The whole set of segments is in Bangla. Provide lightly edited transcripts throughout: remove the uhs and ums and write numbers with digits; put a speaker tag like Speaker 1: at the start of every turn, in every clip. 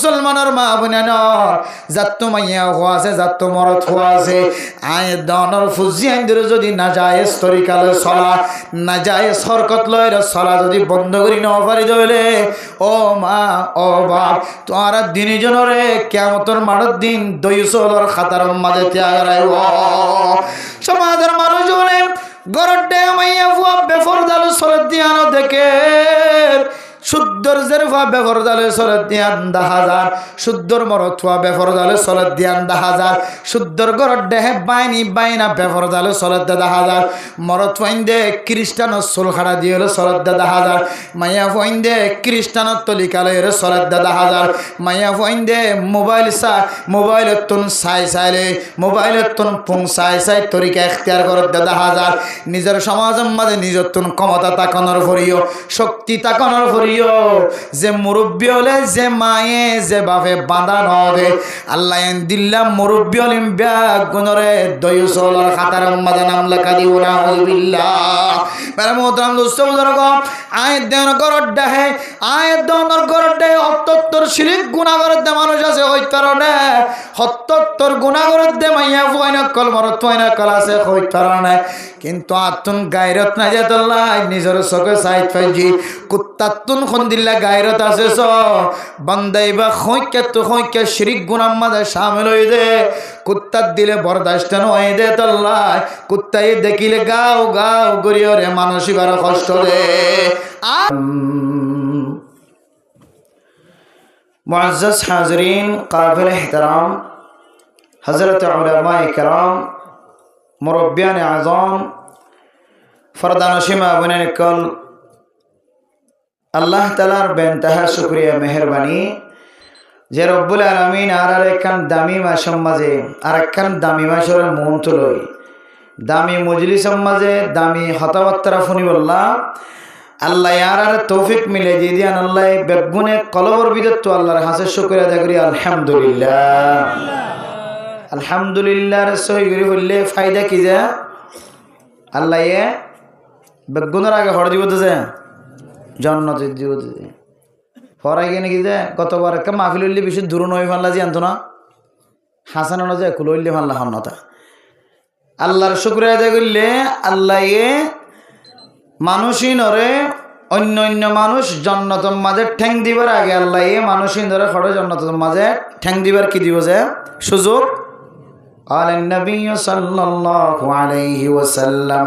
Speaker 1: মুসলমানের মা বোনেন যাত মাইয়া হওয়া আছে যাত মরদ হওয়া আছে আয় দনর ফুজি আইন্দর যদি না যায় তরিকালে চলা না যায় হরকত লয়ের চলা যদি বন্ধ করি ন পারি দইলে ও মা ও বাপ তোমার দিনী জনরে কিয়ামতের মাঠের দিন দইসলর খাতার মাঝে ত্যাগ রাইব সমাজের মানুষ বলে গরডে মাইয়া ফুয়া বেফরদাল সরদ দিয়ানো দেখে শুদ্ধর জেরফা বেফরদালে সরদ দিয়ান 10,000 শুদ্ধর মরথুয়া বেফরদালে সরদ দিয়ান 10,000 শুদ্ধর গরডে হে বাইনা বেফরদালে সরদ 10,000 মরথ ফাইন্দে খ্রিস্টান সুলখাড়া দিয়েলে সরদ 10,000 মাইয়া ফাইন্দে খ্রিস্টান তলিকালে সরদ 10,000 মাইয়া ফাইন্দে মোবাইল তুন সাইলে মোবাইল তুন পুং সাই তরিকা ইখতিয়ার করত 10,000 নিজের সমাজের মাঝে নিজের তুন ক্ষমতা তাকানোর ভরিও শক্তি তাকানোর ভরিও যে মুরব্বী হলে যে মায়ে যে বাপে বাঁধা নদে আল্লাহ দিল্লা মুরব্বী হলিম ব্যাগুনরে দয়ুসলার খাতার মাঝে নাম লেখা দিব না বিল্লাহ মেরা মোহতারাম দোস্ত বুজুর্গ আয়াত দেন করত দেহে আয়াত দেন করত দেহে 77 শিরিক গুনাহ করত দে মানুষ আছে ওই কারণে 77 গুনাহ করত দে মাইয়া ফুয়াইনা কল মরত ফুয়াইনা কল আছে ওই কারণে কিন্তু আতুন গায়রত না যেতল্লাহ নিজের চোখে সাইড ফাইজি কুত্তাতুন খন্দিল্লা গায়রত আছে স বান্দাইবা খইকে শিরিক গুনাহ মাঝে শামিল হই দে কুত্তাত দিলে বরদাস্ত নয় দে তল্লাহ কুত্তাই দেখিলে গাও গাও গরিয়রে মানসিবার কষ্ট দে মুআজ্জাজ হাজরিন কাবিল ইহতিরাম হযরত উলামায়ে কেরাম মুরব্বিয়ান আযম ফরদানশিমা বনেন কল আল্লাহ তাআলার বেনতাহা শুকরিয়া মেহেরবানি যে রব্বুল আলামিন আর একখান দামি মাসের মাঝে আর একখান দামি মাসের মন তুলই দামি মজলিসের মাঝে দামি হতাবার্তা শুনিবল্লাহ আল্লাহ ইয়ার তৌফিক মিলে দিয়ে দিয়ান আল্লাহ বেগুনে কলবর বিদত তো আল্লাহর হাসে শুকরিয়া আদায় করি আলহামদুলিল্লাহ আলহামদুলিল্লাহর সহি করি বললে ফায়দা কি যা আল্লাহ এ বেগুনের আগে হড় দিব তো যে জান্নাত দিব তো ফরাই গিয়ে নাকি যে গতবার একটা মাহফিল হইলে বেশি দূর নয় ফাল্লা যে আনতো না হাসানো না যে কুল হইলে ফাল্লা হান্নতা আল্লাহর শুকরিয়া আদায় করলে আল্লাহ এ মানুষই নরে অন্য অন্য মানুষ জান্নাতের মাঝে ঠ্যাং দিবার আগে আল্লাহ এ মানুষই ধরে খড়ে জান্নাতের মাঝে ঠ্যাং দিবার কি দিব যে সুযোগ قال النبي صلى الله عليه وسلم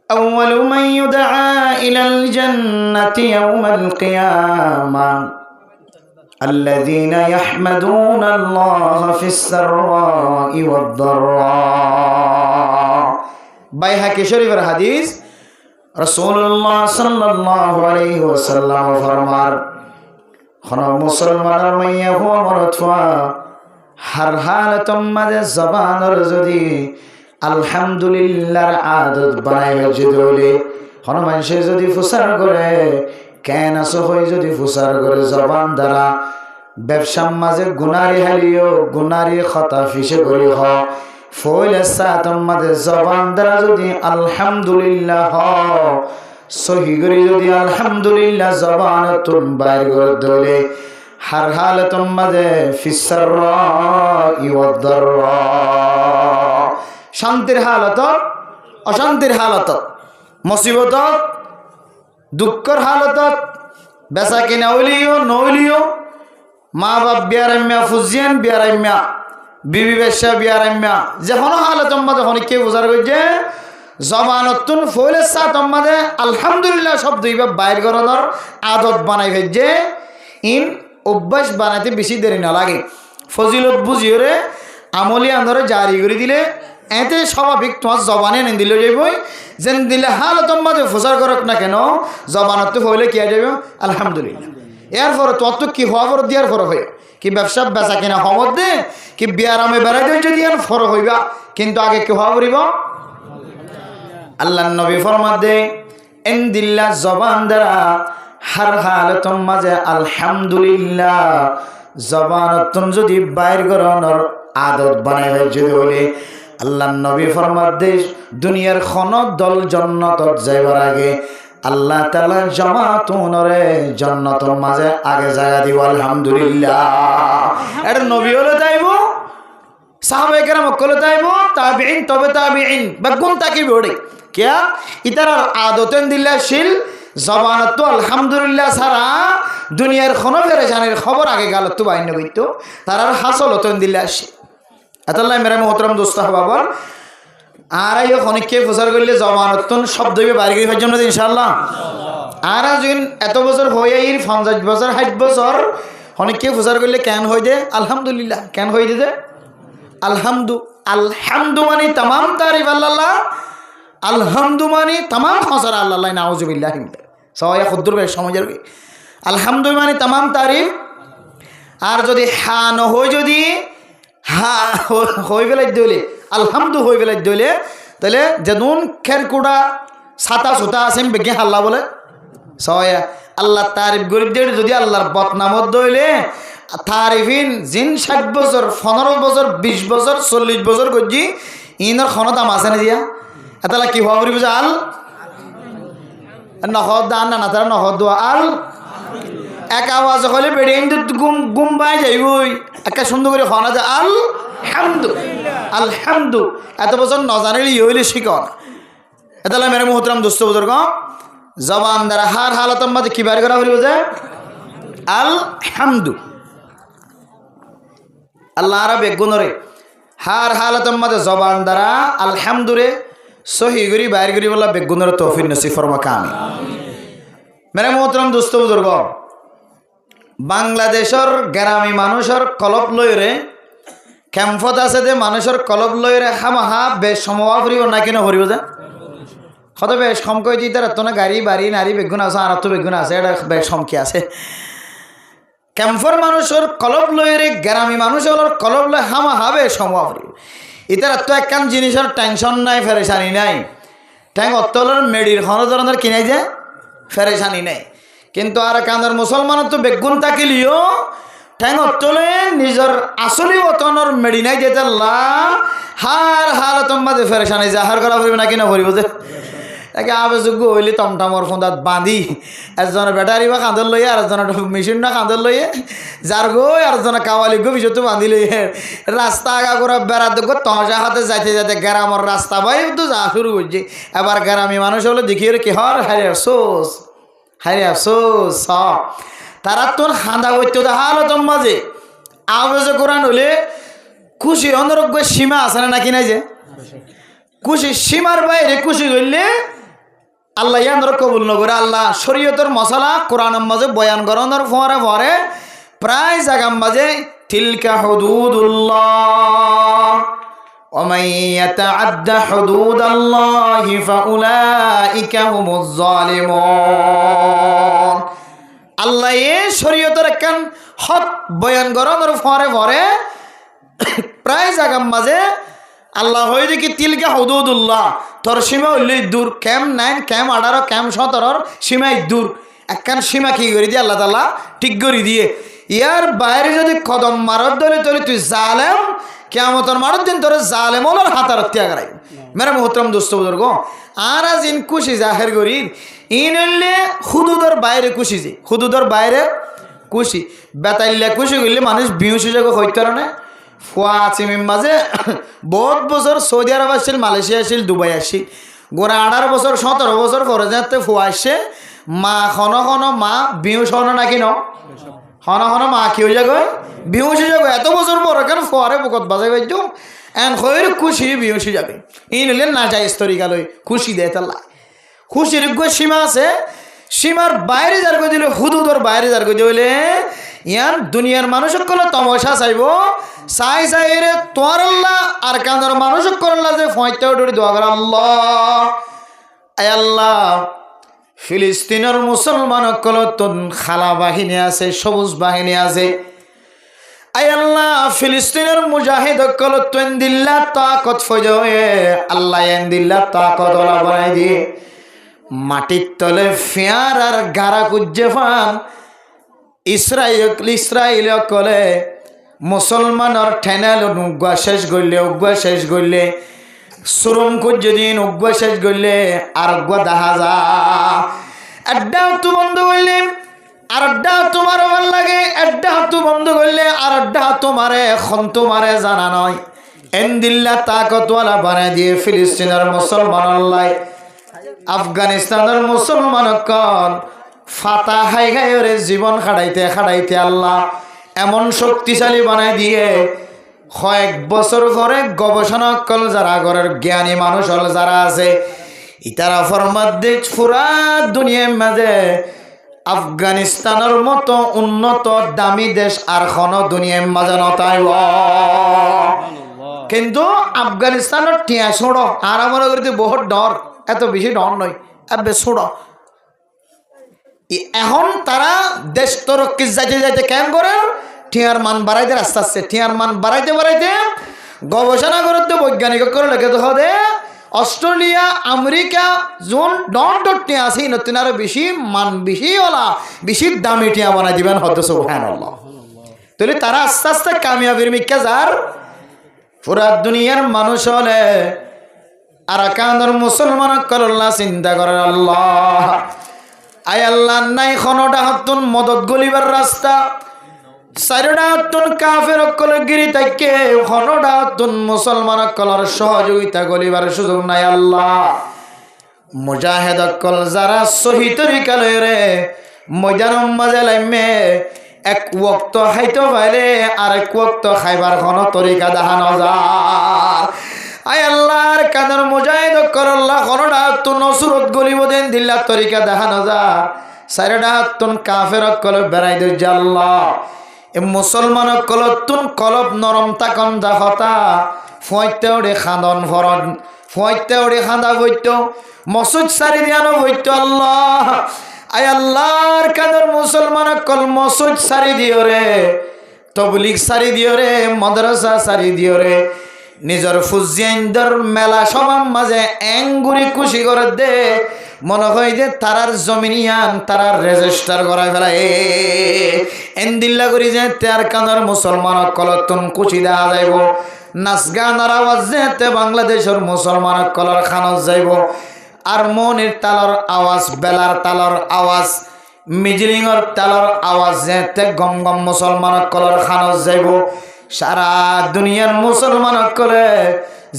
Speaker 1: أول من يدعى إلى الجنة يوم القيامة الذين يحمدون الله في السراء والضراء বাইহাকি শরীফের হাদিস রাসূলুল্লাহ সাল্লাল্লাহু আলাইহি ওয়াসাল্লাম ফরমার কোন মুসলমানের মাইয়া হওয়া মরতফা হার হালাতম মাঝে জবানের যদি আলহামদুলিল্লাহর আদত বানায় যদি কোন মানুষ যদি ফুসার করে কেন সহই যদি ফুসার করে জবান দ্বারা ব্যবসার মাঝে গুনারি হালিও গুনারি খতা ফিসে করি হ ফইলে সাতম মাঝে জবান দ্বারা যদি আলহামদুলিল্লাহ সহি করে যদি আলহামদুলিল্লাহ জবান তুন বাইর করে দলে হার হালাতম মাঝে ফিসরা ইওয়াদরা শান্তির হালত অশান্তির হালত মুসিবত দুঃখের হালত বেচা কিনা হইলিও নইলিও মা বাপ বিয়ারাম্যা ফুজিয়ান বিয়ারাম্যা বিবি বেশা বিয়ারাম্যা যখন হালতম মাঝে কে বোঝার করছে জবানতুন ফইলে সাতম মাঝে আলহামদুলিল্লাহ শব্দ ইবা বাইর করানোর আদত বানাই ফেলছে ইন অভ্যাস বানাইতে বেশি দেরি না লাগে ফজিলত বুঝিয়ে আমলি আন্দরে জারি করে দিলে এতে স্বাভাবিক তোমার জবানে এনে দিলে যাবই যেন দিলে হালতম মাঝে ফোসার করক না কেন জবানত হইলে কি যাবে আলহামদুলিল্লাহ এরপরে তোর তো কি হওয়া ফর দিয়ার ফর হয়ে কি ব্যবসা বেচা কিনা খবর দে কি বিয়ারামে বেড়াই দিয়ে যদি আর ফর হইবা কিন্তু আগে কি হওয়া পড়িব আল্লাহ নবী ফরমাত দে এন দিল্লা জবান দ্বারা হার হালতম মাঝে আলহামদুলিল্লাহ জবানতন যদি বাইর করানোর আদত বানাই যদি হইলে আল্লাহ নবী ফরমাত দে দুনিয়ার খন দল জান্নাতত যাইবার আগে আল্লাহ তাআলা জামাতুনরে জান্নাতের মাঝে আগে জায়গা দিব আলহামদুলিল্লাহ। এটা নবী হলো তাইবো, সাহাবায়ে কেরাম হলো তাইবো, তাবিঈন তবে তাবিঈন বেগুন তাকি বড়ে কিয়া ইতার আদতেন দিল্লাশীল জবানত তো আলহামদুলিল্লাহ ছাড়া দুনিয়ার কোনো পেরেশানির খবর আগে গেল তো বাইন বইতো তার আর হাসল হতেন দিল্লাশীল। আতাল্লাহ মেরা মোহতরম দোস্ত বাবা আর আইও অনেককে প্রচার করলে জমানতন শব্দ বাড়ি গিয়ে জন্য ইনশাআল্লাহ। আর যখন এত বছর হয়ে 50 বছর 60 বছর অনেককে প্রচার করলে কেন হয়ে দে আলহামদুলিল্লাহ, কেন হয়ে দে আলহামদু মানে তামাম তারিফ আল্লাহ, আলহামদু মানে তামাম হসর আল্লাহ নাউজুবিল্লাহ সবাই খুদ্দুর বেশ সমাজের আলহামদু মানে তামাম তারিফ। আর যদি হা ন হয় যদি হা হয়ে বেলাই দইলে আলহামদু হয়ে বেলাই দইলে তাহলে যেদুন খেরকুড়া ছাতা সুতা আছেন বেগে হাল্লা বলে সবাই আল্লাহ তারিফ গরিবদের যদি আল্লাহর বদনামত দইলে তারিফিন জিন 60 বছর 15 বছর 20 বছর 40 বছর করছি ইনর ক্ষণতাম আছে না দিয়া এতলা কি হওয়া করি বুঝা আল নহদ দান না তারা নহদ আল এক আওয়াজ হলে বেড়ে গুম পাই যাইবই একটা সুন্দর করে খাওয়া যায় আলহামদু আলহামদু। এত বছর নজানিল ই হইলে শিকন এতলা মেরে মুহতরাম দোস্ত বুজুর্গ জবান দ্বারা হার হালাতম মাঝে কি বার করা হইব যে আলহামদু। আল্লাহ আরা বেগুনরে হার হালাতম মাঝে জবান দ্বারা আলহামদুরে সহি করি বাইর করি বলা বেগুনের তৌফিক নসিব ফরমা কামি। মেরে মুহতরাম দোস্ত বুজুর্গ বাংলাদেশের গ্রামী মানুষের কলপ লইরে ক্যাম্পত আছে যে মানুষের কলপ লইরে হামাহা বেশ সমবা ফুরিব না কিনা ফুরিব যে হয়তো বেশ কম কই দিতে তো না গাড়ি বাড়ি নারী বেগুন আছে আর তো বেগুন আছে এটা বেশ সমকি আছে। ক্যাম্পর মানুষের কলপ লইরে গ্রামী মানুষের কলপ লই হামাহা বেশ সমবা ফুরিব ইতার তো একখান জিনিসের টেনশন নাই ফেরেশানি নাই ট্যাঙ্ক অত্তলের মেডির কোনো ধরনের কিনাই যে ফেরেশানি নাই। কিন্তু আর কান্দার মুসলমানের তো বেগুন তাকিলিও ঠ্যাং অত্তলে নিজের আসলি বতনের মেডি নাই যেতে হার হালাতম মাঝে ফেরেশানি জাহার করা পড়বে না কিনা পড়িব যে তাকে আবেযোগ্য হইলে টমটমর ফোঁদাত বাঁধি একজনের ব্যাটারি বা কাঁদর লইয়ে আর একজনের মেশিন না কাঁদর লইয়ে যার গো আর একজনের কাওয়ালি গো পিছতো বাঁধি লইয়ে রাস্তা আগা করে বেড়াতে গো তমসা হাতে যাইতে যাইতে গ্রামের রাস্তা বাই তো যা শুরু করছে। এবার গ্রামী মানুষ হলে দেখিয়ে কি হর হারে আফসোস হারে আফসোস তারা তোর খাঁদা করতে হালতম মাঝে আবেজ কোরআন হলে খুশি অনরোগ্য সীমা আছে না নাকি নাই যে খুশি সীমার বাইরে খুশি করলে আল্লাহ ইয়ানর কবুল নগরে আল্লাহ শরীয়তের মশলা কোরআনের মাঝে বয়ান করানোর ফরে ফরে প্রায় জায়গার মাঝে তিলকা হুদুদুল্লাহ ومن يتعد حدود الله فأولئك هم الظالمون আল্লাহ এ শরীয়তের একখান হক বয়ান করানোর ফরে ফরে প্রায় জায়গার মাঝে আল্লাহ হয়ে দেখি তিলকা হুদুদুল্লাহ তোর সীমা হইলে দূর ক্যাম 9 ক্যাম 18 ক্যাম 17 সীমাই দূর একখান সীমা কি করে দিয়ে আল্লাহ তাআলা ঠিক করে দিয়ে ইয়ার বাইরে যদি কদম মারত দলে তলে তুই জালেম কিয়ামতের মারত দিন তোর জালেম ওলার হাতার ত্যাগ রাই। মেরা মুহতরম দোস্ত বুজুর্গ আর আজ ইন খুশি জাহের করি ইন হইলে হুদুদের বাইরে খুশি যে হুদুদের বাইরে খুশি বেতাইলে খুশি করলে মানুষ বিহু সুযোগ হইতে না ফুয়া চিমিম মাঝে বহুত বছর সৌদি আরব আসছিল মালয়েশিয়া আসছিল দুবাই আসছিল গোড়া 18 বছর 17 বছর পরে যাতে ফুয়া আসছে মা খন মা বিহু শোনো নাকি ন খন মা কি হয়ে যাবে বিহু সুযোগ এত বছর পর কেন ফুয়ারে বুকত বাজাই বাইজ এন খয়ের খুশি বিহু যাবে ইন হলে না যায় স্তরিকালয় খুশি দেয় তাল্লা খুশির সীমা আছে সীমার বাইরে যার করে দিলে হুদুদর বাইরে যার করে দিলে ইয়ান দুনিয়ার মানুষ সকলে তমসা চাইব চাই চাই রে তোর আল্লাহ আর কান্দার মানুষ করল্লা যে ফয়টা উঠে দোয়া করে আল্লাহ আয় আল্লাহ ফিলিস্তিনের মুসলমান সকল তোর খালা বাহিনী আছে সবুজ বাহিনী আছে আয় আল্লাহ ফিলিস্তিনের মুজাহিদ সকল তোন দিল্লা তাকত ফজয়ে আল্লাহ এন দিল্লা তাকত ওলা বানাই দিয়ে মাটির তলে ফেয়ার আর গারা কুজ্জে ফান ইসরাইল কলে মুসলমানের ঠেনাল উগ্বা শেষ করলে সুরম কুজ্জে দিন উগ্বা শেষ করলে আর উগ্বা দেখা যা একটাও তো বন্ধ করলে আর একটাও তোমার ভাল লাগে, একটাও তো বন্ধ করলে আর একটাও তোমারে এখন তোমারে জানা নয়। এন্দিল্লা তাকতওয়ালা বানায় দিয়ে ফিলিস্তিনের মুসলমান আল্লাহ আফগানিস্তানের মুসলমান কল ফাতা হাই গায়রে জীবন খাড়াইতে খাড়াইতে আল্লাহ এমন শক্তিশালী বানায় দিয়ে কয়েক বছর পরে গবেষণা কল যারা ঘরের জ্ঞানী মানুষ হল যারা আছে ইতারা ফরমাদ্দে পুরা দুনিয়ার মাঝে আফগানিস্তানের মতো উন্নত দামি দেশ আর কোনো দুনিয়ার মাঝে নতাইব। কিন্তু আফগানিস্তানের টিয়া ছোড়ো আর আমার করতে বহুত ডর, এত বেশি ডর নয়, এবে ছোড়ো। এখন তারা দেশ তরক্কি যাইতে যাইতে কেন করে টিয়ার মান বাড়াইতে আস্তে আস্তে টিয়ার মান বাড়াইতে বাড়াইতে গবেষণা করতে বৈজ্ঞানিক করে লেগে তো হবে অস্ট্রেলিয়া আমেরিকা যোন ডট টিয়া আছে নতুন আরো বেশি মান বেশি ওলা বেশি দামি টিয়া বানাই দিবেন হয়তো সুবহানাল্লাহ। তাহলে তারা আস্তে আস্তে কামিয়াবির মিক্কা যার পুরা দুনিয়ার মানুষ হলে আর কান্দর মুসলমান করল্লা চিন্তা করেন আল্লাহ আয় আল্লাহ নাই খনটা হাতুন মদত গলিবার রাস্তা চারিটা হাতুন কাফের অকলে গিরি থাকে খনটা হাতুন মুসলমান অকলের সহযোগিতা গলিবার সুযোগ নাই আল্লাহ। মুজাহিদ অকল যারা সহি তরিকা লয় রে ময়দানের মাঝে লাইমে এক ওয়াক্ত খাইতে পাইলে আর এক ওয়াক্ত খাইবার কোনো তরিকা দেখানো যায়। আয় আল্লাহর কাদের মুজাহিদ করল্লা কোনটা তো নসরত গলিব দেন দিল্লা তরিকা দেখানো যায় সাইরা তুন কাফের কলব বেড়াই দে আল্লাহ এ মুসলমান কলব তুন কলব নরম তাকন দাহতা ফয়তে ওরে খাদন ফরন ফয়তে ওরে খাদা বইতো মসুদ সারি দিয়ানো বইতো আল্লাহ। আয় আল্লাহর কাদের মুসলমান কল মসুদ সারি দিও রে তবলিগ সারি দিও রে মাদ্রাসা সারি দিও রে নিজের ফুজিয়াইন্দর মেলা সবার মাঝে এঙ্গুরি খুশি করে দে মনে হয় যে তারার জমিনিয়ান তারার রেজিস্টার করায় ফেলা এন্দিল্লা করি যে তার কানার মুসলমান কলতন কুচি দেওয়া যাইব নাচ গানার আওয়াজ যেতে বাংলাদেশের মুসলমান কলর খানত যাইব আর মনির তালর আওয়াজ বেলার তালর আওয়াজ মিজলিংর তালর আওয়াজ যেতে গম গম মুসলমান কলর খানত যাইব। সারা দুনিয়ার মুসলমান কলে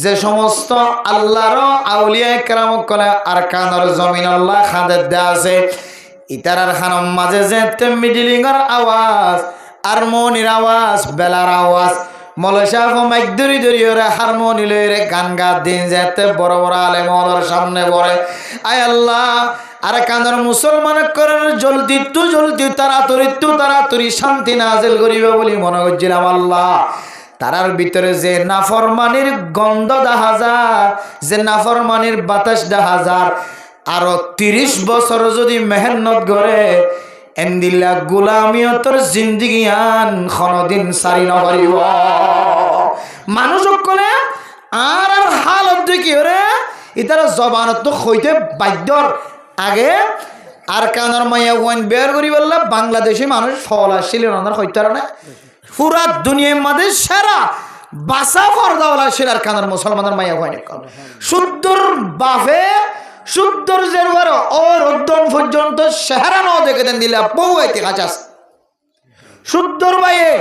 Speaker 1: যে সমস্ত আল্লাহর আউলিয়া কেরাম কলে আর কানর জমিন আল্লাহ খাদের দেয়া আছে ইতারার খানম মাঝে যেতে মিডিলিংয়ের আওয়াজ আর মনির আওয়াজ বেলার আওয়াজ মলসা মাইক দরি দরি ওরে হারমোনি লইরে গান গা দিন যেতে বড় বড় আলেমর সামনে পড়ে আয় আল্লাহ আর কান্দর মুসলমান করার জলদি তাড়াতাড়ি শান্তি নাজিল করিবে বলি মনে করছিলাম আল্লাহ। তারার ভিতরে যে নাফরমানির গন্ধ দেখা যায় যে নাফরমানির বাতাস দেখা যায় আরো 30 বছর যদি মেহনত করে এন্দিল্লা গোলামিয়তর জিন্দিগিয়ান কোনদিন সারি নকরিব মানুষ করে আর আর হালত দেখি ওরে ইতারা জবানত তো হইতে বাধ্যর আগে আর কানার মাইয়া ওয়ান বের করি বললা বাংলাদেশি মানুষ ফল আসছিল ওনার হইতে না পুরা দুনিয়ার মধ্যে সেরা বাসা ফরদাওয়ালা সেরার কানার মুসলমানের মাইয়া ওয়ান শুদ্ধর বাফে শুদ্ধর জেরবার ওর উদ্যম পর্যন্ত সেহারা ন দেখে দেন দিলে বউ আইতে কাছাস শুদ্ধর বাইয়ে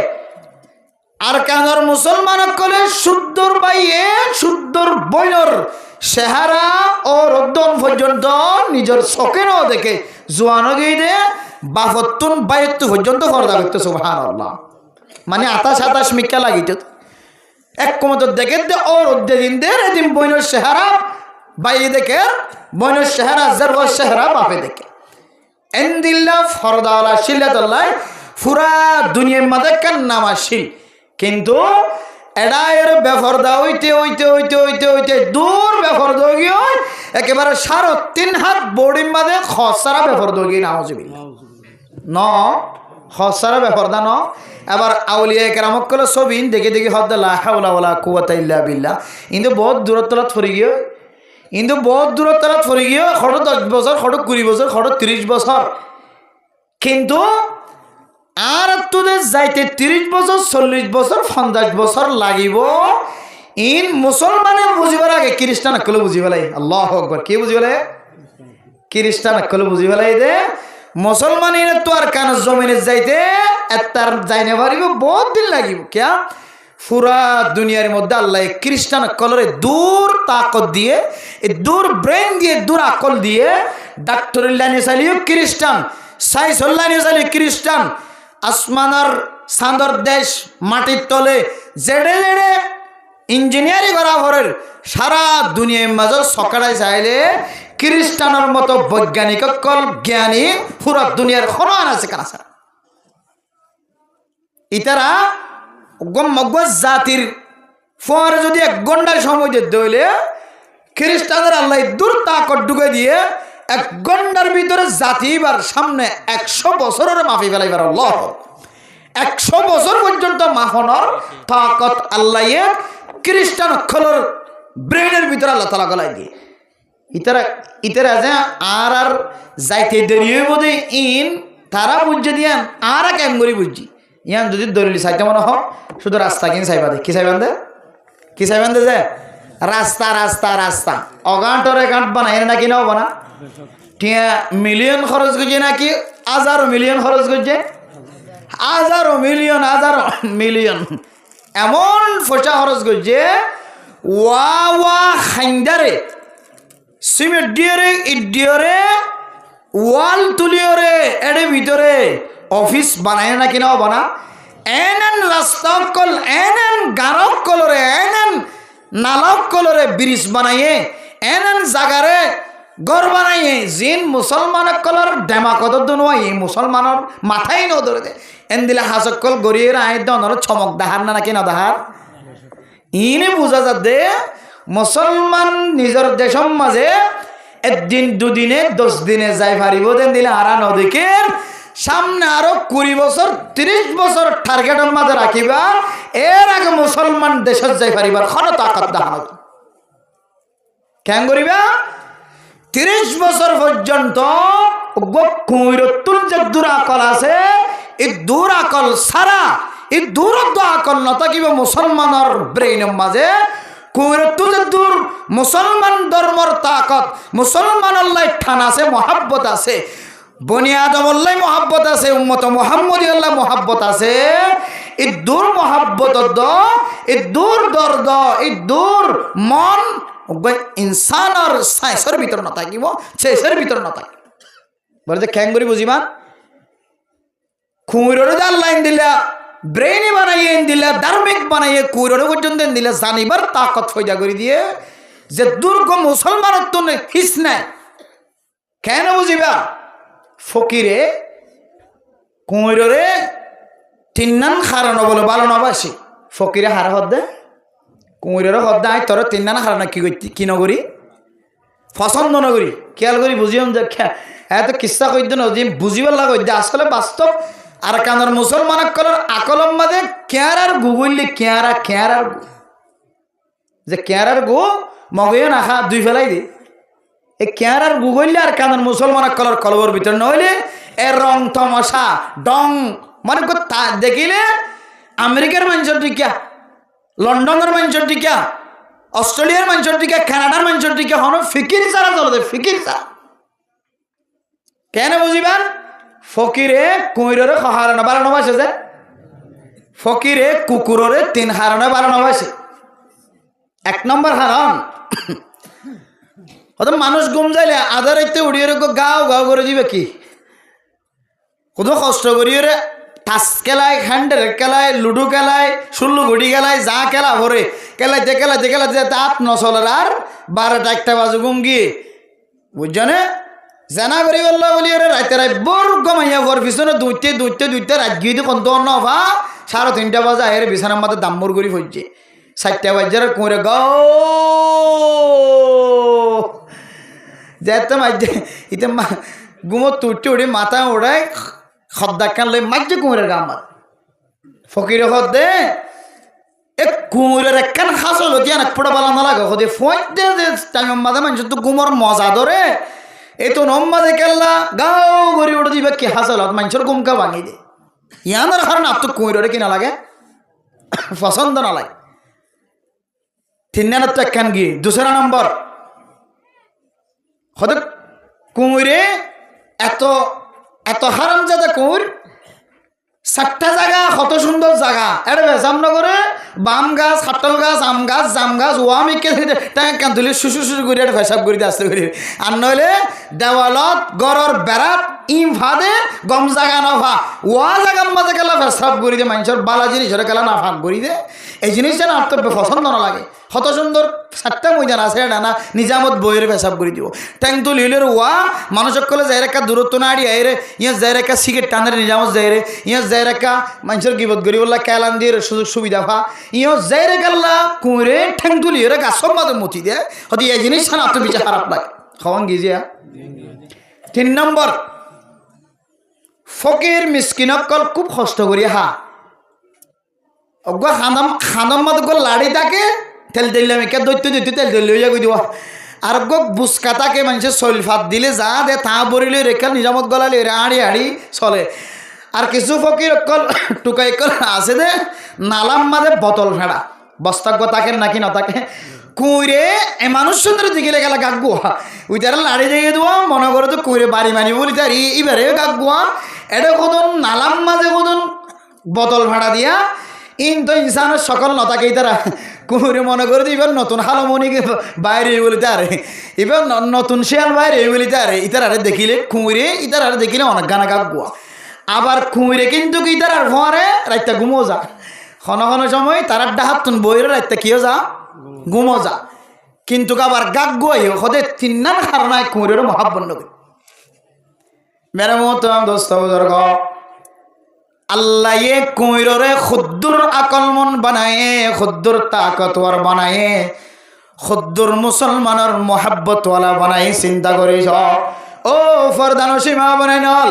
Speaker 1: আর কানার মুসলমান কলে শুদ্ধর বাইয়ে শুদ্ধর বইনর সেহারা ও রদ্দন পর্যন্ত নিজের চোখে ন দেখে জোয়ানো গিয়ে দে বাফত্তুন বাইত্তু পর্যন্ত ফরদা করতে সুবহানাল্লাহ মানে 28 মিক্কা লাগিত এক কমত দেখে দে ও রদ্দে দিন দে এদিন বইনর সেহারা বাইয়ে দেখে বইনর সেহারা জারওয়ার সেহারা বাপে দেখে এন্দিল্লা ফরদাওয়ালা শিল্লাতুল্লাহ পুরা দুনিয়ার মধ্যে কান নামাশিল কিন্তু এডায়ের বেফরদা হইতে দূর বেফরদা গিয়ে একেবারে 3.5 হাত বডির মাঝে খসারা বেফরদা গিয়ে নাউজুবিল্লাহ ন খসারা বেফরদা ন এবার আউলিয়া কেরামক কলে সবিন দেখে দেখে হদ লা হাওলা ওয়ালা কুওয়াতা ইল্লা বিল্লাহ কিন্তু বহুত দূরত্বত ফরি গিয়ে খড় 10 বছর খড় 20 বছর খড় 30 বছর কিন্তু আর তোদের যাইতে 30 বছর 40 বছর 50 বছর লাগিব ইন মুসলমানে বুঝিবার আগে খ্রিস্টান কলে বুঝিবালাই আল্লাহু আকবার কে খ্রিস্টান কল বুঝি ফেলাই দে মুসলমানের তো আর কান জমিনে যাইতে তার যাইনে পারিব বহুত দিন লাগিব কিয়া পুরা দুনিয়ার মধ্যে আল্লাহ খ্রিস্টান কলরে দূর তাকত দিয়ে দূর ব্রেন দিয়ে দূর আকল দিয়ে ডাক্তারের লাইনে চালিও খ্রিস্টান সাইন্সের লাইনে চালিও খ্রিস্টান আসমানের চাঁদর দেশ মাটির তলে জেড়ে জেড়ে ইঞ্জিনিয়ারিং করা ভরের সারা দুনিয়ার মাঝে সকালে চাইলে খ্রিস্টানের মতো বৈজ্ঞানিক কল জ্ঞানী পুরা দুনিয়ার খনন আছে কানা স্যার ইতারা জাতির ফোয়ারে যদি 1 ঘন্টার সময় দিতে হইলে খ্রিস্টানদের আল্লাহ দূর তাকত ঢুকে দিয়ে 1 ঘন্টার ভিতরে জাতিবার সামনে 100 বছরের মাফি ফেলাইবার আল্লাহ 100 বছর পর্যন্ত মাফনের তাকত আল্লাহ খ্রিস্টান খলর ব্রেনের ভিতরে আল্লাহ তালা গলাই দিয়ে ইতারা যে আর যাইতে দেরি হইব দে ইন তারা বুঝে দিয়ান আর কেম করি বুঝছি ইয়ান যদি দলিল চাইতে মনে হোক শুধু রাস্তা কিন চাইবা দে কি চাইবান দে যে রাস্তা রাস্তা রাস্তা অগাঁটরে গাঁট বানাই না কিনা হবো না টিয়া মিলিয়ন খরচ করছে নাকি 1000 মিলিয়ন খরচ করছে 1000 মিলিয়ন এমন পয়সা খরচ করছে ওয়া খাইন্দারে সিমেন্ট দিয়রে ইট দিয়রে ওয়াল তুলিয়রে এর ভিতরে অফিস বানায় না কিনা হবো না এনএন রাস্তা কল এনএন গারক কলরে এনএন নালক কলরে ব্রিজ বানাইয়ে এনএন জাগারে ঘর বানাইয়ে জিন মুসলমান কলর ডেমা কত দুনওয়াই মুসলমানের মাথায় ন ধরে দে এন দিলে হাসক কল গড়িয়ে আয় দনর চমক দাহার না নাকি না দাহার ইনে বুঝা যা দে মুসলমান নিজের দেশের মাঝে 1 দিন 2 দিনে 10 দিনে যাই পারিব দেন দিলে আরা নদীকের সামনে আরো 20 বছর 30 বছর টার্গেটের মাঝে রাখিবা এর আগে মুসলমান দেশত যাই পারিবার কোনো তাকাত দাহান কেন করিবা 30 বছর পর্যন্ত কুইরতুল যে দুরাকল আছে এই দুরাকল সারা এই দূরত্ব আকল নথাকিব মুসলমানের ব্রেইনের মাঝে কুইরতুল যে দূর মুসলমান ধর্মর তাকত মুসলমান আল্লাহ ঠান আছে মহাব্বত আছে বনি আদম আল্লাহ মহাব্বত আছে উম্মত মুহাম্মদি আল্লাহ মহাব্বত আছে এই দূর মহাব্বত এই দূর দর্দ এই দূর মন ইনসানের সাইসের ভিতর না থাকিব শেষের ভিতর না থাকিব বলে যে খ্যাং করি বুঝিবা খুঁড়োর আল্লাহ দিলা ব্রেইনি বানাইয়ে দিলা ধার্মিক বানাইয়ে কুইরোর পর্যন্ত দিলা জানিবার তাকত ফয়দা করে দিয়ে যে দুর্গ মুসলমানের তো হিস নাই কেন বুঝিবা ফকিরে কুঁড়োরে 3 নান খারানো বলে ভালো নবাসি ফকিরে হারা হদ্দে কুঁড়োরে হদ্দে আয় তোর 3 নান খারানো কি নগরী পছন্দ নগরী খেয়াল করি বুঝিম যে এত কিস্সা কইতে নদী বুঝিবার লাগবে আসলে বাস্তব আর কানার মুসলমান আকলম মাঝে কেয়ার আর গুগললি কেয়ার আর যে কেয়ার আর গু মগেও না খা 2 ফেলাই দি এই কেয়ার আর গুগললি আর কানার মুসলমান কলবর ভিতর নইলে এ রং তমাশা ডং মানে দেখিলে আমেরিকার মানুষের টিকা লন্ডনের মানুষের টিকা অস্ট্রেলিয়ার মানুষের টিকা কানাডার মানুষের টিকা হন ফিকির ছাড়া চলতে ফিকির ছাড়া কেন বুঝিবার ফকিরে কুইররে হারানো বাড়ানো বাসে যে ফকিরে কুকুররে 3 হারানো বাড়ানো বাসে 1 নম্বর হারান হয়তো মানুষ ঘুম যাইলে আধা রাইতে উড়িয়ে গাও গাও করে দিবে কি কত কষ্ট করিয়ে তাস খেলায় হ্যান্ডেল খেলায় লুডো খেলায় সুল্লু ঘুটি খেলায় যা খেলা ভরে খেলাইতে তাপ নচলার আর 12টা 1টা বাজু ঘুম গিয়ে বুঝছনে জানা করি বললো বলি রাইতে বর গমাইয়া ঘর পিছনে দুইতে রাত গিয়ে কন্ত নভা 3:30 বাজে আয়ের বিছানার মাথায় দাম্বর করি হচ্ছে 4টা বাজার কুঁড়ে গাও যেতে মাঝে ইতে গুমো তুটে উঠে মাথা ওড়ায় খদ্দা কান লই মাঝে কুঁড়ের গা আমার ফকিরে খদ্দে এ কুঁড়ের একখান হাসল দিয়া না পুরা বালা না লাগে খদে ফোঁতে টাইমের মাঝে মানুষ তো গুমর মজা ধরে এই তো নম্মাদে কেল্লা গাও গড়ি উঠে দিবে কি হাসল মানুষের গুমকা ভাঙি দে ইয়ানোর কারণ আর তো কুঁড়ে কিনা লাগে পছন্দ না লাগে 3 নম্বর একখান গিয়ে 2 নম্বর হতে কুঁড়ে এত এত হারামজাদা কুঁড়, 4টা জায়গা, কত সুন্দর জায়গা, এটা বেসাম নগরে বাম গাছ, কাঁঠাল গাছ, আম গাছ, জাম গাছ, ও আমি কাঁদুলি শুশু শুশু করে এটা পেশাব করে দিয়ে আসতে করি। আর নইলে দেওয়ালত গড়র বেড়াত ইম ফাঁদে গম জাগা না ফা, ওয়া জাগার মাঝে গেলা পেশাব করে দিয়ে মানুষের বালা জিনিস ওটা গেলা না ফাঁক করে দে। এই জিনিসটা না আর তো পছন্দ না লাগে। কত সুন্দর 4টা ময়দান আছে, এটা না নিজামত বইয়ের পেশাব করে দিব। ট্যাং তো লিলের ওয়া মানুষের কলে যাই রেখা দূরত্ব না আড়িয়ে রে, ইয়ে যাই রেখা সিগারেট টানের নিজামত যাই রে, ইয়ে যাই রেখা মানুষের গিবত গরি বললা ক্যালান দিয়ে সুযোগ সুবিধা পা, ইয়ে যাই রে গাল্লা কুঁড়ে ঠ্যাং তুলি রে গাছর মাঝে মুতি দে। হয়তো এই জিনিসটা না তো বিচার খারাপ লাগে। খাওয়ান গিজিয়া 3 নম্বর, ফকির মিসকিনকল খুব কষ্ট করি হা খানম মাদ লাড়ি থাকে তেল দিলাম একে দৈত্য দৈত্য তেল দিল গই দিব। আর বুসকা থাকে মানুষের শৈল ফাত দিলে যা দে তা বরিলে রেখা নিজামত গলালে আড়ি আড়ি চলে। আর কিছু ফকির অকল টুকাই কল আছে দে নালাম মাঝে বোতল ফেড়া, বস্তাজ্ঞ থাকে নাকি না থাকে কুঁড়ে এ মানুষ সুন্দর দিকে গেলে গাগুয়া ওই তারা লাড়ি দিয়ে দেওয়া মনে করে তো কুঁড়ে বাড়ি মানি বলি তার এবারে গাগুয়া এটা কতন নালাম মাঝে কতন বোতল ভাড়া দিয়া ইন তো ইনসানের সকল নতাকেই তারা কুঁড়ে মনে করে এবার নতুন হালমনিকে বাইরে বলি তারে, এবার নতুন শিয়াল বাইরে বলি তারে ইতারে দেখিলে কুঁড়ে ইতারে দেখিলে অনেক গানা গাগুয়া। আবার কুঁড়ে কিন্তু ইতার ভরে রাইতা ঘুমো যা, ক্ষণ ক্ষণ সময় তারা ডাহাতুন বইরে রাইতা কিও যা ঘুমো যা। কিন্তু আবার গাগুয়াই হতে 3 নাম কারণে কুঁড়ের মহাবন্ন মেরে মতো দোস্ত বুজুর্গ আল্লাহ কুঁড়রে খুদ্দুর আকলমন বানায়, খুদ্দুর তাকতওয়ার বানায়, খুদ্দুর মুসলমানের মোহাব্বতওয়ালা বানাই। চিন্তা করিস ও ফরদান সীমা বানাই নল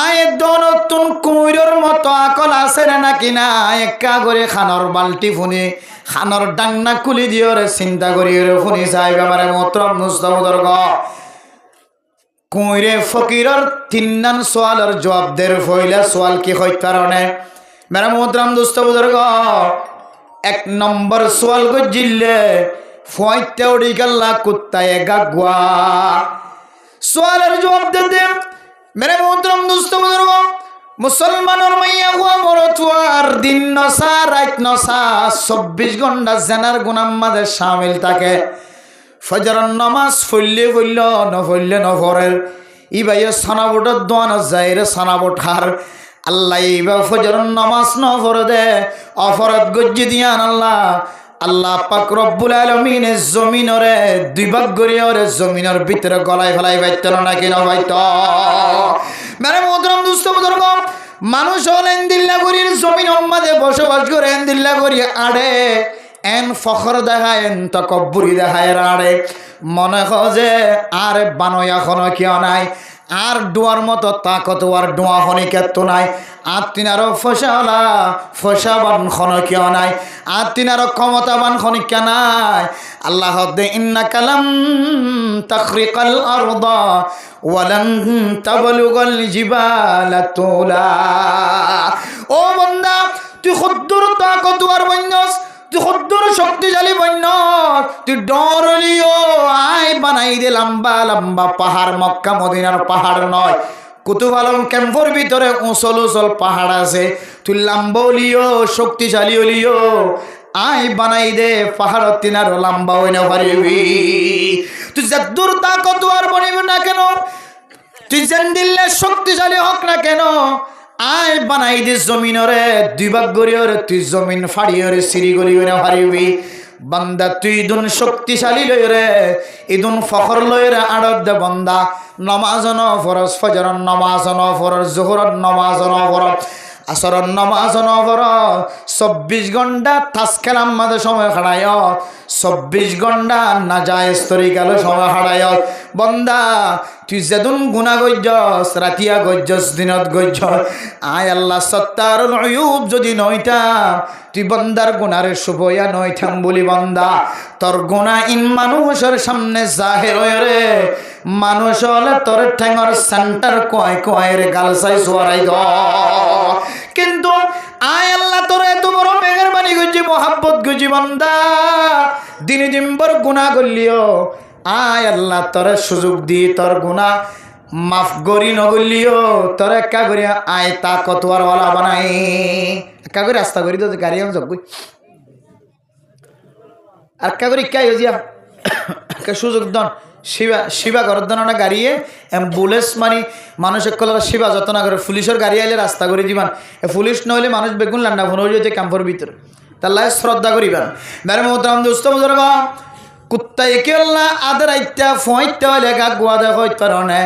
Speaker 1: আয় নতুন কুঁড়োর মতো আকল আছে নাকি না, একা করে খানর বালটি ফুনি খানর ডাংনা কুলি দিও রে চিন্তা করি রে ফুনি সাহেব আমার মোহতরম মুস্তাফদর্গ কুঁড়ে ফকিরর 3 নান সোয়ালের জবাব দের ফইলা সোয়াল কি হয় কারণে মেরা মোহতরম মুস্তাফদর্গ 1 নম্বর সোয়াল গো জিল্লে ফয়তে উড়ি গেল্লা কুত্তায় গাগুয়া। সোয়ালের জবাব দে মেরে মোহতরম দোস্ত বুজুর্গ মুসলমানের মাইয়া হুয়া মরতুয়ার দিন নসা রাত নসা 24 ঘন্টা জানার গুনাম মাঝে শামিল থাকে। ফজরের নামাজ পড়লে পড়ল ন পড়লে ন পড়ের ইবাইয়ে সানাবুটের দোয়ান যায় রে সানাবুট হার আল্লাহ ইবা ফজরের নামাজ ন পড়ে দে অফরত গজ্জি দিয়ান আল্লাহ আল্লাহ পাক রব্বুল আলামিনের জমিনরে 2 ভাগ করিয়া ওরে জমিনের ভিতরে গলায় ফেলাই বাইতেন নাকি না বাইত। মানে মোহতরম দোস্ত বুজুর্গ মানুষ হলেন দিল্লাগড়ির জমিনের মাঝে বসবাস করে দিল্লাগড়ি আড়ে এন ফখর দেখায় এন তকব্বুরি দেখায় আড়ে মনে খোঁজে আর বানয়া কোনো কেউ নাই, আর ডোয়ার মতো তাকতওয়ার ডোয়া হনিকেত নাই, আর তিনারও ফসাওয়ালা ফসাবান খনকিও নাই, আর তিনারও ক্ষমতাবান খনিকা নাই। আল্লাহ দে ইন্না কালাম তাখরিকাল আরদা ওয়ালান তাবলুগাল জিবালা তুলা। ও বান্দা তুই খুদ্দুর তাকতওয়ার বন্যস, তুই খুদ্দুর শক্তিশালী বন্য, তুই ডরলিও আয় বানাই দে লম্বা লম্বা পাহাড়, মক্কা মদিনার পাহাড় নয়, কুতুব আলম ক্যাম্পর ভিতরে উঁচল উঁচল পাহাড় আছে, তুই লম্বা লিও শক্তিশালী লিও আয় বানাই দে পাহাড় তিনার লম্বা হই না পারিবি। তুই যদ্দুর তাকতওয়ার বনিবি না কেন, তুই যেন দিল্লে শক্তিশালী হোক না কেন, আয় বানাই দে জমিনরে 2 ভাগ করিওরে তুই জমিন ফাড়িওরে সিঁড়ি গলিও না পারিবি। বান্দা তুই দুন শক্তিশালী লই রে ইদুন ফখর লই রে আড়ত দে বান্দা নামাজ ন ফরজ, ফজর নামাজ ন ফরজ, জোহর নামাজ ন ফরজ, আসর নামাজ ন ফরজ, 24 ঘন্টা তাস খেলাম মাঝে সময় খাড়ায়, 24 ঘন্টা নাজায়েজ তরিকালে সময় খাড়ায়। বান্দা তুই যেদুন গুনাহ গজ্জস রাতিয়া গজ্জস দিনত গজ্জস আয় আল্লাহ সত্তারুল উয়ুব যদি নইতাম তুই বান্দার গুনারে শুভয়া নইতাম বলি বান্দা তোর গুনাহ ইন মানুষের সামনে জাহির হয়ে রে মানুষ হলে তোর ঠ্যাঙর সেন্টার কয় কয় রে গাল চাই সোয়ারাই দ। কিন্তু আয় আল্লাহ তোর এত বড় মেহেরবানি গজি মহাব্বত গজি বান্দা দিন দিন বড় গুনাহ করলিও আয় আল্লাহ তোরে সুযোগ দি তোর গুনাহ মাফ করি নগলিও তোর একা করি আয় তাকতওয়ার ওয়ালা বানাই একা করে রাস্তা করি তো গাড়ি আমি যাব আর একা করে কাই হইয়া সুযোগ দন শিবা করার জন্য না গাড়িয়ে অ্যাম্বুলেন্স মানে মানুষের কলার শিবা যত্ন করে পুলিশের গাড়ি আইলে রাস্তা করে দিবান পুলিশ নহলে মানুষ বেগুন লান্ডা ফোন হয়ে যেতে ক্যাম্পের ভিতরে তার লাই শ্রদ্ধা করিবেন মেরে মোহতারাম দোস্ত বুজুর্গ কুত্তাই কেল্লা আদার আইতা ফইতে হইলে গা গুয়া দেখই তরনে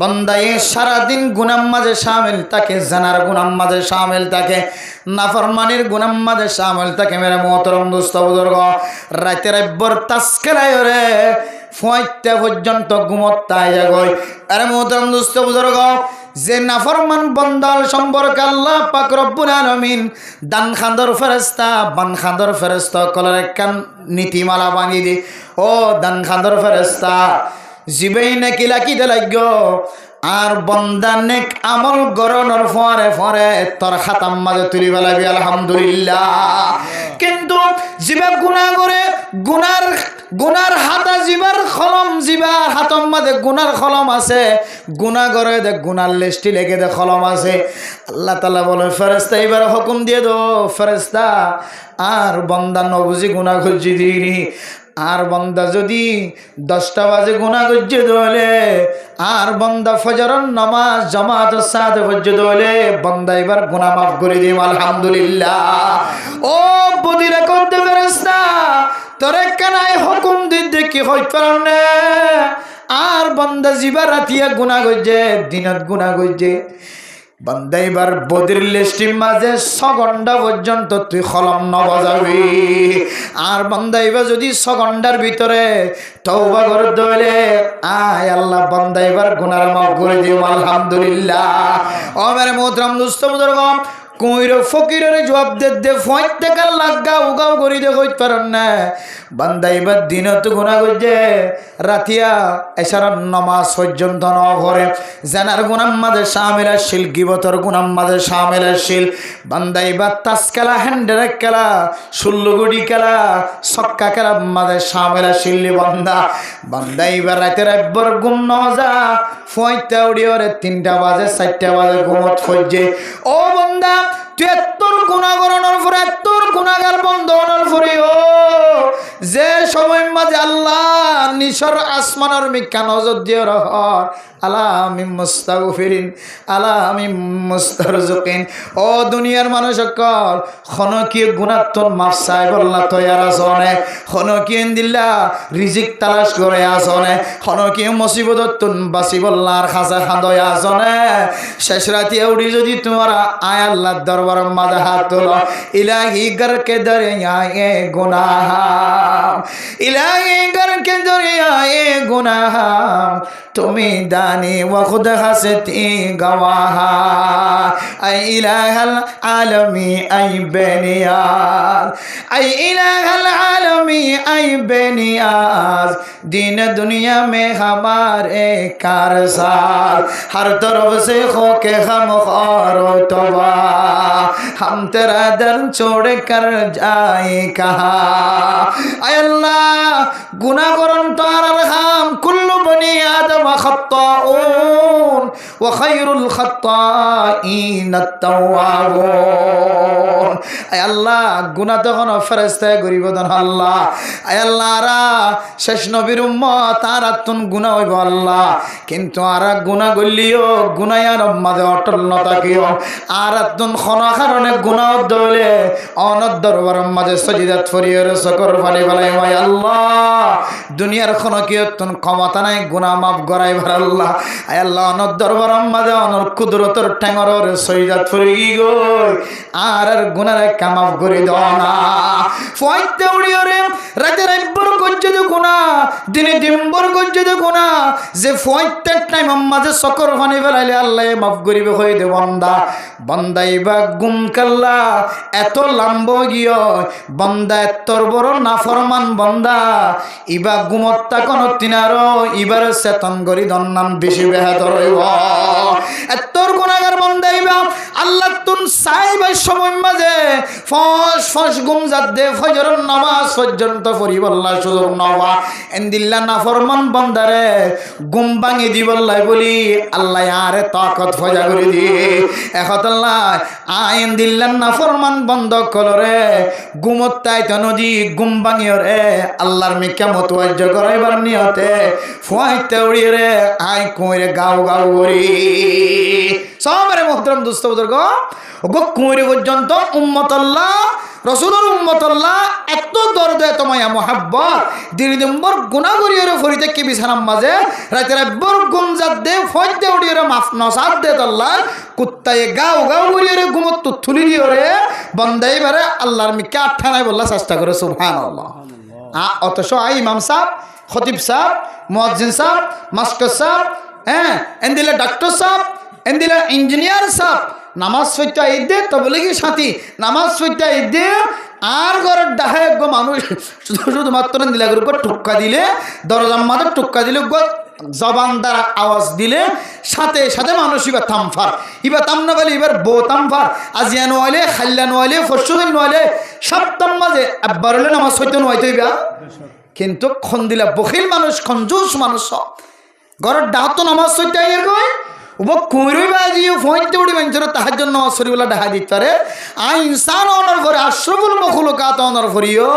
Speaker 1: বন্দায়ে সারাদিন গুনাম মাঝে শামিল তাকে জানার গুনাম মাঝে শামিল তাকে নাফরমানির গুনাম মাঝে শামিল তাকে মেরে মোহতারাম দোস্ত বুজুর্গ রাতের বর তাসকেরায় রে ফইতে পর্যন্ত ঘুমত্তায় যাগই আরে মোহতারাম দোস্ত বুজুর্গ যে নাফরমান বন্দাল সম্পর্কে আল্লাহ পাক রব্বুল আলামিন দান খান্দর ফেরেশতা বান খান্দর ফেরেশতা কলার একখান নীতিমালা বানিয়ে দি ও দান খান্দর ফেরেশতা জিবেই নাকি লাকিতে লাগল আর বন্দা নেক আমল গরণর ফরে ফরে তোর খাতাম মাঝে তুলি বেলাবি আলহামদুলিল্লাহ কিন্তু জিবা গুনাহ করে গুনার হাতা জিবার খলম জিবার হাতম মাঝে গুনার খলম আছে গুনাহ করে দেখ গুনার লিস্টি লেগে দে খলম আছে আল্লাহ তাআলা বলে ফেরেশতা এবার হুকুম দিয়ে দো ফেরেশতা আর বন্দা নবুজি গুনাহ করছি দিনি আর বন্দা যদি 10টা বাজে গুনাহ করছে দলে আর বন্দা ফজরের নামাজ জামাত সাথে পড়ছে দলে বন্দা এবার গুনাহ মাফ করে দিম আলহামদুলিল্লাহ ও বুদিরে করতে ফেরেশতা তোরে কানায় হুকুম দিতে কি হইত পারনে আর বন্দা জিবা রাতিয়া গুনাহ করছে দিনত গুনাহ করছে বন্দা এবার বদির লিস্টির মাঝে 6 ঘন্টা পর্যন্ত তুই কলম ন বাজাবি আর বন্দা এবার যদি 6 ঘন্টার ভিতরে তওবা করে দলে আয় আল্লাহ বন্দা এবার গুনাহ মাফ করে দিও আলহামদুলিল্লাহ ও মেরে মোহতারাম দোস্ত বুজুর্গ কইরো ফকিরের জবাব দে ফইতে কাল লাগা উগাও করি দে কইত পারেন না বান্দা এবার দিনত গুনাহ করছে রাতিয়া এশারার নামাজ পর্যন্ত ন করে জানার গুনাহ মাঝে শামিল আছিল গিবতর গুনাহ মাঝে শামিল আছিল বান্দা এবার তাস খেলা হ্যান্ডের খেলা সুল্লুগুড়ি খেলা ছক্কা খেলা মাঝে শামিল আছিল বান্দা এবার রাতের একবার ঘুম ন যা ফইতে উড়িওরে 3টা বাজে 4টা বাজে ঘুমত ফইছে ও বান্দা তুই তোর গুনাহ করানোর পরে তোর গুনাহগার বন্ধ হওয়ার পরে ও যে সময় মাঝে আল্লাহ নিশর আসমানের মিকা নজর দিয়ে রহর আলা আমি মুস্তাগফিরিন আলা আমি মুস্তারজুকিন ও দুনিয়ার মানুষ সকল খনকিয়ে গুনাহতন মাফ চাই বললা তৈয়ার আসনে খনকিয়ে দিল্লা রিজিক তালাশ করে আসনে খনকিয়ে মুসিবতন বাসি বললার খাসা খাদয় আসনে শেষ রাতে উড়ি যদি তোমার আয় আল্লাহর দরবার মাঝে হাত তোলো ইলাহি গরকে দরিয়ায়ে গুনাহ ইলাহি গরকে দরিয়ায়ে গুনাহ তুমি দানি ও খুদ হাসতি গওয়াহ আই ইলাহাল আলমি আই বেনিয়াজ আই ইলাহাল আলমি আই বেনিয়াজ दिन दुनिया में हमारे कारसाज हर तरफ से खो के हम खारो तोबा हम तेरा दर छोड़ कर जाए कहाँ आय अल्लाह गुनाह करन तार हम कुल्लु बनी आदम खत्ताऊन व खैरुल खत्ताईन अत्तवाबून आय अल्लाह गुनाह तो कोन फरिश्ता गरीबदन अल्लाह आय अल्लाह रा शेष নবীর উম্মত আর তুন গুনাহ হইব আল্লাহ কিন্তু আর গুনাহ গলিও গুনায়ার মাঝে অটল ন থাকিও আর তুন খনা কারণে গুনাহ দলে অনদ দরবার মাঝে সজিদাত ফরিয়ার সকর ফালি বলাই ওই আল্লাহ দুনিয়ার খনা কি তুন ক্ষমতা নাই গুনাহ মাফ করাই ভার আল্লাহ আয় আল্লাহ অনদ দরবার মাঝে অনর কুদরতর ঠ্যাঙর সজিদাত ফরি গো আর গুনাহ কামাফ করে দাও না ফয়তে উড়িওরে রাতে রাইবর কজ্জে গুনাহ দিনে দিনভর করছে দেখো না যে প্রত্যেক টাইম মাঝে সকর পানি ফেলাইলে আল্লাহ মাফ করিবে হয়ে দে বন্দা বন্দা এবার গুম কাল্লা এত লাম্ব গিয়ে বন্দা এতর বড় নাফরমান বন্দা ইবা গুমত্তা কোন তিনারো ইবার চেতন করি দন্নাম বেশি বেহাতর হইব এতর গুনাহগার বন্দা ইবা আল্লাহ তুন সাইবার সময় মাঝে ফস গুম যাতে ফজরের নামাজ পর্যন্ত পড়িবল্লা সুযোগ নবা এন্দিল্লা নাফরমান বান্দারে গুম ভাঙি দিবল্লাই বলি আল্লাহ আরে তাকত ফজা করে দিয়ে একতল্লাহ আইন দিল্লা নাফরমান বন্ধ কলরে গুমত তাইতো নদী গুম ভাঙিও রে আল্লাহর মিকা মতওয়াজ্জ করাইবার নিয়তে ফুয়াইতে উড়িয়ে রে আই কইরে গাও গাও করি সবারে মোহতরম দুস্থ বুজুর্গ গো কুঁড়ি পর্যন্ত উম্মতুল্লাহ রসুলের উম্মতুল্লাহ এত দরদ এত মায়া মোহাব্বত দিন নম্বর গুণা করিয়ে ফরিতে কি বিছানাম মাঝে রাতের একবার গুম জাত দে ফজদে উড়িয়ে মাফ নসাদ দে তল্লা কুত্তায় গাও গাও করিয়ে গুমত তুথুলি দিয়ে রে বন্দাই বারে আল্লাহর মিকে আঠানায় বললা চেষ্টা করে সুবহানাল্লাহ অথচ আই ইমাম সাহেব খতিব সাহেব মুয়াজ্জিন সাহেব মাস্টার সাহেব হ্যাঁ এন্দিলে ডাক্তার সাহেব এন্দিলে ইঞ্জিনিয়ার সাহেব নামাজ পড়তে ঈদে তো বলে কি সাথী নামাজ পড়তে ঈদে আর ঘরের ডাহে গো মানুষ শুধুমাত্র দিলে টুক্কা দিলে দরজার মাঝে টুক্কা দিলে জবান দ্বারা আওয়াজ দিলে সাথে সাথে মানুষ এবার থামফার এবার তাম না বলে এবার বো থামফার আজিয়া নোয়ালে খাল্লা নোয়ালে ফরসুদিন নোয়ালে সপ্তাহ মাঝে একবার হলে নামাজ পড়তে নোয়াইতে হইবা কিন্তু খন দিলা বখিল মানুষ খঞ্জুস মানুষ ঘরের ডাহ তো নামাজ পড়তে আইয়ের গই वो कुंरी बाजी फोनते उड़ी मंचर ताहज नमाज शरीफला ढाका दिते पारे आय इंसान ओनर फरे अशरफुल मखलुकात ओनर फरियो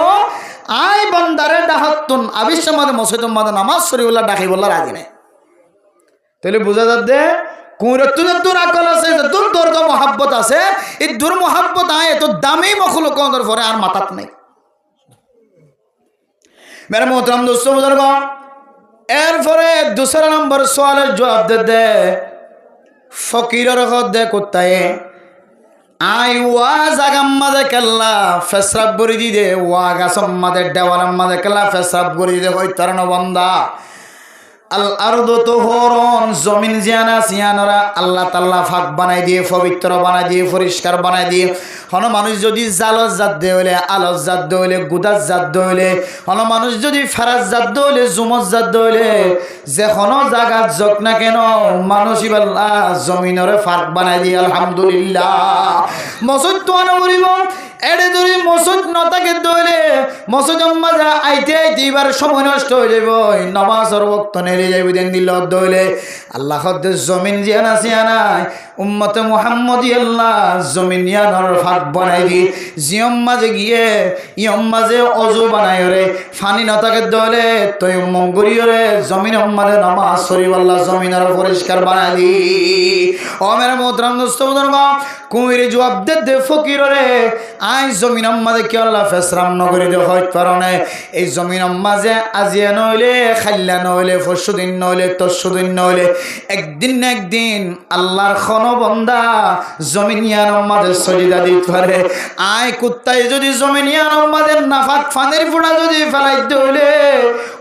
Speaker 1: आय बंदारे डाहतुन अवश्य मादे मसजिद मादे नमाज शरीफला ढाकाई बोला राजी नहीं তাহলে বোঝা যাচ্ছে কুঁড়ে দূর আকল আছে দূর দূর তো মোহাব্বত আছে এই দূর মোহাব্বত আয় তো দামি মখলুক ওনর ফরে আর মাথাত নাই मेरे मोहतरम दोस्तों बुजुर्ग एरपरे दूसरा नंबर सवालेर जवाब दे फकीरेर दे कुत्ताए आई वा जागाम मादे केल्ला फेसराब गरि दिदे वा गासम मादे देवालाम मादे केल्ला फेसराब गरि दिदे हयतारन बंदा আল আরদু তুহুরুন জমিন জিয়ানা সিয়ানরা আল্লাহ তাআলা পাক বানাই দিয়ে পবিত্র বানাই দিয়ে পরিষ্কার বানাই দিয়ে হন মানুষ যদি জালজ জাত দে হইলে আলজ জাত দে হইলে গুদাস জাত দে হইলে হন মানুষ যদি ফারাজ জাত দে হইলে জুমজ জাত দে হইলে যে কোন জায়গা জক না কেন মানুষ আল্লাহ জমিনরে পাক বানাই দিয়ে আলহামদুলিল্লাহ মসজিদ তো আনবরিব এড়ে ধরে মসজিদ নতাকে দইলে মসজিদ মাঝে আইতে আইতে এবার সময় নষ্ট হয়ে যাব নামাজের ওয়াক্ত নেড়ে যাইবে দিন দিল দইলে আল্লাহ হদ্দে জমিন জিয়ানা সিয়ানাই উম্মতে মুহাম্মদি আল্লাহ জমিন ইয়ানোর ফাঁক বানাই দি জিয়ম মাঝে গিয়ে ইয়ম মাঝে অজু বানাই রে ফানি নতাকে দইলে তুই মঙ্গরিও রে জমিন মাঝে নামাজ শরীফ আল্লাহ জমিনের পরিষ্কার বানাই দি ও মেরে মোহতরম দোস্ত বুজুর্গ কুঁড়ি জবাব দে ফকির রে আই জমিন মাঝে কি আল্লাহ ফেসরাম নগরী দে হইত পারনে এই জমিন মাঝে আজিয়া নইলে খাল্লা নইলে ফরসুদিন নইলে তরসুদিন নইলে একদিন না একদিন আল্লাহর খন বন্দা জমিনিয়ান মাঝে সজিদা দিতে পারে আই কুত্তায় যদি জমিনিয়ান মাঝে নাফাক ফানের ফুড়া যদি ফেলাই দইলে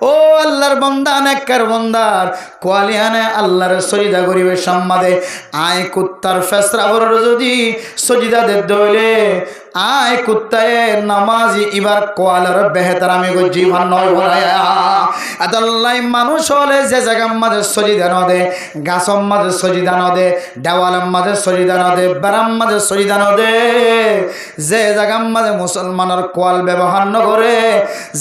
Speaker 1: ও আল্লাহর বন্দা নেককার বন্দার কোয়ালিয়ানে আল্লাহর সজিদা করিবে সম্মাদে আই কুত্তার ফেসরাবর যদি সজিদা দে দইলে আয় কুত্তায় নামাজি ইবার কোয়ালার বেহতার আমি গো জীবন নয় বলায়া আদাল্লাই মানুষ হলে যে জায়গার মাঝে সজিদা ন দে গাছম মাঝে সজিদা ন দে দেওয়ালের মাঝে সজিদা ন দে বেড়াম মাঝে সজিদা ন দে যে জায়গার মাঝে মুসলমানের কোয়াল ব্যবহার ন করে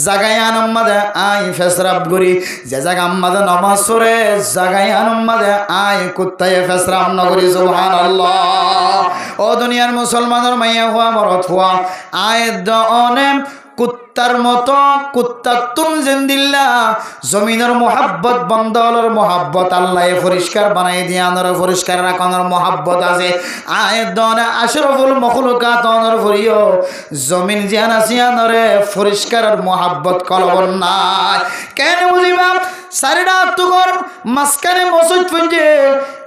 Speaker 1: জাগায় আনম মাঝে আই ফেসরাব করি যে জায়গার মাঝে নামাজ পড়ে জাগায় আনম মাঝে আই কুত্তায় ফেসরাব ন করি সুবহানাল্লাহ ও দুনিয়ার মুসলমানের মাইয়া হওয়া মরত হওয়া আয় দনে কুত্তার মতো কুত্তা তুম জিন্দিল্লা জমিনের মোহাব্বত বন্দলের মোহাব্বত আল্লাহ পরিষ্কার বানাই দিয়ে আনর পরিষ্কার রাখানোর মোহাব্বত আছে আয় দনে আশরাফুল মখলুকাত অনর ভরিও জমিন জিয়ান আসিয়ানরে পরিষ্কারের মোহাব্বত কলবন নাই কেন বুঝিবা সারিডা তুগর মাসকানে মসজিদ পুঞ্জে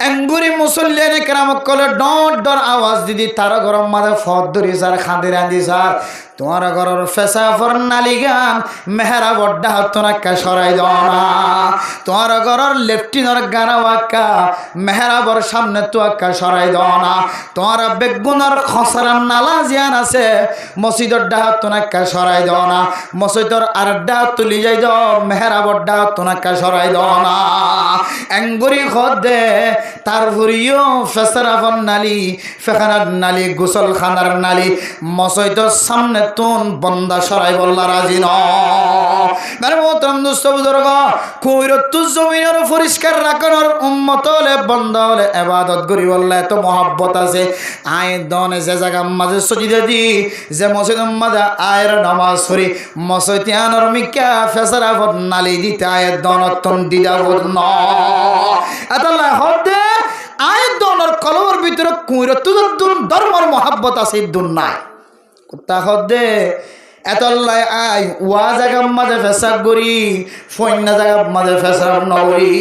Speaker 1: এঙ্গুরি মুসল্লিয়ানে কেরামত কলে ডট ডর আওয়াজ দিদি তার গরম মাঝে ফদ ধরি সার খাঁদি রাঁধি সার তোমার ঘরের ফেসা ফর নালিগান মেহরা বড্ডা হতনাক্কা সরাই দনা তোমার ঘরের লেফটিনের গানা ওয়াক্কা মেহরা বর সামনে তো আক্কা সরাই দনা তোমার বেগুনের খসরার নালা জিয়ান আছে মসজিদের ডাহাত তোনাক্কা সরাই দনা মসজিদের আর ডাহাত তুলি যাই দাও মেহরা বড্ডা হতনাক্কা সরাই দাও না এঙ্গুরি খদে তার ভরিও ফেসরাফন নালি ফেখানার নালি গোসলখানার নালি মসজিদ সামনে তুন বন্দা সরাই বল্লা রাজি ন মানে মোহতরম দোস্ত বুজুর্গ কইরত জমিনের পরিষ্কার রাখানোর উম্মত হলে বন্দা হলে ইবাদত করি বললে এত মহব্বত আছে আয় দনে যে জায়গা মাঝে সজিদে দি যে মসজিদ মাঝে আয়ের নামাজ পড়ি মসজিদ আনর মিকা ফেসরাফন নালি দিতে আয়ের দনতন দিদা বদ ন আতাল্লাহ হদে আয়ের দনের কলমের ভিতরে কইরত ধর্মের মহব্বত আছে দুন নাই কুত্তা হদে এতল্লাই আই ওয়া জায়গা মাঝে ফেসাব করি ফন্যা জায়গা মাঝে ফেসাব নগরী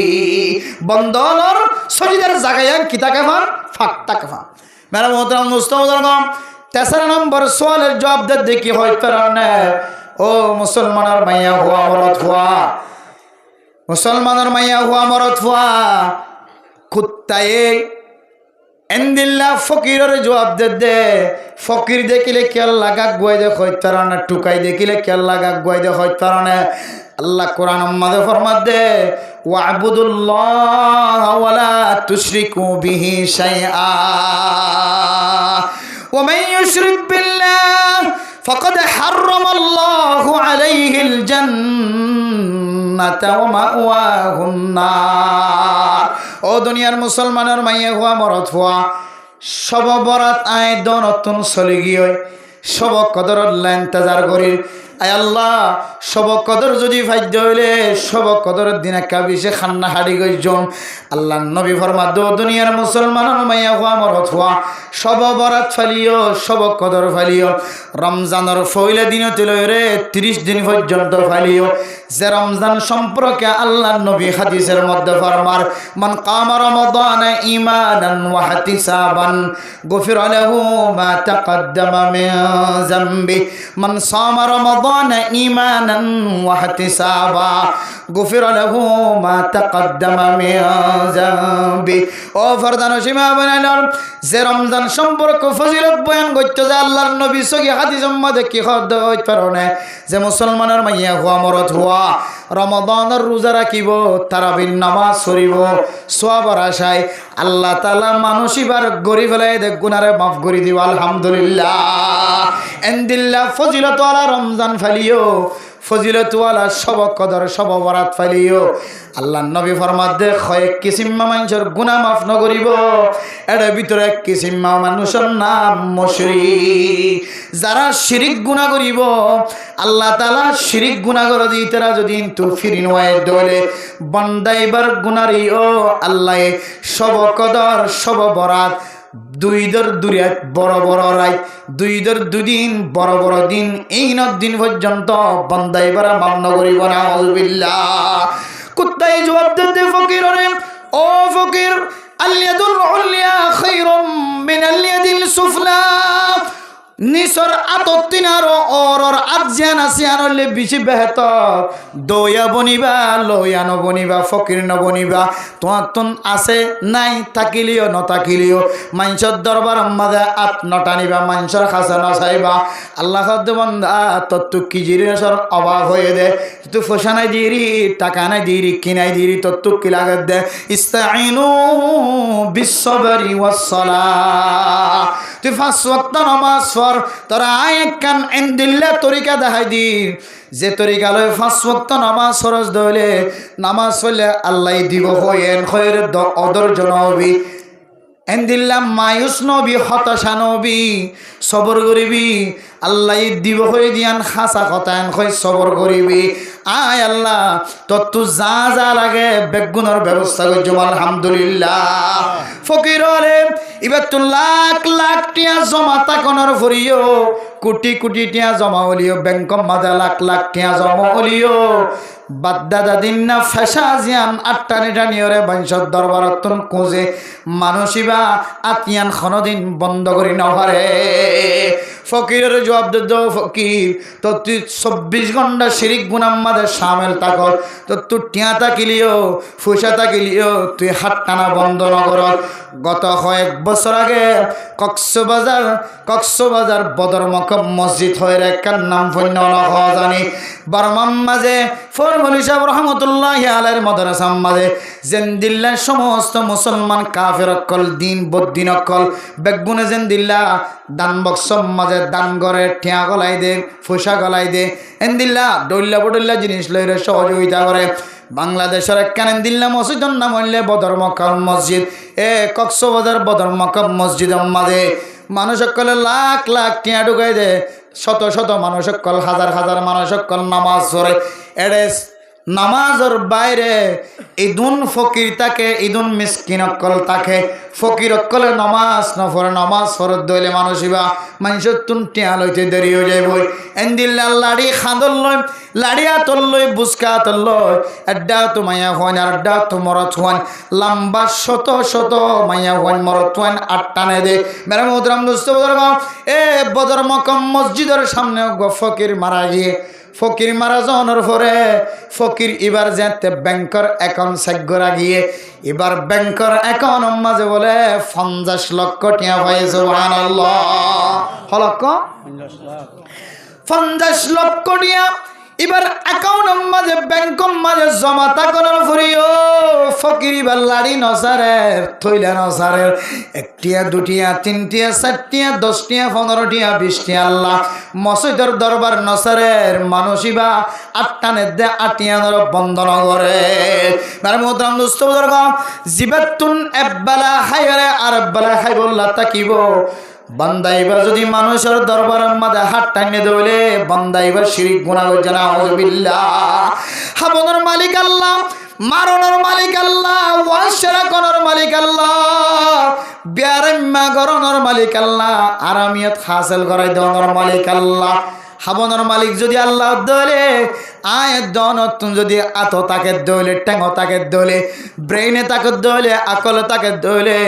Speaker 1: বন্দর সজিদের জায়গায় কিতা কেফান ফাঁকটা কেফান মেরা মোহতরম মুস্তফা তেসরা নম্বর সোয়ালের জবাব দে দেখি হয়তো রান্নে ও মুসলমানের মাইয়া হুয়া মরত হুয়া মুসলমানের মাইয়া হুয়া মরত হুয়া কুত্তায়ে এন্দিল্লা ফকিরের জবাব দে ফকির দেখিলে কেল লাগা গুয়াই দে হইতারানে টুকাই দেখিলে কেল লাগা গুয়াই দে হইতারানে আল্লাহ কোরআন মাঝে ফরমাত দে ওয়াবুদুল্লাহ ওয়ালা তুশরিকু বিহি শাইআ ওয়া মান ইউশরিক বিল্লাহ ফাকাদ হারামাল্লাহু আলাইহিল জান্নাতা ওয়া মাওয়াহুন নার ও দুনিয়ার মুসলমানের মাইয়া হুয়া মরত হুয়া সব বরাত আয় দনতন চলি গিয়ে সব কদর ইন্তজার করি আয় আল্লাহ সব কদর যদি ভাগ্য হইলে সব কদরের দিন একটা বিশে খান্না হাড়ি গইজন আল্লাহ নবী ফরমাদ দুনিয়ার মুসলমানের মাইয়া হুয়া মরত হুয়া সব বরাত ফালিও সব কদর ফালিও রমজানের ফইলে দিন রে 30 দিন পর্যন্ত ফালিও যে রমজান সম্পর্কে আল্লাহ নবী হাদিসের মধ্যে ফরমার মান কামা রমাদান ঈমানান ওয়া ইহতিসাবান গুফিরা লাহু মা তাকদ্দামা মিন যামবি মান সামা রমাদান ঈমানান ওয়া ইহতিসাবা গুফিরা লাহু মা তাকদ্দামা মিন যামবি ও ফরদান সীমা বানাইলাম যে রমজান সম্পর্কে ফজিলত বয়ান করতে যে আল্লাহর নবী সহি হাদিসের মধ্যে কি খদ হইতে পারে যে মুসলমানের মাইয়া হুয়া মরত হুয়া রমাদানের রোজা রাখিব তারাবির নামাজ পড়িব সওয়াবের আশায় আল্লাহ তাআলা মানুষিবার গরি ফেলাই দে গুনারে মাফ করে দিব আলহামদুলিল্লাহ এন্দিল্লাহ ফজিলত ওয়ালা রমজান ফালিও ফজিলত ওয়ালা সব কদর সব বরাত ফালিও আল্লাহ নবী ফরমাত দে কয়েক কিসিম মানুষের গুনাহ মাফ ন করিব এর ভিতরে এক কিসিম মানুষের নাম মুশরিক যারা শিরিক গুনাহ করিব আল্লাহ তাআলা শিরিক গুনাহ করে দিতেরা যদি কিন্তু ফিরিন হয় দলে বান্দাইবার গুনারি ও আল্লাহ সব কদর সব বরাত দুইদর দুরিয়াত বড় বড় রাত দুইদর দুদিন বড় বড় দিন এই দিন পর্যন্ত বান্দাইবার মান্য করিব না আউযুবিল্লাহ কুত্তাই জবাব দে ফকির রে ও ফকির আল-ইয়াদুল উলিয়া খায়রুম মিনাল ইয়াদিল সুফলা নিসর আততিনার অরর আজ্ঞান আসিয়ানলে বেশি বেহতর দয়া বনিবা লয়া ন বনিবা ফকির ন বনিবা তোয়াতন আছে নাই থাকিলিও ন থাকিলিও মানুষের দরবার মাঝে আত নটানিবা মানুষের খাসা ন চাইবা আল্লাহ খাদ্য বন্ধা তত্তু কি জিনিসের অভাব হয়ে দে তুই ফসা নাই দিরি টাকা নাই দিরি কিনাই দিরি তত্তু কি লাগে দে ইস্তাইনু বিসসবরি ওয়াস সালাহ তুই 5 ওয়াক্ত নামাজ তোরা আয়াকান ইনদিল্লাহ তরিকা দেখাই দি যে তরিকা লয় 5 ওয়াক্ত নামাজ ফরজ দলে নামাজ পড়লে আল্লাহ দিব হয়েন খয়ের অদর্জ নবী ইনদিল্লাহ মায়ুস নবী হতাশা নবী সবর করিবি আল্লাহ দিব হয়ে দিয়ান খাসা কথা এন খয় সবর করিবি আয় আল্লাহ তত্তু যা যা লাগে বেগুনের ব্যবস্থা করছো আলহামদুলিল্লাহ ফকির রে এবার তো লাখ লাখ টিয়া জমা তাকনের ভরিও কোটি কোটি টিয়া জমা হলিও ব্যাংক মাঝে লাখ লাখ টিয়া জমা হলিও বাদ্দাদা দিন না ফেসা জিয়ান আটটানি টানিওরে বংশর দরবারতন কোজে মানুষিবা আতিয়ান খনদিন বন্ধ করি নহারে ফকিরের জবাব দে ফকির তো তুই 24 ঘন্টা শিরিক গুনাহ মাঝে শামিল থাকো তো তুই টিয়া তাকিলিও ফুসা তাকিলিও তুই হাত টানা বন্ধ না কর গত কয়েক বছর আগে কক্সবাজার বদর মক্কা মসজিদ হয়ে একখান নাম ফন্য না হওয়া জানি বর্মার মাঝে ফরমলি সাহেব রহমতুল্লাহি আলাইহির মাদ্রাসার মাঝে জেন্দিল্লার সমস্ত মুসলমান কাফের অকল দিন বদ্দিন অকল বেগুনে জেন্দিল্লা দান বক্স মাঝে দান করে টিয়া গলাই দে ফুসা গলাই দে এন্দিল্লা ডল্লা বডল্লা জিনিস লইরে সহযোগিতা করে বাংলাদেশের একখান দিল্লা মসজিদের নাম হইলে বদর মক্কা মসজিদ কক্সবাজার বদর মক্কা মসজিদের মাঝে মানুষ সকলে লাখ লাখ টিয়া ঢুকাই দে শত শত মানুষ সকল হাজার হাজার মানুষ সকল নামাজ পড়ে এড়ে নামাজের বাইরে ইদুন ফকির তাকে ইদুন মিসকিন অকল তাকে ফকির অকলে নামাজ নফরে নামাজ ফরত দইলে মানুষিবা মানুষের তুন টিয়া লইতে দেরি হয়ে যাইব এন্দিল্লা লাড়ি খাঁদল লই লাড়িয়া তল লই বুসকা তল লই এড্ডা তো মাইয়া হন আর এড্ডা তো মরত হন লম্বা শত শত মাইয়া হন মরত হন আটটানে দে মেরা মোহতরাম দোস্ত বুজুর্গ বদর মক্কা মসজিদের সামনে ফকির মারা গিয়ে ফকির মারা যাওয়ার পরে ফকির এবার যেতে ব্যাংকের অ্যাকাউন্ট চেক করা গিয়ে এবার ব্যাংকের অ্যাকাউন্ট মাঝে বলে 50 লক্ষ টাকা পাই সুবহানাল্লাহ হলক 50 লক্ষ টাকা এবার অ্যাকাউন্ট মাঝে ব্যাংক মাঝে জমা থাকানোর ফুরিও ফকির এবার লাড়ি নসারের থইলা নসারের 1 টিয়া 2 টিয়া 3 টিয়া 4 টিয়া 10 টিয়া 15 টিয়া 20 টিয়া আল্লাহ মসজিদের দরবার নসারের মানুষিবা আটটানে দে আটিয়ানোর বন্ধন করে মানে মোহতরাম দোস্ত বুজুর্গ জিবাতুন একবেলা খাইরে আর একবেলা খাইবল্লা তাকিব বান্দাইবার যদি মানুষের দরবারের মাঝে হাত টানিয়ে দইলে বান্দাইবার শিরিক গুনাহ করছে না আউযুবিল্লাহ হাবনের মালিক আল্লাহ মারনের মালিক আল্লাহ ওয়াশরা করার মালিক আল্লাহ বিয়ারম্মা গরনের মালিক আল্লাহ আরামিয়ত হাসিল করাই দেওয়ার মালিক আল্লাহ হাবনের মালিক যদি আল্লাহ দলে আয় দনত যদি আত তাকে দলে টেঙ্গ তাকে দলে ব্রেইনে তাকে দলে আকলে তাকে দলে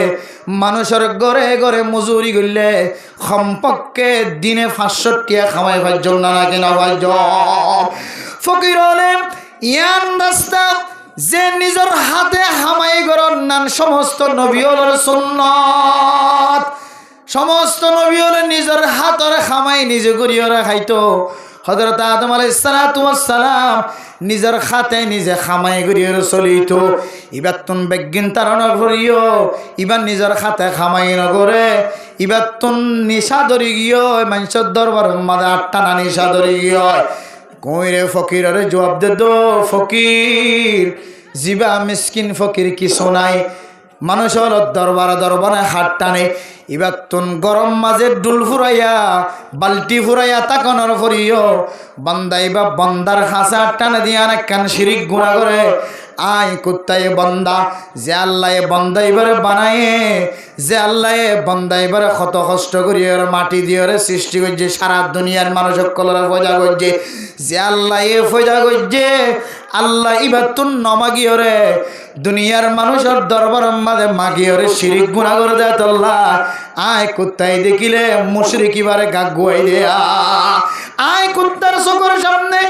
Speaker 1: মানুষের ঘরে ঘরে মজুরি করলে সম্পর্কে দিনে 500 টাকা খাওয়াই ভাজ্য না কিনা ভাজ্য ফকির হলে ইয়ান রাস্তা যে নিজের হাতে হামাই গরন নান সমস্ত নবী হলের সুন্নাত সমস্ত নবী হলে নিজের হাতের খামাই নিজে করিয়া খাইতো হযরত আদম আলাইহিস সালাতু ওয়াস সালাম নিজের হাতে নিজে খামাই করিয়া চলিত এবার তুন বেগিন তারণ করিও এবার নিজের হাতে খামাই নগরে এবার তুন নিশা ধরি গিয়ে মানুষের দরবারের মাঝে আটটানা নিশা ধরি গিয়ে কইরে ফকিরের জবাব দে দো ফকির জিবা মিসকিন ফকির কিছু নাই মানুষের দরবারে হাত টানে এবার তুন গরম মাঝে ডুল ফুরাইয়া বালতি ফুরাইয়া তাকানোর ফরিও বান্দাই বা বন্দার হাসা টানে দিয়া না কান শিরিক গুনাহ করে আয় কুত্তায় বন্দা যে আল্লাহ বন্দা এবারে বানায়ে যে আল্লাহ বন্দা এবারে কত কষ্ট করি ওর মাটি দিয়ে ওরে সৃষ্টি করছে সারা দুনিয়ার মানুষ সকলের ফয়দা করছে যে আল্লাহ ফয়দা করছে আল্লাহ এবার তুন নমাগি ওরে দুনিয়ার মানুষের দরবার মাঝে মাগি ওরে শিরিক গুনাহ করে দেয় তোল্লা আয় কুত্তায় দেখিলে মুশরিক এবারে গা গুয়াই দেয়া আয় কুত্তার চোখের সামনে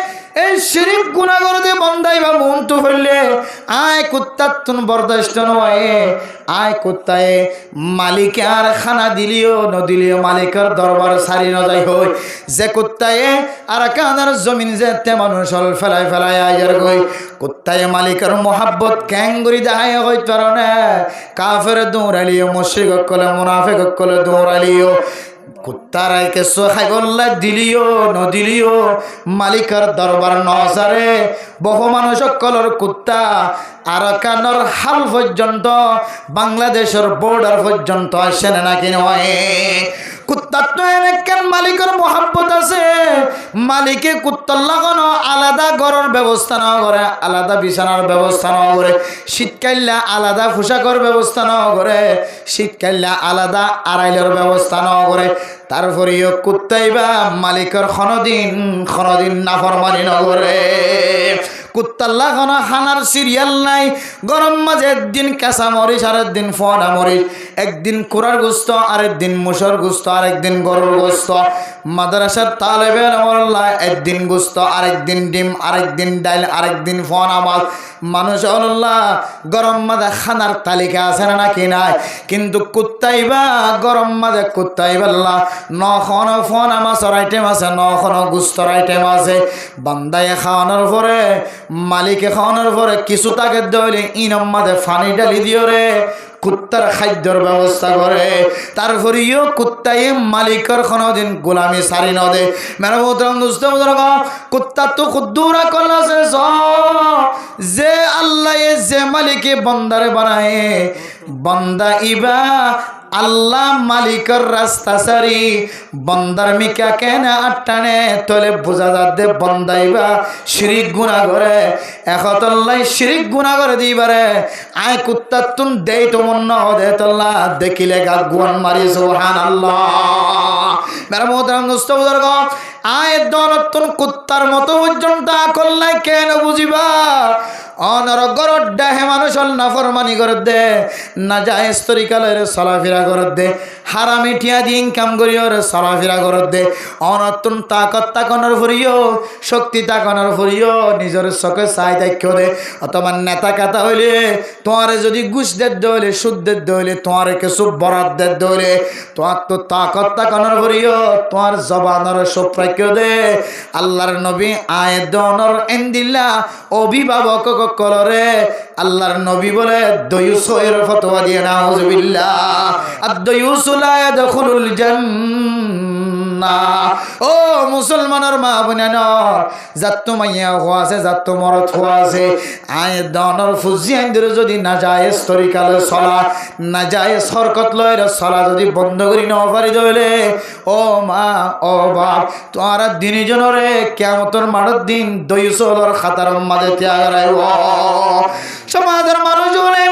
Speaker 1: এই শিরিক গুনাহ করতে বন্দাই বা মন তো হইলে আয় কুত্তার তুন বরদাস্ত নয় আয় কুত্তায় মালিকে আর খানা দিলিও নদিলিও মালিকের দরবার সারি ন যাই হই যে কুত্তায় আর কানার জমিন যেতে মানুষ ফেলাই ফেলাই আয়ার গই কুত্তায় মালিকের মোহাব্বত ক্যাঙ্গুরি দেখায় হইত পারে কাফের দৌড়ালিও মুশরিক কলে মুনাফিক কলে দৌড়ালিও কুত্তার আইকে খাই গল্লা দিলিও নদিলিও মালিকের দরবার নসারে বহু মানুষ সকলের কুত্তা আর কানর হাল পর্যন্ত বাংলাদেশের বর্ডার পর্যন্ত আসে নাকি নয় কুত্তার তো কেন মালিকের মোহাব্বত আছে মালিকে কুত্তার লাগানো আলাদা ঘরের ব্যবস্থা না করে আলাদা বিছানার ব্যবস্থা না করে শীতকালে আলাদা পোশাকের ব্যবস্থা না করে শীতকালে আলাদা আড়াইলের ব্যবস্থা না করে তারপরেও কুত্তাই বা মালিকের খনদিন নাফরমানি না করে কুত্তার লাগানো খানার সিরিয়াল নাই। গরম মাঝে একদিন কাঁচা মরিচ আর একদিন ফোনা মরিচ, একদিন কুড়ার গোস্ত আরেকদিন মুসর গোস্ত আরেকদিন গরুর গোস্ত। মাদ্রাসার তালেবের মোল্লা একদিন গোস্ত আরেকদিন ডিম আরেকদিন ডাইল আরেকদিন ফোনা মাছ। মানুষ আল্লাহ গরম মাঝে খানার তালিকা আছে না নাকি নাই? কিন্তু কুত্তাইবা গরম মাঝে কুত্তাইবাল্লা নখন ফোনা মাছের আইটেম আছে, নখন গোস্তর আইটেম আছে। বান্দায় খাওয়ানোর পরে মালিকে খাওয়ানোর পরে কিছু তাকে দইলে ইনম মাঝে ফানি ডালি দিও রে, কুত্তার খাদ্যর ব্যবস্থা করে। তারপরেও কুত্তাই মালিকের কোনোদিন গোলামি সারি নদে। মেরা মোহতরম দোস্ত বুজুর্গ, কুত্তা তো খুদ্দুরা কলাছে যে আল্লাহ যে মালিকে বন্দারে বানায়, বন্দা ইবা আল্লাহ মালিকের রাস্তা সারি বন্দার মিকা কেন আটটানে তোলে বোঝা যাতে বন্দাইবা শিরিক গুণা করে। একতল্লাই শিরিক গুণা করে দিবারে আয় কুত্তা তুন দেই তো মন দে তল্লা দেখিলে গা গুয়ান মারি সুবহানাল্লাহ। মেরা মোহতরম দোস্ত বুজুর্গ, আয় দনতুন কুত্তার মতো পর্যন্ত করলাই কেন বুঝিবা? অনরগর ডাহে মানুষ নাফরমানি করে দে, না যায় তরিকালের চলাফেরা করে দে, হারামি টিয়া দিয়ে ইনকাম করিও চলাফেরা করে দে। অনতুন তাকত তাকনের ফুরিও, শক্তি তাকনের ফুরিও নিজের চোখে চাই দেখো দে। অথবা নেতা কাতা হইলে তোমার যদি ঘুষ দের দইলে সুদ দের দইলে তোমার কিছু বরাদ দের দইলে তোমার তো তাকত তাকনের ফুরিও তোমার জবানের সব রাখিও দে। আল্লাহর নবী আয়েদনর এন্দিল্লা অভিভাবক কলরে আল্লাহর নবী বলে দয়ুসের ফতোয়া দিয়ে নাউজুবিল্লাহ, আদ-দয়ুসু লা ইয়াদখুলুল জান্নাহ। ও মুসলমানের মা বোনেরা, জাত মাইয়া হওয়াছে জাত মরদ হওয়াছে আয় দনর ফুজিয়ানদের যদি না যায় তরিকালে চলা, না যায় হরকত লয়ের চলা যদি বন্ধ করি ন পারি দইলে ও মা ও বাপ তোরা দিনী জনরে কিয়ামতের মাঠের দিন দয়ুসলর খাতার মাঝে ত্যাগ রাইব। সমাজের মানুষ বলে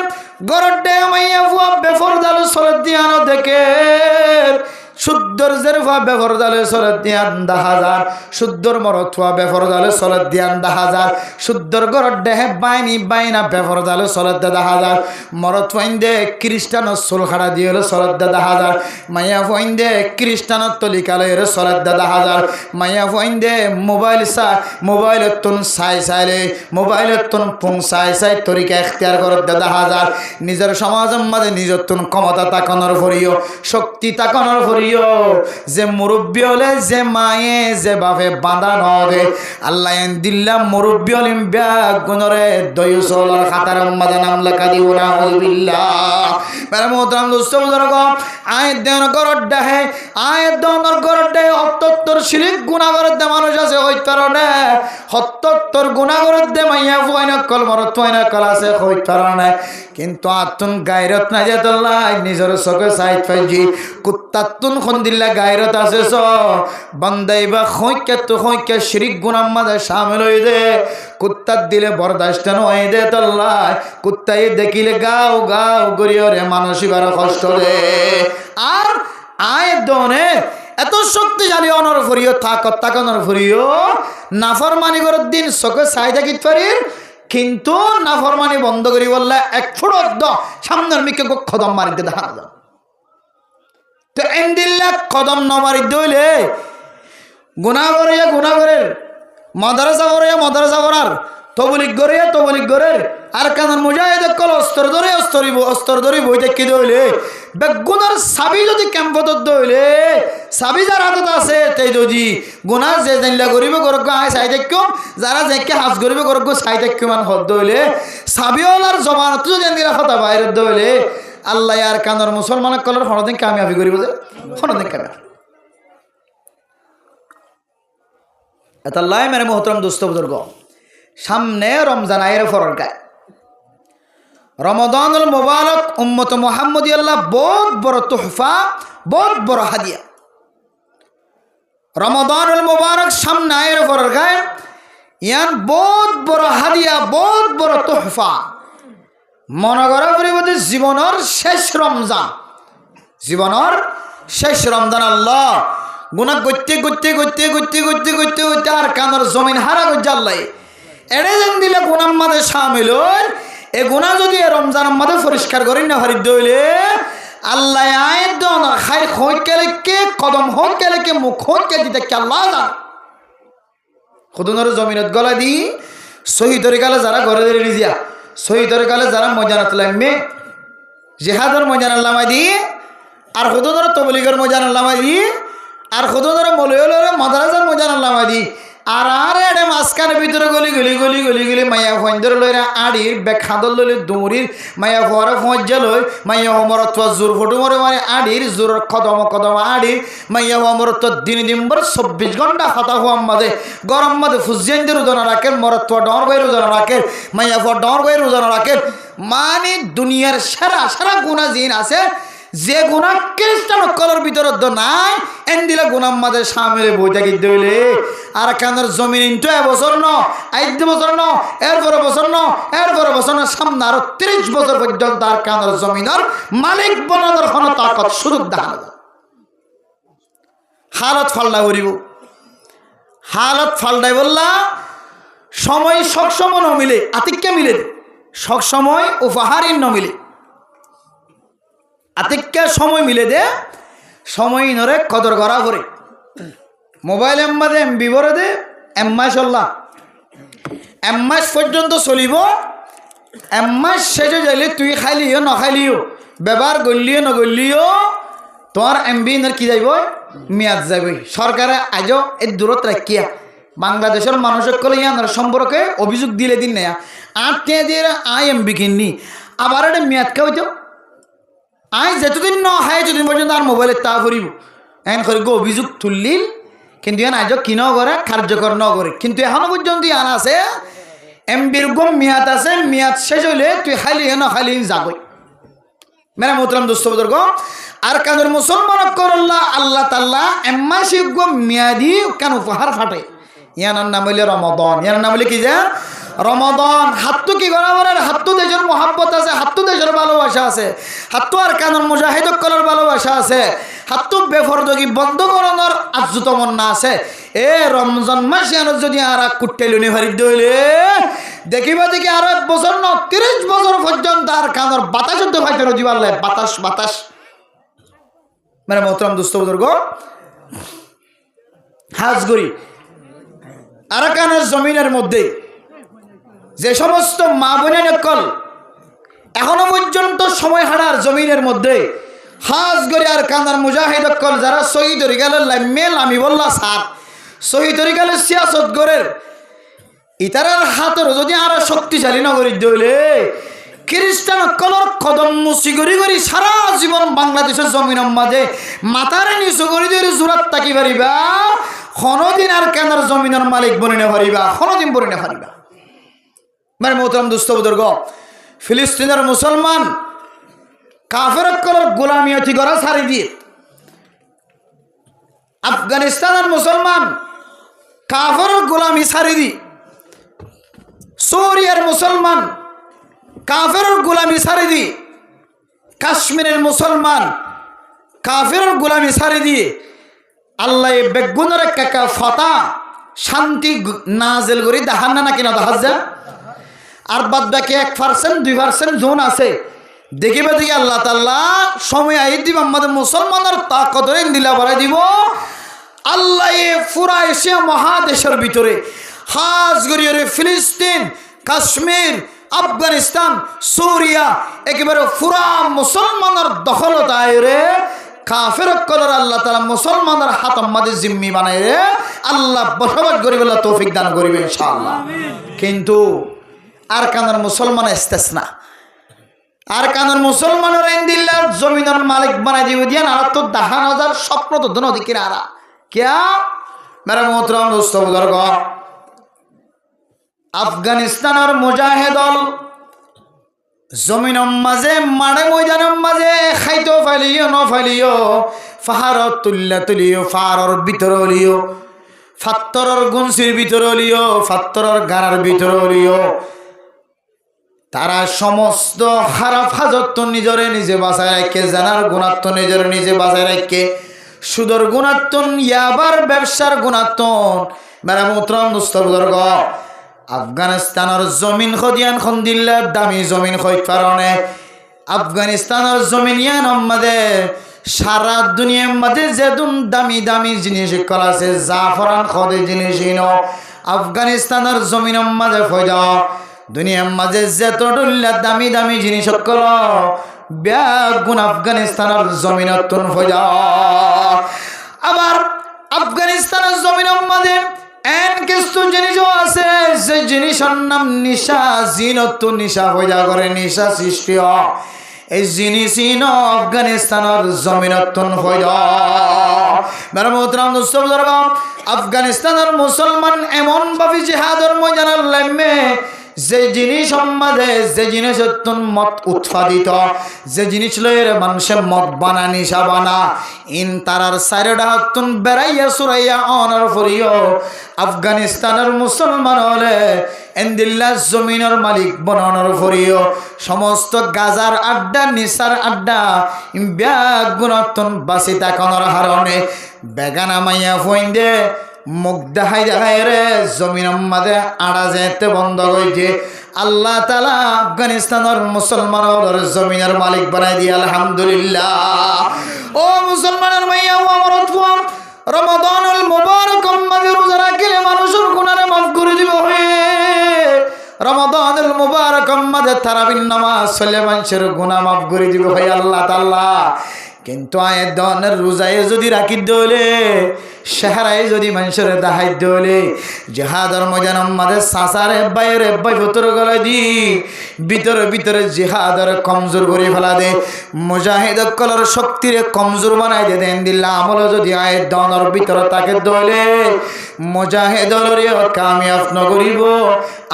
Speaker 1: গরডে মাইয়া ফুয়া বেফরদালু সরদ দিয়ানো দেখে শুদ্ধর জেরফা বেফরদালে সরদ দিয়ান 10,000, শুদ্ধর মরথুয়া বেফরদালে সরদ দিয়ান 10,000, শুদ্ধর গরডে হে বাইনি বাইনা বেফরদালে সরদ 10,000, মরথ ফাইন্দে খ্রিস্টান সুল খাড়া দিয়েলে সরদ 10,000, মাইয়া ফাইন্দে খ্রিস্টান তলিকালে সরদ 10,000, মাইয়া ফাইন্দে মোবাইল তুন সাই সাইলে মোবাইল তুন পুং সাই সাই তরিকা এখতিয়ার করত 10,000। নিজের সমাজের মাঝে নিজের তুন ক্ষমতা তাকানোর ভরিও, শক্তি তাকানোর ভরিও, যে মুরব্বী হলে যে মায়ে যে বাপে বাঁধা নদে আল্লাহ দিল্লা মুরব্বী হলিম ব্যাগ গুণরে দয়ুসলার খাতার মাঝে নাম লেখা দিব না বিল্লাহ। মেরা মোহতরম দোস্ত বুজুর্গ, আয় দেন গরড ডাহে আয় দনর গরড ডাহে হত্তর শিরিক গুনাহ করে দে মানুষ আছে ওই কারণে হত্তর গুনাহ করে দে মাইয়া ফুয়াইনা কল মরত ফুয়াইনা কল আছে ওই কারণে। কিন্তু আতুন গায়রত না যেতল্লাই নিজের চোখে সাইড পাইজি কুত্তাতুন খন্দিল্লা গায়রত আছে স বান্দাইবা খৈকে শিরিক গুনাহ মাঝে শামিল হই দে কুত্তার দিলে বরদাস্ত নয় দে তল্লাই কুত্তাই দেখিলে গাও গাও করিও রে মানসিবার কষ্ট রে। আর আয় দনে এত শক্তিশালী অনর ফুরিও তাকত তাকনর ফুরিও নাফরমানি করার দিন চোখে চাই থাকিত পারি, কিন্তু নাফরমানি বন্ধ করি বললে এক ফুট সামনের মিকে কদম মারিতে দেখা যায়। তো এন্দিল্লা কদম ন মারি দইলে গুনাহ করে মাদ্রাসা করার তবলিগ করে আর কানার মুজাহিদ কল অস্তর ধরে বই দেখি দইলে বেগুনার সাবি যদি ক্যাম্পত দইলে সাবি যার হাতত আছে তাই যদি গুনাহ যে জানলা করিব করক আয় চাই দেখো যারা যেকে হাজ করিব করক চাই দেখো মান হদ দইলে সাবিওলার জমানত যদি এন্দিরা কথা বাইরে দইলে আল্লাহ আর কানার মুসলমান কলর ফরদিন কামিয়াবি করিব যে ফরদিন কামিয়াবি। এটা লাই মেরে মোহতরম দোস্ত বুজুর্গ, সামনে রমজান আয়ের ফরর গায় রমাদানুল মুবারক উম্মত মুহাম্মদী আল্লাহ বহুত বড় তোহফা বহুত বড় হাদিয়া। রমাদানুল মুবারক সামনে আয়ের ফরর গায় ইয়ান বহুত বড় হাদিয়া বহুত বড় তোহফা। মনে করা পরিবর্তে জীবনের শেষ রমজান আল্লাহ গুনাহ করতে আর কানের জমিন হারা করছে আল্লাহ এড়ে যেন দিলে গুনার মাঝে সামিল হই এ গুনাহ যদি রমজানের মাঝে পরিষ্কার করি না হারিদ হইলে আল্লাহ আয়াত দন খাই খোঁজ কেলেকে কদম হোক কেলেকে মুখ হোক কে দিতে কে আল্লাহ জান খুদুনের জমিনত গলা দি সহি তরিকালে যারা ঘরে ধরে নিজিয়া সহি তরিকালে যারা মজানাত লাগবে জিহাদের মজানাত লামাই দি আর খুদুনের তবলিগের মজানাত লামাই দি আর খুদুনের মৌলুয়ের মাদ্রাসার মজানাত লামাই দি আর এড়ে মাঝখানের ভিতরে গলি গলি গলি গলি গলি মাইয়া ফন্দর লইরা আড়ির বেখাদল লইলে দৌড়ির মাইয়া ফোয়ারা ফঞ্জা লই মাইয়া হমরত্ব জোর ফটো মরে মারে আড়ির জোর কদম কদম আড়ির মাইয়া হমরত্ব দিন দিনবার 24 ঘন্টা হতা হওয়ার মাঝে গরম মাঝে ফুজিয়ানদের রোজানা রাখেন মরত্ব ডর বই রোজানা রাখেন মাইয়া ফোয়া ডর বই রোজানা রাখেন মানে দুনিয়ার সারা সারা গুণা জিন আছে যে গুণা খ্রিস্টান কলর ভিতরে তো নাই এন দিলে গুণার মাঝে সামিলে বইটা গিয়ে দিলে আর কানের জমিন ইন্টু এবছর ন 8 বছর ন এরপরে বছর ন এরপরে বছর না সামনে আরো 30 বছর পর্যন্ত আর কানের জমিনের মালিক বনানোর কোনো তাকত সুযোগ দেখানো হালত ফাল্লা করিব হালত ফাল্টাই বললা সময় সবসময় ন মিলে আতিক্যা মিলে সবসময় উপহারই ন মিলে আতিক্যা সময় মিলে দে সময় নরে কদর করা করে মোবাইল এমবাদে এমবি ভরে দে এমমাস এমমাস পর্যন্ত চলিব এমমাস শেষে যাইলে তুই খাইলিও নখাইলিও ব্যবহার করলিও নগরলিও তোমার এমবি কি যাইব মেয়াদ যাবে সরকারে আজও এই দূরত রাখিয়া বাংলাদেশের মানুষের কলে ইয়ানোর সম্পর্কে অভিযোগ দিলে দিন না 8 টাকা দিয়ে আই এমবি কিননি আবার এটা মেয়াদ কে হইতো আই যতদিন ন হয় যতদিন পর্যন্ত আর মোবাইলে তা করিব এন করি গো অভিযোগ তুললিল কিন্তু এন আজ কি ন করে কার্যকর ন করে কিন্তু এখনো পর্যন্ত আন আছে এমবির গম মেয়াদ আছে মেয়াদ শেষ হইলে তুই খাইলি ন খাইলি যাবই মেরা মোহতরম দোস্ত বুজুর্গ আর কাদের মুসলমান করল্লাহ আল্লাহ তাআলা এম্মাসি গম মেয়াদি কেন উপহার ফাটে ইয়ানার নাম হইলে রমাদান ইয়ানার নাম হইলে কি যে রমাদান হাত্তু কি গরাবরের হাত্তু দেশের মোহাব্বত আছে হাত্তু দেশের ভালোবাসা আছে হাত্তু আর কানুন মুজাহিদক করার ভালোবাসা আছে হাত্তু বেফরদগি বন্ধ করানোর আজ্জু তমন্না আছে এ রমজান মাস ইয়ানত যদি আর কুট্টেলুনি ভারি দইলে দেখিবা দেখি আর 1 বছর ন 30 বছর পর্যন্ত আর কানুর বাতাস তো ফাইতে দিবাল্লে বাতাস বাতাস মানে মোহতরম দোস্ত বুজুর্গ হাজগরি আরাকানের জমিনের মধ্যে যে সমস্ত মা বোনের নকল এখনো পর্যন্ত সময় হারার জমিনের মধ্যে হাজ গরি আর কানার মুজাহিদ নকল যারা শহীদ হয়ে গেল মেল আমি বললা সার শহীদ হয়ে গেল সিয়াসত গরের ইতারার হাতের যদি আরো শক্তিশালী নগরী দইলে খ্রিস্টান কলর কদম মুসি গরি গরি সারা জীবন বাংলাদেশের জমিনের মাঝে মাথারে নিচু গরি ধরে জোরাত তাকি পারিবা কোনদিন আর কানার জমিনের মালিক বনিনে পারিবা কোনদিন বনিনে পারিবা মানে মোহতরম দোস্ত বুজুর্গ ফিলিস্তিনের মুসলমান কাফের কলর গোলামিয়তি করা ছাড়ি দিয়ে আফগানিস্তানের মুসলমান কাফের গোলামি ছাড়ি দি সিরিয়ার মুসলমান কাফের গোলামি ছাড়ি দি কাশ্মীরের মুসলমান কাফের গোলামি ছাড়ি দিয়ে আল্লাহ বেগুনের কাকা ফাতা শান্তি নাজেল করি দেখান না কিনা দেখা যায় আর বাদ বাকি 1% 2% জোন আছে দেখিবে দেখি আল্লাহ তাআলা সময় আই দিব আমাদের মুসলমানের তাকত দিলা বাড়াই দিব আল্লাহ পুরা এশিয়া মহাদেশের ভিতরে হাজ গরিয়রে ফিলিস্তিন কাশ্মীর আফগানিস্তান সিরিয়া একেবারে পুরা মুসলমানের দখলত আয়রে কাফের কলর আল্লাহ তাআলা মুসলমানের হাত আমাদের জিম্মি বানায় রে আল্লাহ বসবাস করিবে আল্লাহ তৌফিক দান করিবে ইনশাআল্লাহ কিন্তু আর কানার মুসলমান ইস্তেসনা আর কানার মুসলমানের ইন্দিল্লাহ জমিনের মালিক বানাই দিব দিয়ান আর তো 10,000 স্বপ্ন তো দন দিকে আরা क्या मेरा मोहतरम दोस्तों बुजुर्ग আফগানিস্তানের মুজাহিদল জমিনের মাঝে মাড়ে ময়দানের মাঝে খাইতো ফাইলিও ন ফাইলিও পাহাড়ত তুলিও পাহাড়ের ভিতরলিও ফাত্তরের গুনসির ভিতরলিও ফাত্তরের গাড়ার ভিতরলিও তারা সমস্ত খারাপ হাজত নিজরে নিজে বাঁচায় রাখে জানার গুণাত্ম নিজরে নিজে বাঁচায় রাখে সুদর গুণাত্ম ইয়াবার ব্যবসার গুণাত্ম মেরা মোহতরম দোস্ত বুজুর্গ আফগানিস্তানের জমিন খদিয়ান খন্দিল্লা দামি জমিন খৈত কারণে আফগানিস্তানের জমিন ইয়ান মাঝে সারা দুনিয়ার মাঝে যেদুন দামি দামি জিনিস কল আছে জাফরান খদে জিনিস আফগানিস্তানের জমিন মাঝে ফয়দা দুনিয়ার মাঝে যেত দামি দামি জিনিস কল ব্যাগুন আফগানিস্তানের জমিনত ফয়দা। আবার আফগানিস্তানের জমিনের মাঝে এন কিছু জিনিসও আছে যে জিনিসের নাম নিশা জিনত নিশা হইয়া করে নিশা সৃষ্টি এই জিনিসই ন আফগানিস্তানের জমিনত হইয়া। আফগানিস্তানের মুসলমান এমন ভাবে জিহাদের ময়দানের লাইমে যে জিনিস সম্মাদে যে জিনিস মত উৎপাদিত যে জিনিস লয়ের মানুষের মত বানা নিশা বানা ইন তারার সাইডা হতুন বেড়াইয়া সুরাইয়া অনার ফরিও আফগানিস্তানের মুসলমান হলে এন্দিল্লা জমিনের মালিক বনানোর ফরিও সমস্ত গাজার আড্ডা নিসার আড্ডা ব্যাগ গুণাতন বাসি তাকানোর হারণে বেগানা মাইয়া ফইন্দে মুখ দেখাই দেখাই রে জমিন মাঝে আড়া যেতে বন্ধ হয়েছে। আল্লাহ তাআলা আফগানিস্তানের মুসলমানের জমিনের মালিক বানাই দিয়ে আলহামদুলিল্লাহ। ও মুসলমানের মাইয়া আমার রমাদানুল মুবারক মাঝে রোজা রাখলে মানুষের গুনাহ মাফ করে দিব হয়ে রমাদানুল মুবারক মাঝে তারাবির নামাজ পড়লে মানুষের গুনাহ মাফ করে দিব হয়ে আল্লাহ তাআলা। কিন্তু আয়ের দনের রোজায় যদি রাখি দলে শেহারায় যদি মানুষের দাহাই দলে জিহাদের ময়দানের মাঝে সাসারে বাইরে বাই ভেতর গলায় দি ভিতরে ভিতরে জিহাদের কমজোর করে ফেলা দে মুজাহিদ কলর শক্তির কমজোর বানাই দে দেন দিল্লা আমল যদি আয়ের দনের ভিতরে তাকে দলে মুজাহিদর কামিয়াব নগরিব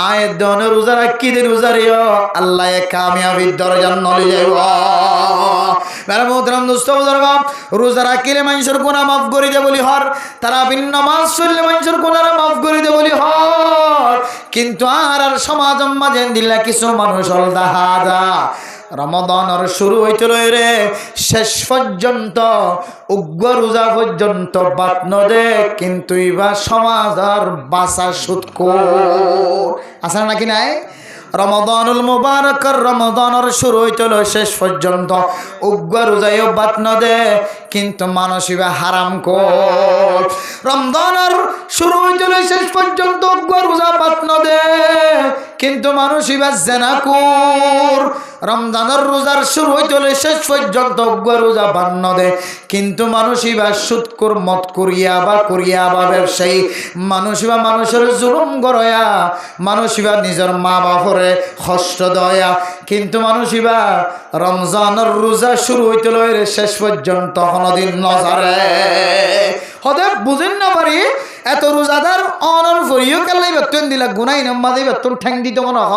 Speaker 1: আয়ের দনের রোজা রাখি দে রোজারিও আল্লাহ কামিয়াবির দরজা নলে যাইব। রোজা রাখিলে মানুষের গুনাহ মাফ করে দে বলি হর তারাবির নামাজ পড়লে মানুষের গুনাহ মাফ করে দে বলি হর। কিন্তু আর সমাজ মাঝে দিল্লা কিছু মানুষ দাহাদা রমাদানের শুরু হইতে রে শেষ পর্যন্ত উগ্র রোজা পর্যন্ত বাত নদে কিন্তু এবার সমাজ আর বাসা সুৎকর আছে নাকি নাই। রমাদানুল মুবারক রমাদানের শুরু হইতল শেষ পর্যন্ত উগ্র রোজায় বাত নদে কিন্তু মানসিবা হারাম কর। রমজানের শুরু হইতল শেষ পর্যন্ত উগ্র রোজা বাত নদে কিন্তু মানসিবা জেনাকুর। রমজানের রোজার শুরু হইতল শেষ পর্যন্ত উগ্র রোজা বাত নদে কিন্তু মানসিবা সুৎকুর মত করিয়া বা ব্যবসায়ী মানসিবা মানুষের জুলুম গড়য়া মানসিবা নিজের মা বাপরে কষ্ট দয়া কিন্তু মানুষিবা রমজানের রোজা শুরু হইতে লয় শেষ পর্যন্ত কোনদিন নজারে হদে বুঝেন না পারি এত রোজাদার অনর ফরিও কাল্লাই বেতন দিলা গুনাই নামাজে বেতন ঠ্যাং দিতে মনে হ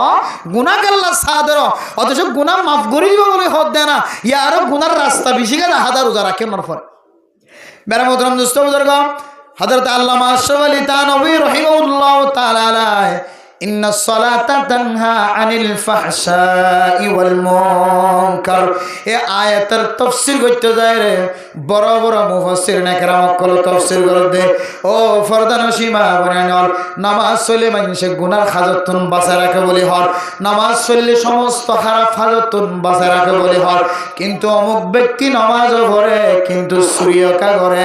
Speaker 1: গুনাহ কাল্লা সাদর অথচ গুনাহ মাফ করে দিব বলে হদ দেয় না ইয়ার গুনার রাস্তা বেশি গেলে হাজার রোজা রাখে মারফত মেরা মোহতরম দোস্ত বুজুর্গ হযরত আল্লামা আশরাফ আলী থানভী রাহিমাহুল্লাহ তাআলা আলাইহি ইন্না সলাতা তানহা আনিল ফাহশাই ওয়াল মুনকার এ আয়াতের তাফসীর করতে যায় রে বড় বড় মুফাসসির নেকরাম কল তাফসীর করতে ও ফরদানসীমা বানানোর নামাজ পড়লে মানুষে গুনার হাজতন বাঁচায় রাখে বলি হর নামাজ পড়লে সমস্ত খারাপ হাজতন বাঁচায় রাখে বলি হর কিন্তু অমুক ব্যক্তি নামাজও পড়ে কিন্তু সুরিয়কা করে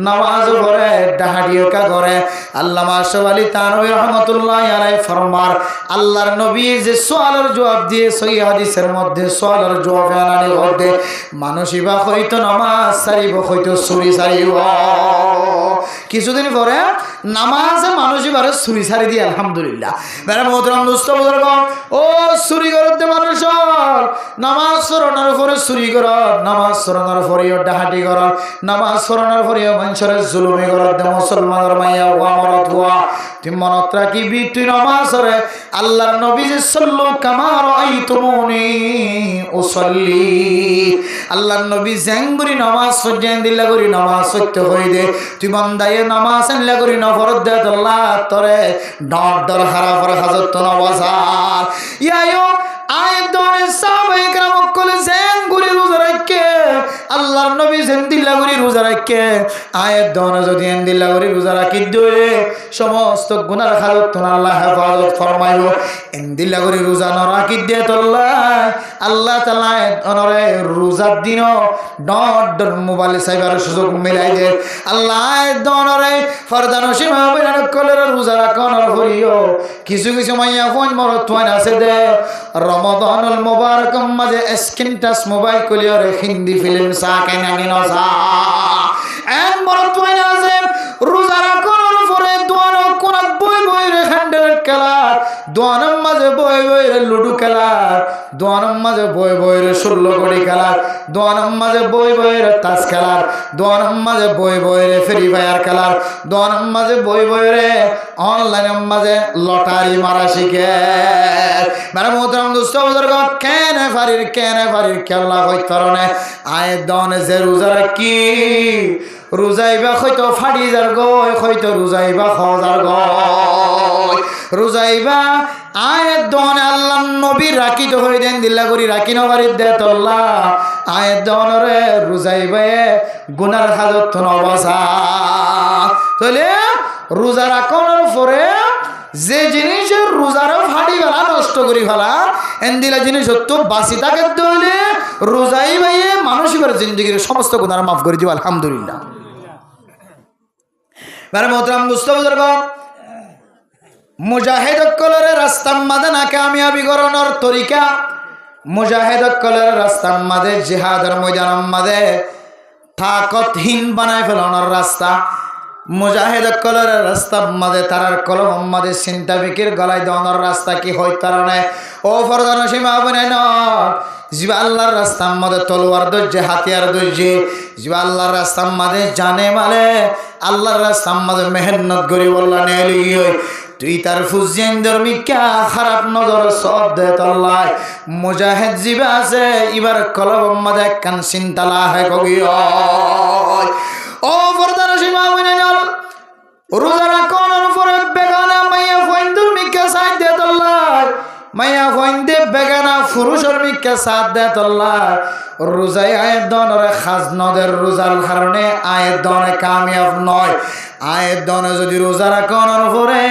Speaker 1: নামাজও পড়ে ডাহাডিয়কা করে আল্লামা আশরাফ আলী থানভী রাহমাতুল্লাহি আলাইহি ফরমার আল্লাহর নবী যে সওয়ালের জবাব দিয়ে সহিহ হাদিসের মধ্যে সওয়ালের জবাব আনানি হতে মানুষিবা হয়তো নামাজ সারিব হয়তো সুরি সারিব কিছুদিন পরে নামাজে মানুষিবার সুরি সারি দিয়ে আলহামদুলিল্লাহ মেরা মোহতরম দোস্ত বুজুর্গ ও সুরি করতে মানুষ নামাজ পড়ানোর পরে সুরি কর নামাজ পড়ানোর পরেও ডাহাটি কর নামাজ পড়ানোর পরেও মানুষের জুলুমি কর দে মুসলমানের মাইয়া ওয়া মরত ওয়া তুই মনত রাখিবি তুই নামাজ পড়ে আল্লাহর নবী যে সাল্লু কামা রাআইতুমুনি উসাল্লি আল্লাহর নবী জাঙ্গুরি নামাজ পড়েন দিলা করি নামাজ পড়তে হই দে তুই বান্দায়ে নামাজ আনলা করি না ফরজ দে আল্লাহ তোরে ডর ডর হারা ফর হাজত নওয়াজার ইয়ায়ো আয়াত দরে সাহাবায়ে কেরাম কল জাঙ্গুরি রোজা রাখে আল্লাহ আল্লাহর নবী এন্দিল্লা করে রোজা রাখে আয়ের দন যদি এন্দিল্লা করে রোজা রাখি দে সমস্ত গুনার খালত আল্লাহ হেফাজত ফরমাইব এন্দিল্লা করে রোজা ন রাখি দে তোল্লা আল্লাহ তাআলা অনরে রোজার দিন ডট মোবাইল সাইবার সুযোগ মিলাই দে আল্লাহ দনরে ফরদান সীমা বিরান কলের রোজা রাখনর হরিও কিছু কিছু মাইয়া ফোন মরত ওয়ান আছে দে রমাদানুল মুবারক মাঝে স্ক্রিন টাচ মোবাইল কলিয়র হিন্দি ফিল্ম সাকে নানি নসা এন মরত ওয়ান আছে রোজা রাখনর পরে দোয়ান কোন বই বই রে হ্যান্ডেল খেলা দোয়ানের মাঝে বই বই রে লুডু খেলা দোয়ানের মাঝে বই বই রে 16 কোটি খেলা দোয়ানের মাঝে বই বই রে তাস খেলা দোয়ানের মাঝে বই বই রে ফ্রি ফায়ার খেলা দোয়ানের মাঝে বই বই রে অনলাইনের মাঝে লটারি মারা শিখে মানে মোহতারাম দোস্ত বুজুর্গ কেনে ফারির খেলা হইত কারণে আয় দনে যে রোজা রাখি রোজাইবা হয়তো ফাড়ি যার গয় হয়তো রোজাইবা খাওয়ার গয় রোজাইবা আয়ের দনে আল্লাহ নবী রাখি তো হয়ে দেন দিল্লা করি রাখি নবারির দে তোল্লা আয়ের দনরে রোজাইবা গুনার হাজত নবাসা তাহলে রোজা রাখানোর পরে যে জিনিসের রোজারও ফাড়ি ফেলা নষ্ট করি ফেলা এন্দিলা জিনিস তো বাঁচি থাকে হইলে রোজাই ভাইয়ে মানুষের জিন্দগির সমস্ত গুনার মাফ করে দিব আলহামদুলিল্লাহ মানে মোহতারাম দোস্ত বুজুর্গ মুজাহিদ কলরে রাস্তার মাঝে না কামিয়াবি করানোর তরিকা মুজাহিদ কলরে রাস্তার মাঝে জিহাদের ময়দানের মাঝে তাকতহীন বানায় ফেলানোর রাস্তা মুজাহিদ কলরের রাস্তার মাঝে তারার কলম মাঝে চিন্তা বিকির গলায় দেওয়ানোর রাস্তা কি হয় কারণে ও ফরদান সীমা বনে ন জিবা আল্লাহর রাস্তার মাঝে তলোয়ার দর্জে হাতিয়ার দর্জে জিবা আল্লাহর রাস্তার মাঝে জানে মালে আল্লাহর রাস্তার মাঝে মেহনত করি বললা নেলি তুই তার ফুজিয়ান ধর্মিকা খারাপ নজর সব দে তল্লাই মুজাহিদ জিবা আছে এবার কলম মাঝে কান চিন্তালা হে কবি ও ফরদান সীমা বনে ন রোজা রাখানোর পরে বেগানা মাইয়া ফইন্দুর মিকা সাইড দে তল্লাই মাইয়া ফইন্দে বেগানা পুরুষের মিকা সাথ দে তল্লাই রোজায় আয়ের দনরে খাজ নদের রোজার কারণে আয়ের দনে কামিয়াব নয় আয়ের দনে যদি রোজা রাখানোর পরে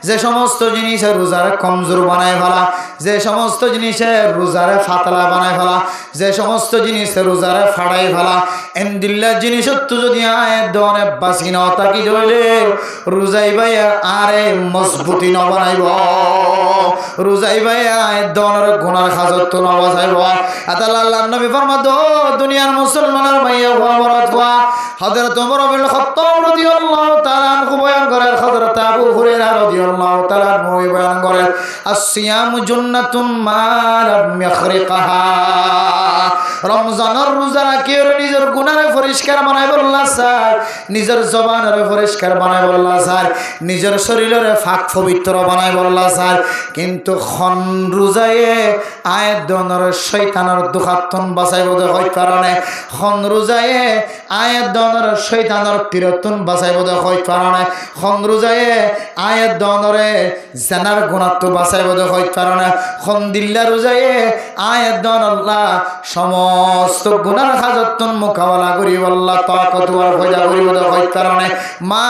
Speaker 1: যে সমস্ত জিনিসের রোজারে কমজোর বানায় ফেলা যে সমস্ত জিনিসের রোজারে ফাতলা বানায় ফেলা যে সমস্ত জিনিসের রোজারে ফাড়াই ফেলা এমদিল্লা জিনিসত্ব যদি আয়ের দনে বাঁচি ন তাকি ধরলে রোজাই ভাই আরে মজবুতি ন বানাইব রোজাই ভাই আয়ের দনের গুনার খাজত ন বাঁচাইব আল্লাহ নবী ফরমাদ দুনিয়ার মুসলমানের ভাইয়া মরদ হওয়া হযরত ওমর ইবনে খাত্তাব রাদিয়াল্লাহু তাআলা আনহু বয়ান করেন হযরত আবু হুরায়রা রাদিয়াল্লাহু তাআলা আনহু বয়ান করেন আসসিয়ামু জান্নাতুম মা লাম ইয়াখরিকাহা রমজানের রোজা রাখে নিজের গুনারে পরিষ্কার বানাই বললা স্যার নিজের জবানরে পরিষ্কার বানাই বললা স্যার নিজের শরীরে পাক পবিত্র বানাই বললা স্যার কিন্তু খন রোজায়ে আয়াত দনর শয়তানের দুখাতন বাঁচাই বদে হয় কারণে খন রোজায়ে আয়াত দনর শয়তানের তীরতন বাঁচাই বদে হয় কারণে খন রোজায়ে আয়াত দনরে জানার গুণাত্ব বাঁচাই বদে হয় কারণে খন দিল্লা রোজায়ে আয়াত দন আল্লাহ সমস্ত গুনার হাজতন মোকাবেলা করি আল্লাহ তাকত আর ফয়দা করি বদে হয় কারণে মা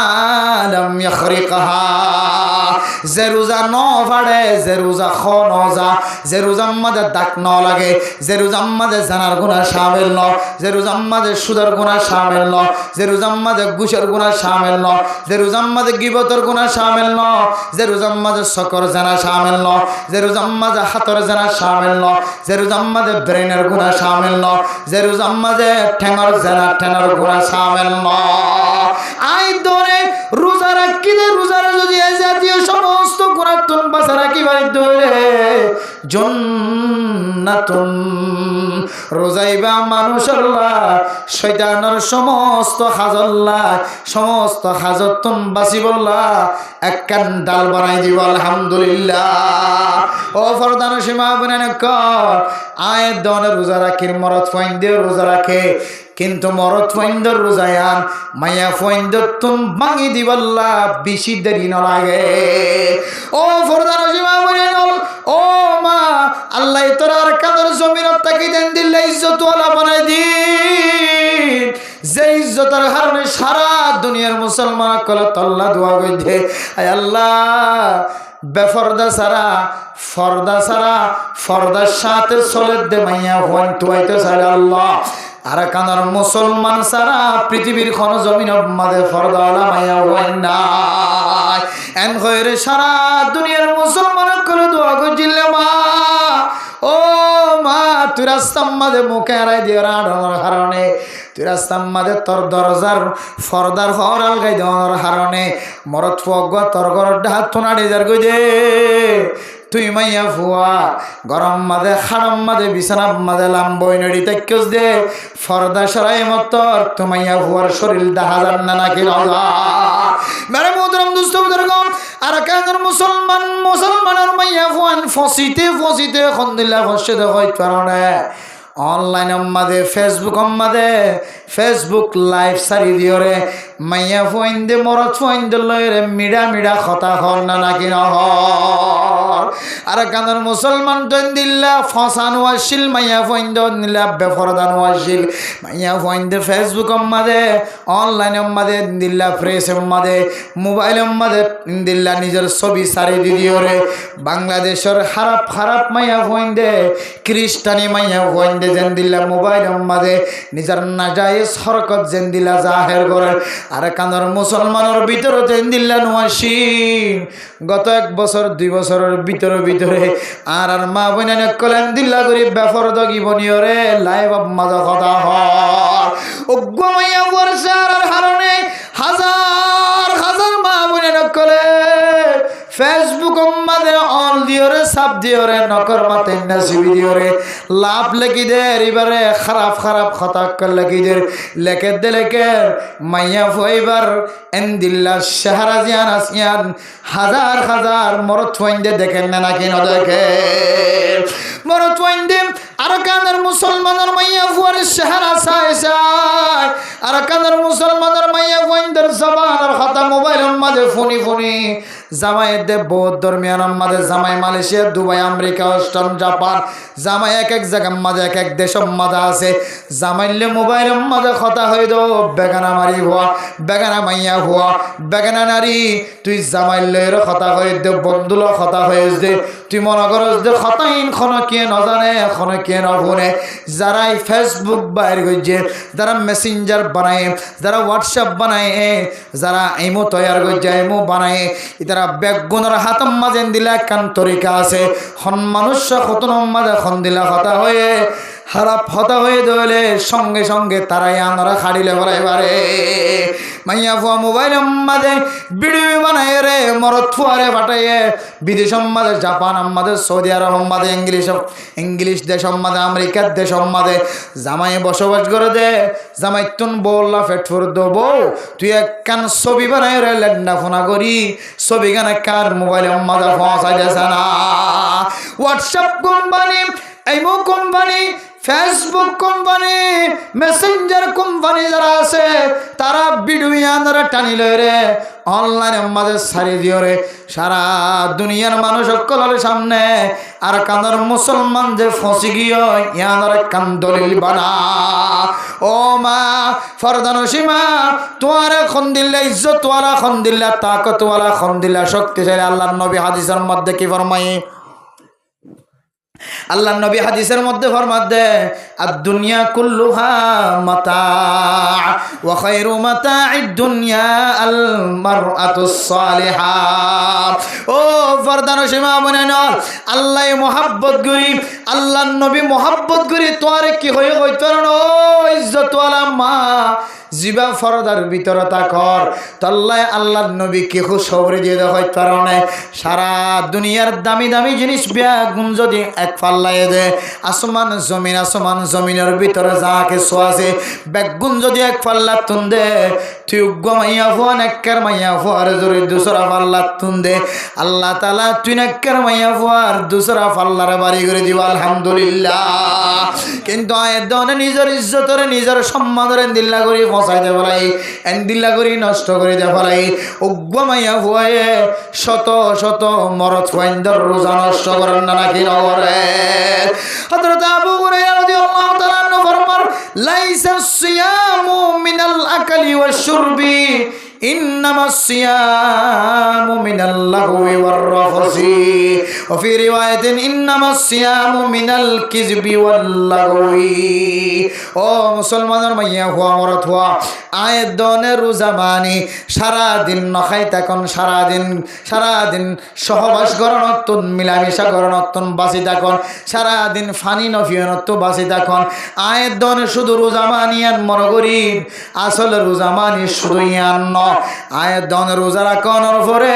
Speaker 1: লাম ইয়াখরিকাহা যে রোজা ন ফাড়ে যে রোজা খ ন যা যে রোজার মাঝে দাগ ন লাগে যে রোজার মাঝে জানার গুনাহ শামিল ন যে রোজার মাঝে সুদের গুনাহ শামিল ন যে রোজার মাঝে ঘুষের গুনাহ শামিল ন যে রোজার মাঝে গিবতের গুনাহ শামিল ন যে রোজার মাঝে সকর জানা শামিল ন যে রোজার মাঝে হাতর জানা শামিল ন যে রোজার মাঝে ব্রেনের গুনাহ শামিল ন যে রোজার মাঝে ঠেঙর জানা ঠেঙর গুনাহ শামিল ন আই ধরে রোজা রাখি দে রোজার যদি এই জাতীয় সমস্ত গুনাহতন বাঁচা রাখি ভাই ধরে জান্নাতুন রোজাইবা মানুষল্লাহ শয়তানের সমস্ত হাজল্লাহ সমস্ত হাজতন বাঁচিবল্লাহ একখান ডাল বানাই দিব আলহামদুলিল্লাহ ও ফরদান সীমা বনেন কর আয়ের দনে রোজা রাখির মরদ ফাইন্দে রোজা রাখে কিন্তু মরদ ফাইন্দর রোজায়ান মায়া ফাইন্দর তুম ভাঙি দিবল্লাহ বেশি দেরি ন লাগে ও ফরদান সীমা বনেন ও মা আল্লাহ তোর আর কাদের জমিনত তাকি দেন দিল্লা ইজ্জত ওয়ালা বানাই দি যে ইজ্জতের কারণে সারা দুনিয়ার মুসলমান কল তল্লা দোয়া কইছে আয় আল্লাহ বেফরদা সারা ফর্দা সারা ফর্দার সাথে চলে দে মাইয়া হন তুইতে সারা আল্লাহ আর কানার মুসলমান সারা পৃথিবীর কোন জমিন মাঝে ফর্দা আলা মাইয়া হন না এন হইরে সারা দুনিয়ার মুসলমান করে দোয়া কইছিলে মা ও মা তুই রাস্তার মাঝে মুখে আড়াই দিয়ে রাড়ানোর কারণে তুই রাস্তার মাঝে তোর দরজার ফর্দার হর আলগাই দেওয়ার কারণে মরত ফুয়া তোর ঘর হাত থোনাড়ি যার গই দে তুই মাইয়া ফুয়া গরম মাঝে খারম মাঝে বিছানার মাঝে লাম্বই নড়ি তাইকস দে ফর্দা সরাই মতর তুই মাইয়া ফুয়ার শরীর দেখা যান না নাকি মেরে মোহতরম দুস্থ বুজুর্গণ আর কাজের মুসলমানের মাইয়া ফুয়ান ফসিতে খন্দিল্লা ফসে দেখই কারণে অনলাইন মাঝে ফেসবুক লাইভ সারি দিওরে মাইয়া ফুয়াইন দে মরত ফুয়াইন দে লয়রে মিডা কথা হল না নাকি নহর আর কানের মুসলমান তো দিল্লা ফসানো আসিল মাইয়া ফুয়াইন দে নিলা বেফরদানো আসিল মাইয়া ফুয়াইন দে ফেসবুক মাঝে অনলাইন মাঝে দিল্লা প্রেস মাঝে মোবাইল মাঝে দিল্লা নিজের ছবি সারি দিওরে বাংলাদেশের খারাপ মাইয়া ফুয়াইন দে খ্রিস্টানি মাইয়া ফুয়াইন দে যেন দিল্লা মোবাইল মাঝে নিজের নাজায়েজ হরকত যেন দিল্লা জাহের করে আর কানের মুসলমানের ভিতরে যেন দিল্লা নোয়াসিন গত 1 বছর 2 বছরের ভিতরে আর মা বোন কলেন দিল্লা করি বেফরদ জীবনীয়রে লাইভ মাঝে কথা হয় অজ্ঞ মাইয়া বর্ষার হারণে হাজার মা বোন কলে ফেসবুক মাঝে অন দিওরে সাপ দিওরে নকর মাতে নাসিবি দিওরে লাভ লেখি দে এবারে খারাপ কথা লেখি দে লেখে মাইয়া ফুয়াইবার এন্দিল্লা শাহরাজিয়ান আসিয়ান হাজার মরত ফুয়াইন্দে দেখেন না নাকি না দেখে মরত ফুয়াইন্দে আর কানের মুসলমানের মাইয়া ফুয়ার শাহরা চাই আর কানের মুসলমানের মাইয়া ফুয়াইন্দের জবানের কথা মোবাইলের মাঝে ফোনি জামাই দেব বহুত দরমিয়ান মাঝে জামাই Malaysia Dubai America Australia Japan জামাই এক জায়গার মাঝে এক দেশের মাঝে আছে জামাইলে মোবাইলের মাঝে কথা হয়ে দো বেগানা মারি হওয়া বেগানা মাইয়া হওয়া বেগানা নারী তুই জামাইলের কথা হয়ে দে বন্ধুল কথা হয়ে দে তুই মনে করস দে খতাইন খন কে নজানে এখন কে নভনে যারা ফেসবুক বাইর করছে যারা মেসেঞ্জার বানায় যারা হোয়াটসঅ্যাপ বানায় যারা ইমো তৈয়ার করছে ইমো বানায় তারা বেগুনের হাতম মাঝে দিলা কান তরিকা আছে হন মানুষ কতন মাঝে খন দিলা হতা হয়ে খারাপ হতা হয়ে দলে সঙ্গে তারাই আমরা খাড়িলে বলাইবারে মাইয়া ফুয়া মোবাইল মাঝে ভিডিও বানায় রে মরত ফুয়ারে পাঠাইয়ে বিদেশ মাঝে জাপান মাঝে সৌদি আরব মাঝে ইংলিশ দেশ মাঝে আমেরিকার দেশ মাঝে জামাই বসবাস করে দে জামাই তুন বললা ফেটফুর দেবো তুই এক কান ছবি বানায় রে লেন্ডা ফোনা করি ছবি গানে কার মোবাইল মাঝে পৌঁছাই দিয়েছে না WhatsApp company imo company Facebook company Messenger company যারা আছে তারা ভিডিও আনারা টানি লয় রে অনলাইনের মাঝে সারি দিও রে সারা দুনিয়ার মানুষ সকলের সামনে আর কানের মুসলমান যে ফসি গিয়ে ইয়ানার কান দলিল বানা ও মা ফরদানসীমা তোমার খন দিল্লা ইজ্জত ওয়ালা খন দিল্লা তাকত ওয়ালা খন দিল্লা শক্তিশালী আল্লাহর নবী হাদিসের মধ্যে কি ফরমায় আল্লাহ নবী হাদিসের মধ্যে ফরমান দে আদ-দুনিয়া কুল্লুহা মাতা ওয়া খায়রু মাতা'id দুনিয়া আল মারআতুস সালিহা ও ফরদানো সীমা বনেন আল্লাহ মোহাব্বত করি আল্লাহ নবী মোহাব্বত করি তোরে কি হয়ে কইতর ও ইজ্জত ওয়ালা মা জিবা ফরদার ভিতরে তাকর তল্লায় আল্লাহর নবী কে খুশ খবর দিয়ে দেখাই কারণে সারা দুনিয়ার দামি জিনিস বেগুন যদি এক পাল্লায় দে আসমান জমিনের ভিতরে যা কিছু আছে বেগুন যদি এক পাল্লা তুন দে তুই মাইয়া ফোন একের মাইয়া ফোয়ার জোরে দুসরা পাল্লা তুন দে আল্লাহ তাআলা তুই একের মাইয়া ফোয়ার দুসরা পাল্লার বাড়ি করে দিব আলহামদুলিল্লাহ কিন্তু আয়ের দনে নিজের ইজ্জতরে নিজের সম্মানরে দিল্লা করি ফসাইতে পালাই দিল্লা করি নষ্ট করে দে পালাই মাইয়া ফুয়ায়ে শত মরদ ফাইন্দর রোজা নষ্ট করেন না নাকি নগরে হযরত আবু হুরায়রা রাদিয়াল্লাহু তাআলা আনহু ফরমান লাইসা সিয়ামু মিনাল আকলি ওয়াশ শুরবি ইন্নামাস সিয়ামু মিনাল লাগwi ওয়ার রাফসি ওয়া ফি রিওয়ায়াতিন ইন্নামাস সিয়ামু মিনাল কিযবি ওয়াল লাগwi। ও মুসলমানের মাইয়া হুয়া মরত হুয়া আয়াত দনে রোজা মানি সারা দিন নখাই থাকুন, সারা দিন সহবাস গরণত্বন মিলামিশা গরণত্বন বাঁচি থাকুন, সারা দিন ফানি নফিয়নত্ব বাঁচি থাকুন। আয়াত দনে শুধু রোজা মানিয়ান মনে করি, আসলে রোজা মানি শুধু ইয়ান ন। আয়াত দনে রোজা রাখনের পরে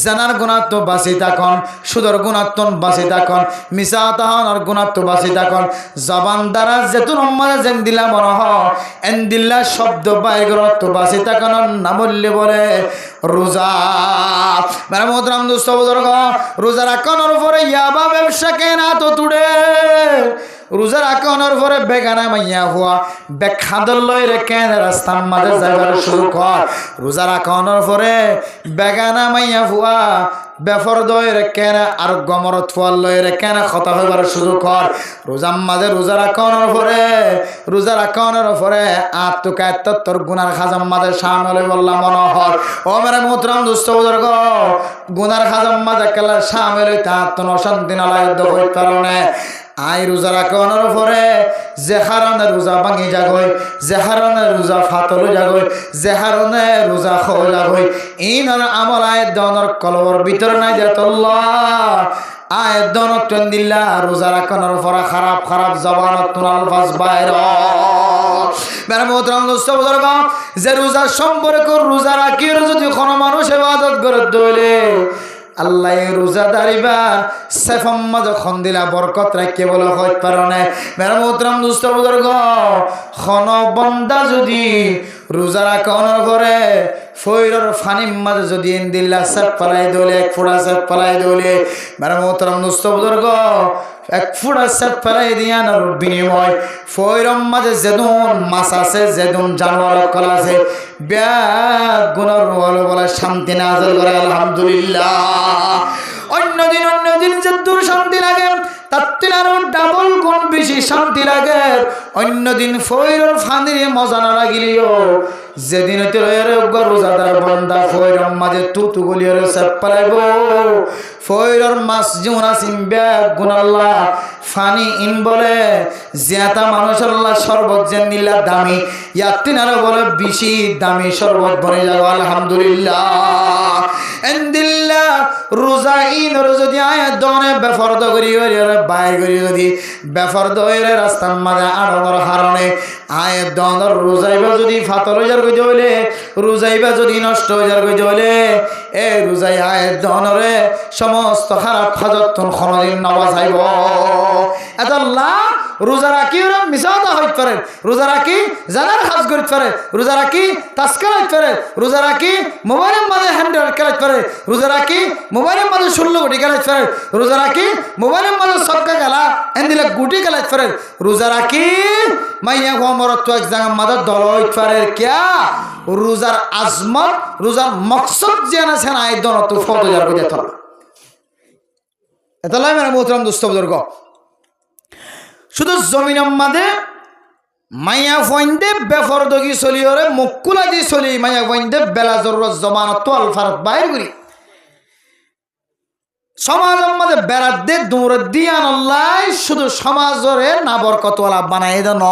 Speaker 1: জানার গুণাত্ম বাঁচি থাকুন, সুদর গুণাত্ম বাঁচি থাকুন, মিশা তাহানোর গুণাত্ম বাঁচি থাকুন। জবান দ্বারা যেতুন সম্মানে যেন দিলা মনে হ এন্দিল্লা শব্দ বাইগরত্ব বাঁচি থাকুন না বললে বলে রোজা। মেরা মোহতরাম দোস্ত বুজুর্গ, রোজা রাখনের পরে ইয়াবা ব্যবসা কেনা তো তুড়ে, রোজা রাখনের পরে বেগানা মাইয়া হুয়া বেখাদল লই রে কেন রাস্তার মাঝে যাইবার শুরু কর। রোজা রাখনের পরে বেগানা মাইয়া হুয়া বেফর দই রে কেন আর গমরত ফুয়াল লই রে কেন কথা হইবার শুরু কর। রোজার মাঝে রোজা রাখনের পরে আত্মকায়ত্ত তোর গুনার খাজাম মাঝে সামনে বললাম মনোহর। ও মেরে মোহতরাম দুস্থ বুজুর্গ, গুনার খাজাম মাঝে কেলা সামনে লইতে আত্মনশান্তি নালায়দ্ধ হইতে কারণে আই রোজা রাখনের পরে যে হারণে রোজা ভাঙি যাগই, যে হারণে রোজা ফাতল যাগই, যে হারণে রোজা খাওয়া যাগই, ইনার আমল আয়াত দনের কলবর ভিতরে নাই যে আল্লাহ আয়াত দনত টন দিল্লা রোজা রাখনের পরে খারাপ জবানত তুন আলফাজ বাইর। মেরা মোহতরাম দোস্ত বুজুর্গ, যে রোজা সম্পর্ক রোজা রাখির যদি কোনো মানুষ ইবাদত করে দইলে আল্লাহ রোজা দাঁড়িবার সেফম্মা যখন দিলা বরকত রাখে বলে হইতে পারে না। মেরা মোহতরাম দোস্ত বুজুর্গ, খন বন্দা যদি রোজা রাখনের পরে ফৈরর ফানির মাঝে যদি দিল্লা সেপ পালাই দলে এক ফোড়া সেপ পালাই দলে, মেরা মোহতরাম দোস্ত বুজুর্গ, এক ফুড়া সেপ পালাই দিয়ানোর বিনিময় ফৈরম মাঝে যেদুন মাছ আছে, যেদুন জানোয়ার কল আছে, ব্যাগ গুণর বলে শান্তি নাযিল করে আলহামদুলিল্লাহ। অন্য দিন যে দূর শান্তি লাগে তার থেকে আরো ডাবল গুণ বেশি শান্তি লাগে। অন্য দিন ফৈরর ফানির মজা না লাগিলেও যেদিন রোজাদার বন্দা ফৈরর মাঝে তুতু গলিয়ে সেপ পালাইব, ফৈরর মাছ জিউনা সিম্বা গুনাল্লাহ ফানি ইন বলে জিয়াতা মানুষ আল্লাহ শরবত যে নিলা দামি ইয়াতিন আরো বলে বেশি দামি শরবত বনে যাও আলহামদুলিল্লাহ। এন্দিল্লাহ রোজা ইনর যদি আয়াত দনে বেফরদ করি বাইর করি যদি বেফরদ হইলে রাস্তার মাঝে আড়র হারণে আয়াত দনের রোজাইবা যদি ফাতর হয়ে যার কইতে হইলে, রোজাইবা যদি নষ্ট হয়ে যার কইতে হইলে এ রোজাই আয়াত দনরে সমস্ত খারাপ হাজত কোনদিন নবাসাইব। এত আল্লাহ রোজা রাখি ওরা মিশাওতা হইতে পারে, রোজা রাখি জানার কাজ করতে পারে, রোজা রাখি তাস্কার হইতে পারে, রোজা রাখি মোবাইলের মাঝে হ্যান্ডেল খেলাতে পারে, রোজা রাখি মোবাইলের মাঝে 16 কোটি খেলাতে পারে, রোজা রাখি মোবাইলের মাঝে সবকা খেলা এন্দিলে গুটি খেলাতে পারে, রোজা রাখি মাইয়া গমরত এক জায়গা মাঝে দল হইতে পারে। ক্যা রোজার আজমত রোজার মকসদ যে না সেনা এই দল তো ফটো যার করে দিতে হবে। এটা লাই মেরা মোহতরাম দোস্ত বুজুর্গ, শুধু জমিনের মাঝে মাইয়া ফইন্দে বেফরদগি চলি ওরে মুকুলা দি চলি মাইয়া ফইন্দে বেলা জরুরত জমানত আলফারত বাইর করি সমাজের মাঝে বেড়াত দে দৌড় দিয়ান আল্লাহ শুধু সমাজরে না বরকতওয়ালা বানাই দেন।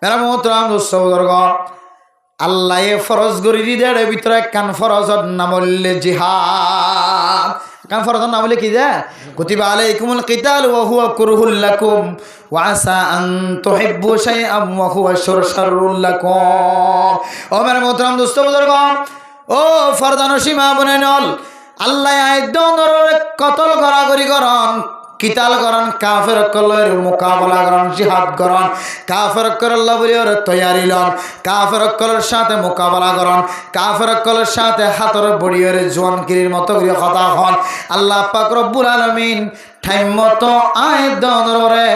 Speaker 1: মেরা মোহতরাম দোস্ত বুজুর্গ, আল্লাহ ফরজ গরি দিদের ভিতরে কান ফরজত নাম হইলে জিহাদ। কান ফরজত নাম হইলে কি যে কুতিবা আলাইকুমুল কিতাল ওয়া হুয়া কুরহুল লাকুম ওয়া আসা আন তুহিব্বু শাইআন ওয়া হুয়া শাররুল লাকুম। ও মেরা মোহতরাম দোস্ত বুজুর্গ, ও ফরদান সীমা বনে নল আল্লাহ আইদনর কতল গড়াগড়ি করন কিতাল করন কাফের কলের মোকাবেলা করন জিহাদ করন কাফের কল আল্লাহ বলি ওর তৈয়ারি লন কাফের কলের সাথে মোকাবেলা করন কাফের কলের সাথে হাতর বড়িয়ের জোয়ানকিরির মতো করে কথা হন। আল্লাহ পাক রব্বুল আলামিন টাইম মতো আইদনরে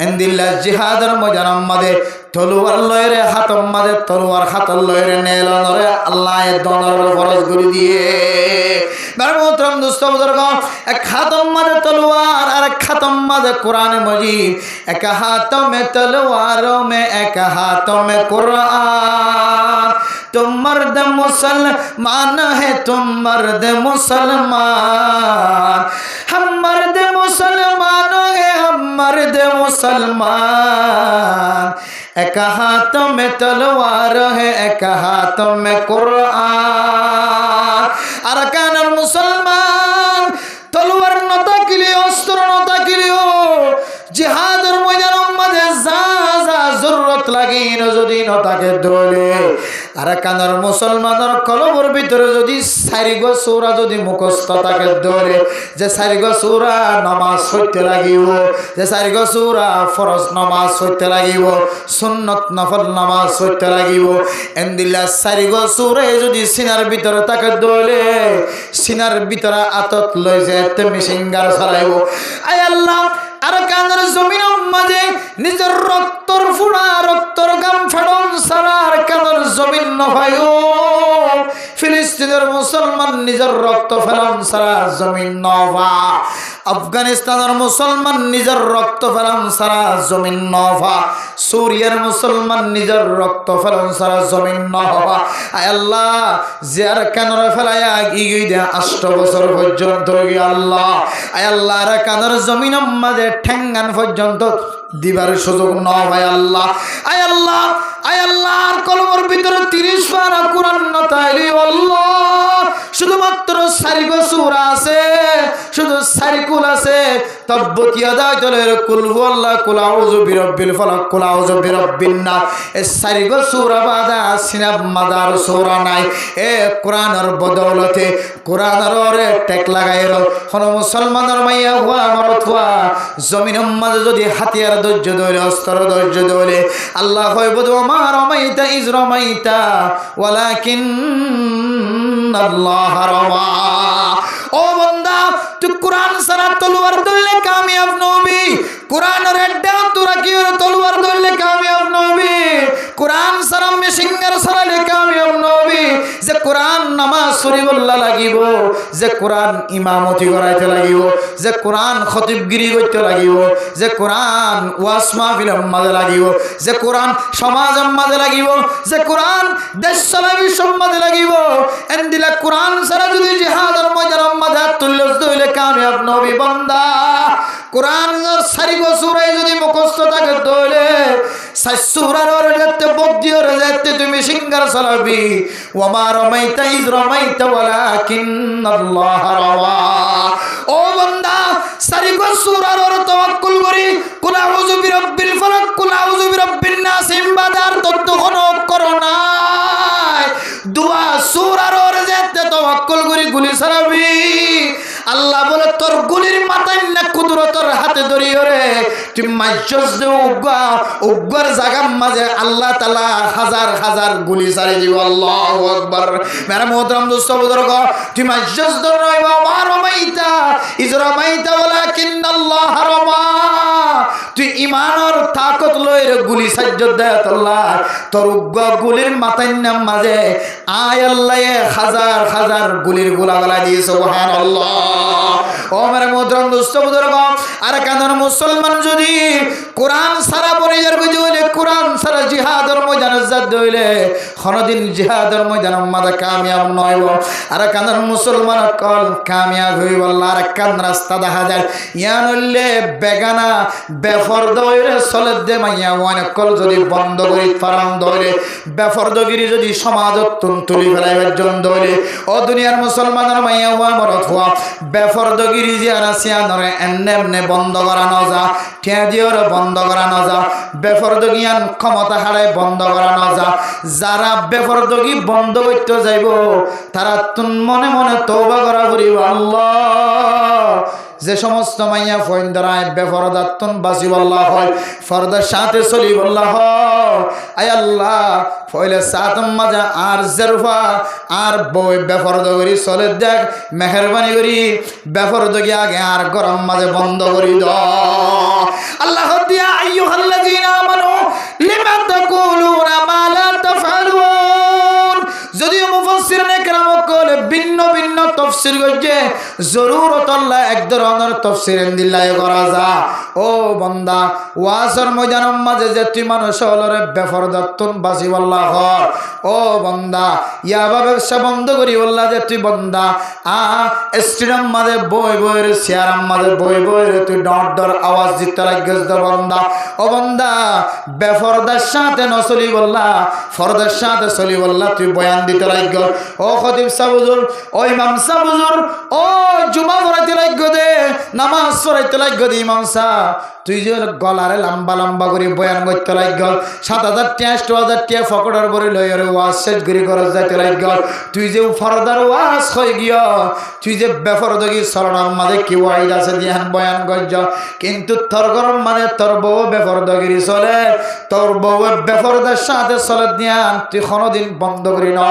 Speaker 1: এন্দিল্লা জিহাদের ময়দান মাঝে তলোয়ার লয়রে হাতর মাঝে তলোয়ার হাতর লয়রে নেলনরে আল্লাহ দনর ফরজ করে দিয়ে। দোস্ত বুজুর্গ এক হাতম মাঝে তলোয়ার আর এক হাতম মাঝে কোরআন মজিদ এক হাত মে তলোয়ার মে এক হাত মে কোরআন तुम मर्द मुसलमान है तुम मर्द मुसलमान हम मर्द मुसलमान है हम मर्द मुसलमान एक हाथ में तलवार है एक हाथ में कुरान अरकान मुसलमान तलवार न ताकिलियो अस्त्र न ताकिलियो जिहादर मयदान मध्य जा जरूरत लगी न যদি ন তাকে দলে আরাকানের মুসলমানের কলবের ভিতরে যদি চারিগো সূরা যদি মুখস্থ থাকে দলে যে চারিগো সূরা নামাজ পড়তে লাগিব যে চারিগো সূরা ফরজ নামাজ পড়তে লাগিব সুন্নত নফল নামাজ পড়তে লাগিব এন্দিলা চারিগো সূরা যদি সিনার ভিতরে থাকে দলে সিনার ভিতরে আতত লই যায় তুমি সিঙ্গার চালাইব আয় আল্লাহ আরাকানের জমিনের মাঝে নিজের রক্তর ফুড়া রক্তর গাম ফাড়ন সারার কানের জমিন নভায়ো ফিলিস্তিনের মুসলমান নিজের রক্ত ফেলান সারা জমিন নভা আফগানিস্তানের মুসলমান নিজের রক্ত ফেলান সারা জমিন নভা সুরিয়ার মুসলমান নিজের রক্ত ফেলান সারা জমিন নভা আয় আল্লাহ যার কানের ফেলায়া গিয়ে দে 8 বছর পর্যন্ত আল্লাহ আয় আল্লাহ আরাকানের জমিনের মাঝে ঠেঙ্গান পর্যন্ত দিবার সুযোগ নয় আল্লাহ আয় আল্লাহ আয় আল্লাহর কলমের ভিতরে 30 পারা কোরআন না তাইলে আল্লাহ শুধুমাত্র সারিগো সূরা আছে শুধু সারিকুল আছে তাব্বাত ইয়াদা চলের কুল ওয়াল্লাহ কুল আউযু বিরাব্বিল ফালাক কুল আউযু বিরাব্বিন নাস এই সারিগো সূরা বাদা সিনাব মাদার সূরা নাই এ কোরআনের বদৌলতে কোরআনের ওরে টেক লাগাইরো কোন মুসলমানের মাইয়া হুয়া মারতওয়া জমিনের মাঝে যদি হাতিয়ার ধৈর্য ধরে অস্ত্র ধৈর্য ধরে আল্লাহ কইব মা রামাইতা ইজ রামাইতা ওয়ালাকিন আল্লাহ রামা ও বান্দা তুই কোরআন ছাড়া তলোয়ার ধরলে কামিয়াব নবি কোরআনের এড্ডা তোরা কি তলোয়ার ধরলে কামিয়াব নবি কোরআন ছাড়া মেশিঙ্গার ছাড়ালে কামিয়াব নবি যে কোরআন নামাজ শরীফুল্লাহ লাগিব যে কোরআন ইমামতি করাইতে লাগিব যে কোরআন খতিবগিরি করতে লাগিব যে কোরআন ওয়াজ মাহফিলের মাঝে লাগিব যে কোরআন সমাজের মাঝে লাগিব যে কোরআন দেশ চালাবি সমাজে লাগিব এন্দিলা কোরআন ছাড়া যদি জিহাদের ময়দানের মাঝে তুল্য হইলে কামিয়াব নবী বান্দা কোরআনের সারিগো সূরা যদি মুখস্থ থাকে তাহলে সাই সূরার ওরে যেতে বদ্দি ওরে যেতে তুমি সিঙ্গার চালাবি ওয়া মা রামাইতা ইজ রামাইতা ওয়ালাকিন আল্লাহ রামা ও বান্দা সারিগো সূরার ওরে তাওয়াক্কুল করি কুল আউযু বিরাব্বিল ফালাক কুল আউযু বিরাব্বিন নাস ইমবাদার তদ্দখন করোনা দুয়া সূরার ওরে যেতে তাওয়াক্কুল করি গুলি চালাবি আল্লাহ বলে তোর গুলির মাথায় না কুদরতের হাতে ধরিয়ে রে তুই মাইজস দে উগ্গর জায়গার মাঝে আল্লাহ তাআলা হাজার হাজার গুলি ছাড়ি দিব আল্লাহু আকবার মেরা মোহতরম দোস্ত বুজুর্গ তুই মাইজস দর রইবা মারমাইতা ইজরামাইতা ওয়ালাকিন আল্লাহ রামা তুই ঈমানের তাকত লই রে গুলি সাজ্জত দে আল্লাহ তোর গুলির মাথায় না মাঝে আয় আল্লাহ হাজার হাজার গুলির গোলা গলা দিয়ে সুবহানাল্লাহ ও মেরা মোহতরম দোস্ত বুজুর্গ আর কানের মুসলমান যদি কোরআন সারা পরিবার বুঝলে কোরআন সারা জিহাদের ময়দানে জাদ হইলে কোনদিন জিহাদের ময়দানের মাঝে কামিয়াব নয়ব আর কানের মুসলমান কল কামিয়াব হইব আল্লাহ আর কান রাস্তা দেখা যায় ইয়ান হইলে বেগানা বেফরদ হইলে চলে দে মাইয়া অনেক কল যদি বন্ধ করি ফারাম ধরে বেফরদগিরি যদি সমাজত তুলি ফেলাইবার জন্য হইলে ও দুনিয়ার মুসলমানের মাইয়া হওয়া মরত হওয়া বেফরদগিরি যে আর আসিয়া ধরে এমনে এমনে বন্ধ করানো যা ঠেঁ দিয়েও বন্ধ করানো যা বেফরদগিয়ান ক্ষমতা হারায় বন্ধ করানো যা যারা বেফরদগি বন্ধ করতে যাইব তারা তুন মনে মনে তওবা করা করিব আল্লাহ যে সমস্ত মাইয়া ফইন দ্বারায় বেফরদাতুন বাসিবাল্লাহ হয় ফরদার সাথে চলিবাল্লাহ আয় আল্লাহ ফইলে সাতম মাজা আর জরফা আর বই বেফরদ করি চলে দেখ মেহেরবানি করি বেফরদগি আগে আর গরম মাঝে বন্ধ করি দাও আল্লাহ দিয়া আইয়ুহাল্লাযীনা আমানু লিমা তাকুলুনা মা লা তাফআলুন যদিও মুফাসসিরিনে কেরাম কলে ভিন্ন ভিন্ন তফসির করছে জরুরত আল্লাহ এক ধরনের তফসির দিল্লাই করা যা ও বন্দা ওয়াজের ময়দানের মাঝে যে তুই মানুষ হলরে বেফরদাতুন বাসি আল্লাহ হর ও বন্দা ইয়াবা ব্যবসা বন্ধ করি বললা যে তুই বন্দা স্টেডিয়াম মাঝে বই বইয়ের চেয়ার মাঝে বই বইয়ের তুই ডর ডর আওয়াজ দিতে লাগছিস বন্দা ও বন্দা বেফরদার সাথে নচলি বললা ফরদার সাথে চলি বললা তুই বয়ান দিতে লাগ ও খতিব সাহুজুর ও ইমাম সাহুজুর ও জুমা পড়াইতে লাগ দে নামাজ পড়াইতে লাগ দে ইমাম সাহ তুই যে গলারে লম্বা লম্বা করে বয়ান করতে লাগ 7,000 টাকা 8,000 টাকা ফকড়ার বরে লইরে ওয়াজ শেষ করে করস যাইতে লাগ তুই যে ফরদার ওয়াজ হয়ে গিয়া তুই যে বেফরদগি সরনার মাঝে কি ওয়াইদ আছে দিয়ান বয়ান করছ কিন্তু তোর গরম মানে তোর বউ বেফরদগিরি চলে তোর বউ বেফরদার সাথে চলে দিয়ান তুই কোনদিন বন্ধ করি না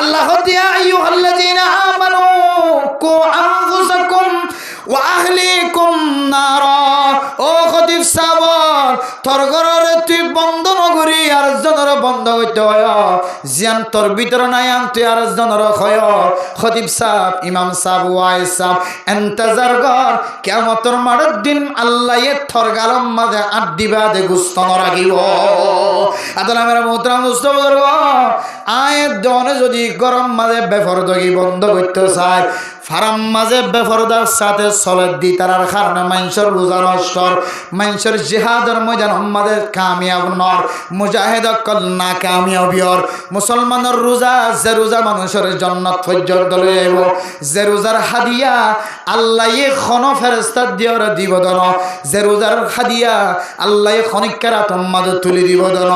Speaker 1: আল্লাহ দিয়া আইয়ুহাল্লাযীনা আমানু কু আনফুসাকুম ওয়া আহলিকুম নারা ও খতিব সাহেব তোর ঘরে তুই বন্ধ নগরী আর জনের বন্ধ করতে হয় জিয়ান তোর ভিতরে নাই আন তুই আর জনের হয় খতিব সাহেব ইমাম সাহেব ওয়াইজ সাহেব ইন্তজার কর কিয়ামতের মাঠের দিন আল্লাহ এ তোর গালম মাঝে আট দিবা দে গুস্ত রাখিব আদলা মেরা মোহতারাম দোস্ত বুজুর্গ আয়ের দনে যদি গরম মাঝে বেফরদগি বন্ধ করতে চায় ফারাম মাঝে বেফরদার সাথে চলে দি তার কারণে মানুষের রোজা নষ্ট মানুষের জিহাদের ময়দান মাঝে কামিয়াব নর মুজাহিদ কল না কামিয়াবিয়র মুসলমানের রোজা যে রোজা মানুষের জান্নাত পর্যন্ত লই আইব যে রোজার হাদিয়া আল্লাহ খন ফেরেশতা দিয়র দিব দন যে রোজার হাদিয়া আল্লাহ খনিকারাত মাঝে তুলি দিব দন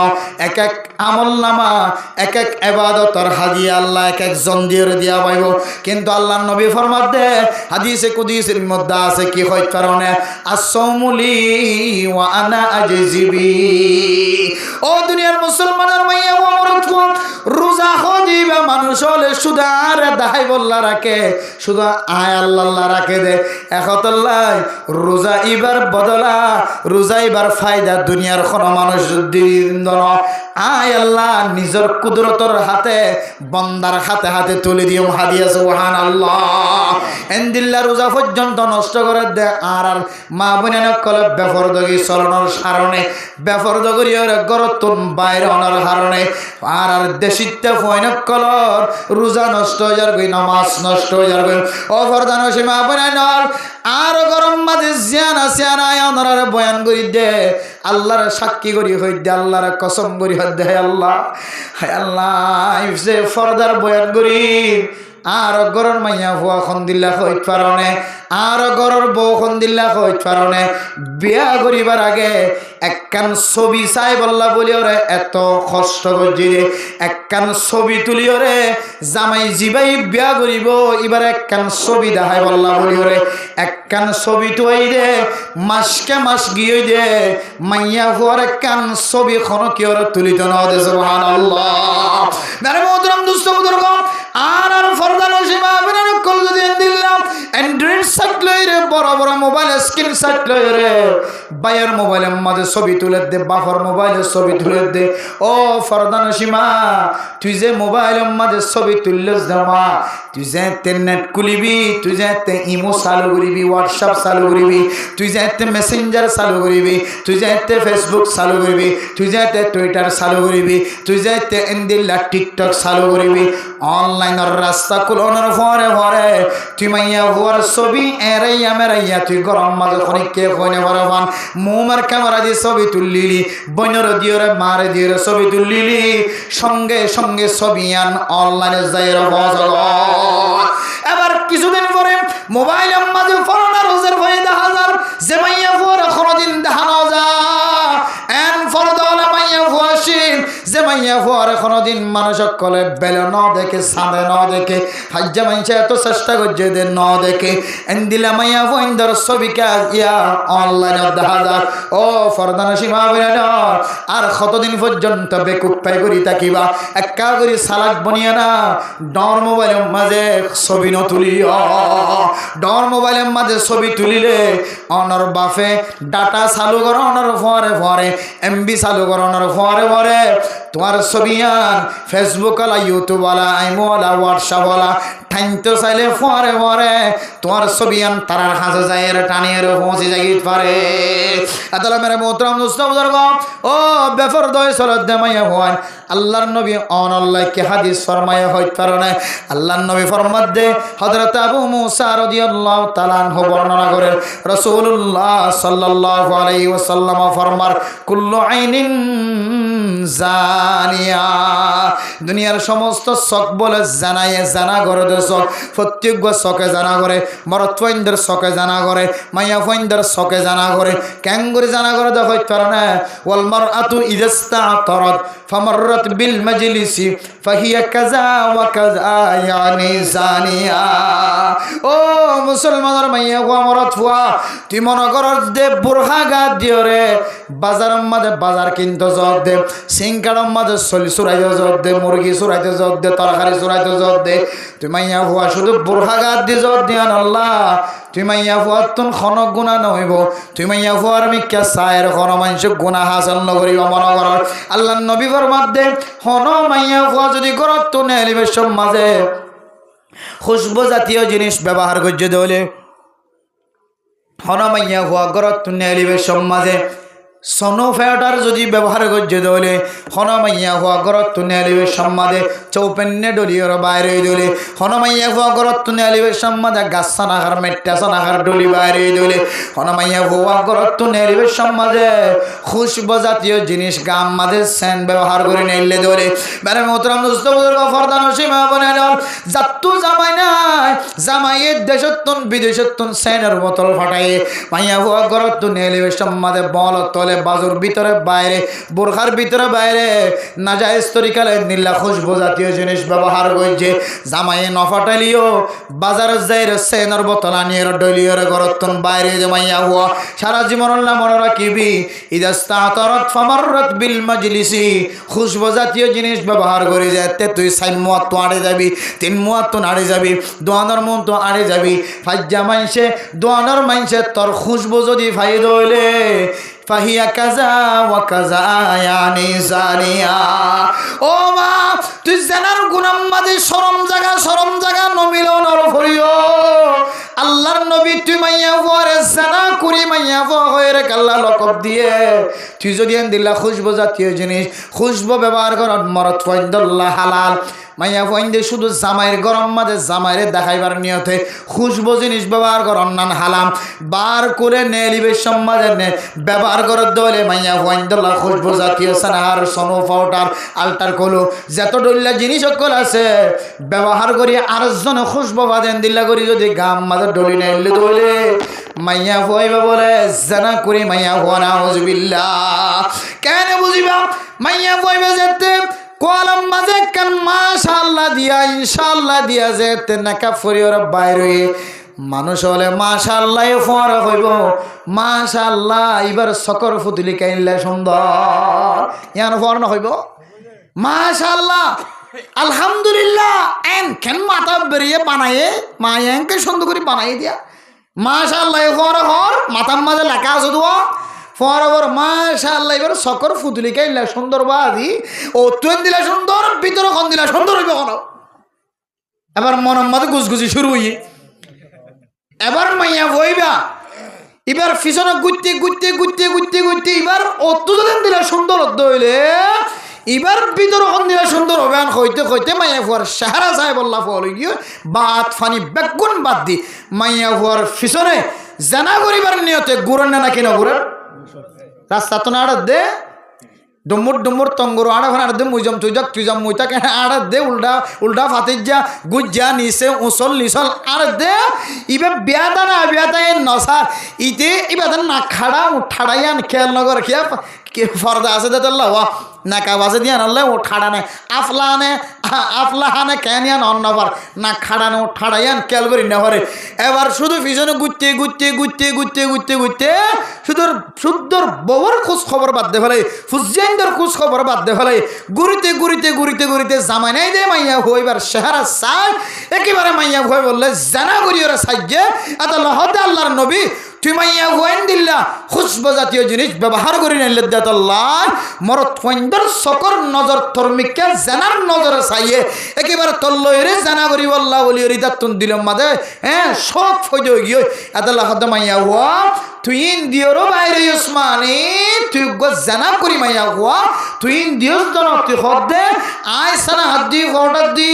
Speaker 1: এক এক আমলনামা এক এক ইবাদতের হাদিয়া আল্লাহ এক এক জন দিয়র দিয়া পাইব কিন্তু আল্লাহর নবী ফরমাত দে হাদিসে কুদসির মধ্যে আছে কি হয় কারণে আসসামুলি ওয়া আনা আজজিবি ও দুনিয়ার মুসলমানের মাইয়া ও মরদ রোজা হদিবা মানুষ হলে শুধু আর দাই বল্লা রাখে শুধু আয় আল্লাহ রাখে দে একতল্লাই রোজা ইবার বদলা রোজা ইবার ফায়দা দুনিয়ার কোন মানুষ দিন আয় আল্লাহ নিজের কুদরতর হাতে বন্দার হাতে হাতে তুলে দিও হাদিয়া সুবহানাল্লাহ এন্দিল্লা রোজা পর্যন্ত নষ্ট করে দে আর মা বোনের কলে বেফরদগি চলনের কারণে বেফরদগির গরতুন বাইরে হওয়ার কারণে আর দেশিতে ফয়নক কলর রোজা নষ্ট হয়ে যাবে নামাজ নষ্ট হয়ে যাবে ও ফরদান সীমা বোনের নল আর গরম মাঝে জিয়ান আসিয়ান আয়ানরার বয়ান করি দে আল্লাহর সাক্ষী করি হই দে আল্লাহর কসম করি হই দে আল্লাহ হায় আল্লাহ যে ফরদার বয়ান করি আর গরর মাইয়া হুয়া খন্দিল্লা হইত পারনে আর গরর বউ খন্দিল্লা হইত পারনে বিয়া করিবার আগে একখান ছবি চাই বললা বলি ওরে এত কষ্ট করছি রে একখান ছবি তুলি ওরে জামাই জিবাই বিয়া করিব এবার একখান ছবি দেখাই বললা বলি ওরে একখান ছবি তুই দে মাসকে মাস গিয়ে দে মাইয়া হুয়ার একখান ছবি খন কি ওরে তুলিত না দে সুবহানাল্লাহ মেরে মোহতরম দুস্থ বুজুর্গ আর ফরদান সীমা বিনার কল যদি দিলাম অ্যান্ড্রয়েড সেট লই রে বড় বড় মোবাইল স্ক্রিন সেট লই রে বাইয়ের মোবাইলের মাঝে ছবি তুলে দে বাফর মোবাইলে ছবি তুলে দে ও ফরদান সীমা তুই যে মোবাইলের মাঝে ছবি তুললেস জামা তুই যে নেট খুলিবি তুই যে ইমো চালু করিবি হোয়াটসঅ্যাপ চালু করিবি তুই যে মেসেঞ্জার চালু করিবি তুই যে ফেসবুক চালু করিবি তুই যে টুইটার চালু করিবি তুই যে এন্দিল্লা টিকটক চালু করিবি অনলাইনের রাস্তা কুলনের পরে পরে তুই মাইয়া হওয়ার ছবি এরাইয়া মেরাইয়া তুই গরম মাঝে খনিকে কইনে পরে পান মোমের ক্যামেরা দিয়ে ছবি তুললিলি বইনের দিয়রে মারে দিয়রে ছবি তুললিলি সঙ্গে সঙ্গে ছবি আন অনলাইনে যাই এবার কিছুদিন পরে মোবাইলের মাঝে ফরনা রোজের ভয়ে দেখা যার যে মাইয়া হওয়ার কোনোদিন দেখানো যা এন ফরদওয়ালা মাইয়া হওয়াসিন যে মাইয়া হওয়ার কোনোদিন মানুষ কলে বেলে ন দেখে সাঁদে ন দেখে হাজ্জা মাইছে এত চেষ্টা করছে যে ন দেখে এন দিলা মাইয়া ফইন্দর ছবিকে ইয়া অনলাইনে দেখা যার ও ফরদান সীমা বিরান আর কতদিন পর্যন্ত বেকুপ্পাই করি থাকিবা একা করি সালাক বনিয়া না ডর মোবাইলের মাঝে ছবি ন তুলিও ডর মোবাইলের মাঝে ছবি তুলিলে অনর বাফে ডাটা চালু করো অনর ফরে ফরে এমবি চালু করো অনর ফরে ফরে তোমার ছবি যান ফেসবুক আলা ইউটিউব আলা আইমো আলা হোয়াটসঅ্যাপ আলা ঠাইতে চাইলে পরে পরে তোমার ছবি আন তারার হাসে যায় টানিয়ে পৌঁছে যাই পারে আদালা মেরে মোহতরম দোস্ত বুজুর্গ ও বেফর দয় সরদ দেমাইয়া হওয়ান আল্লাহর নবী অনল্লাহকে হাদিস ফরমায়া হইতে পারে না আল্লাহর নবী ফরমাত দে হযরত আবু মুসা রাদিয়াল্লাহু তাআলা আনহু বর্ণনা করে রাসূলুল্লাহ সাল্লাল্লাহু আলাইহি ওয়াসাল্লাম ফরমার কুল্লু আইনিন জানিয়া দুনিয়ার সমস্ত চোখ বলে জানায় জানা করে চোখ প্রত্যেক চোখে জানা করে মরদ ফাইন্দার চোখে জানা করে মাইয়া ফাইন্দার চোখে জানা করে ক্যাঙ্গুরি জানা করে দেখতে পারে না ওয়াল মারআতু ইদাস্তাতরাত ফামাররাত বিল মাজলিসি ফাহিয়া কাযা ওয়া কাযা ইয়ানি জানিয়া ও মুসলমানের মাইয়া ওয়া মরদ ফুয়া তুই মনে কর দে বুরহা গা দিও রে বাজারের মধ্যে বাজার কিনতে যাও দে সিংকাড়ের মধ্যে চলি চুরাইতে যাও দে মুরগি চুরাইতে যাও দে তরকারি চুরাইতে যাও দে তুই মাইয়া ফুয়া শুধু বুরহা গা দিয়ে যাও দিয়ান আল্লাহ তুই মাইয়া ফুয়ার তোর খন গুণা নহইব তুই মাইয়া ফুয়ার মিক্কা চায়ের খন মানুষ গুণা হাসল নকরিব মনে কর আল্লাহ নবী ফরমাত দে হন মাইয়া ফুয়া যদি ঘরত তো নেলিবের মাঝে খুশবু জাতীয় জিনিস ব্যবহার করছে দলে হন মাইয়া ফুয়া ঘরত তো নেলিবের মাঝে সনো ফেটার যদি ব্যবহার করছে দলে হনমাইয়া হওয়া গরত তুনে আলিবের সম্মাদে চৌপেন্নে ডলিওর বাইরে দলে হনমাইয়া হওয়া গরত তুনে আলিবের সম্মাদে গাছা নাখার মেট্টাছা নাখার ডলি বাইরে দলে হনমাইয়া হওয়া গরত তুনে আলিবের সম্মাদে খুশবু জাতীয় জিনিস গাম মাঝে সেন ব্যবহার করে নেইলে দলে বেড়ে মোহতরম দোস্ত বুজুর্গ ফরদান সীমা বনে দল যাত্তু জামাই নাই জামাইয়ের দেশত্তন বিদেশত্তন সেনের বোতল ফাটাই মাইয়া হওয়া গরত তুনে আলিবের সম্মাদে বল তলে বাজুর ভিতরে বাইরে বোরখার ভিতরে বাইরে নাজায়েজ তরিকালে নীলা খুশবু জাতীয় জিনিস ব্যবহার করছে জামাইয়ে নফাটালিও বাজারে যাইরে সেনের বোতল আনিয়ে ডলিওর গরতন বাইরে জামাইয়া হওয়া সারা জীবন মনে রাখিবি ইদাস্তাতরাত ফামাররাত বিল মাজলিসি খুশবু জাতীয় জিনিস ব্যবহার করে যেতে তুই সাইন মুয়াত তো আড়ে যাবি তিন মুয়াত তো আড়ে যাবি দোয়ানোর মন তো আড়ে যাবি ফাজ্জা মাইনসে দোয়ানোর মাইনসে তোর খুশবু যদি ফাইদ হইলে ফাহিয়া কাজা ওয়া কাজা ইয়ানি জানিয়া ও মা তুই জানার গুনাম মাঝে শরম জায়গা নমিলনর ফরিও আল্লাহর নবী তুই মাইয়া পরে জানা করি মাইয়া পরে আল্লাহ লকব দিয়ে তুই যদি দিলা খুশবু জাতীয় জিনিস খুশবু ব্যবহার কর মরদ ফাইন্দাল্লাহ হালাল মাইয়া ফাইন্দে শুধু জামাইয়ের গরম মাঝে জামাইরে দেখাইবার নিয়তে খুশবু জিনিস ব্যবহার কর অন্যান্য হালাম বার করে নেলিবের সমাজে নে ব্যবহার করার দলে মাইয়া ফাইন্দাল্লাহ খুশবু জাতীয় সানার সনো পাউডার আল্টার কলো যত ডল্লা জিনিস সকল আছে ব্যবহার করি আরেকজন খুশবু বাদেন দিল্লা করি যদি গাম মাঝে ডলি নেলে দলে মাইয়া ফাইবা বলে জানা করি মাইয়া ফানা হুজবিল্লাহ কেন বুঝিবা মাইয়া ফাইবা যেতে কোয়ালাম মাঝে কান মাশাআল্লাহ দিয়া ইনশাআল্লাহ দিয়া যেতে নাকা ফরিওর বাইরে মানুষ হলে মাশাআল্লাহ ফর হইব মাশাআল্লাহ এবার সকর ফুতুলি কাইলে সুন্দর ইয়ান ফর না হইব মাশাআল্লাহ আলহামদুলিল্লাহ এন কেন মাথা বেরিয়ে বানায়ে মায়াঙ্কে সুন্দর করে বানাই দিয়া মাশাআল্লাহ ফর হর মাথার মাঝে লেখা আছে তো ফরবর মাশাআল্লাহ এবার সকর ফুতুলি কাইলা সুন্দর বাদি ও তুই দিলা সুন্দর ভিতরে কোন দিলা সুন্দর হইবে কোন এবার মনের মধ্যে গুজগুজি শুরু হই এবার মাইয়া হইবা এবার পিছনে গুত্তি এবার অত দিন দিলা সুন্দর হইলে এবার ভিতরে কোন দিলা সুন্দর হবে হইতে মাইয়া ফুয়ার সাহারা সাহেব আল্লাহ ফল গিয়ে বাত ফানি বেগুন বাদ দি মাইয়া ফুয়ার পিছনে জানা করিবার নিয়তে গুরন না কিনা গুরন রাস্তা তো না আড় দে ডুমুর তঙ্গুর আড়া ফান আড় দে মুইজম তুইজম মুইতা কেন আড় দে উল্টা ফাতির যা গুজ্জা নিচে উসল নিচল আড় দে ইবে বিয়াদা না বিয়াদা এ নসার ইতে ইবাদা না খাড়া ঠাড়াইয়ান খেয়াল নগর খেয়া ফর্দা আছে দে তোল্লা ওয়া না কাবাজে দিয়ে আনলে ও ঠাড়ানে আফলাহানে ক্যানিয়ান অন্নবার না খাড়ানো ঠাড়াইয়ান খেয়াল করি না হরে এবার শুধু পিছনে গুত্তে শুদ্ধর বউর খোঁজ খবর বাদ দে ফেলে ফুজিয়ানদের খোঁজ খবর বাদ দে ফেলে ঘুরিতে জামাই নাই দে মাইয়া হইবার চেহারা চাই একেবারে মাইয়া ভয় বললে জানা করি ওরা সাহায্যে এত লহতে আল্লাহর নবী তুই মাইয়া হুয়াইন দিল্লা খুশবু জাতীয় জিনিস ব্যবহার করি না লিদ্দাতাল্লাহ মরত ফইন্দর সকর নজর তরমিকে জানার নজরে চাইয়ে একেবারে তল্লইরে জানা করি আল্লাহ বলি রিদাতুন দিলম মাদে সব ফইদ গিয়ে আদাল্লাহ হদ মাইয়া হুয়া তুই ইন্দিয়রও বাইরে উসমানি তুই জানা করি মাইয়া হুয়া তুই ইন্দিয়র জন তুই হদে আয় সানা হাত দি ফটোর দি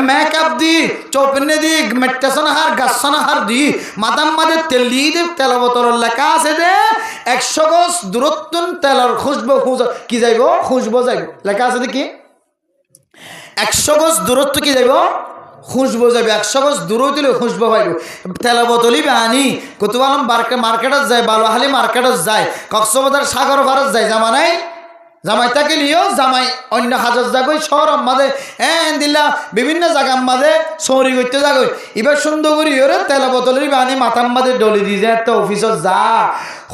Speaker 1: মেকআপ দি চৌপনে দি মেট্টাসন হার গাছন হার দি মাদাম মাদে তেলি দি তেল বোতল লেখা আছে দে 100 গজ দূরত্ব তেলের খুশবু কি যাইব খুশবু যাইব লেখা আছে দেখি 100 গজ দূরত্ব কি যাইব খুশবু যাবে 100 গজ দূর হইলে খুশবু পাইব তেল বোতলই বানি কুতুবালম মার্কেটত যায় বালুহালি মার্কেটত যায় কক্সবাজার সাগর পারত যায় জামা নাই জামাই তাকে লিও জামাই অন্য হাজার জায়গায় শহর মাঝে দিল্লা বিভিন্ন জায়গার মাঝে সৌরি করতে জায়গায় এবার সুন্দর করি ওরে তেল বোতলের বানি মাথার মাঝে ডলি দিয়ে যায় একটা অফিসত যা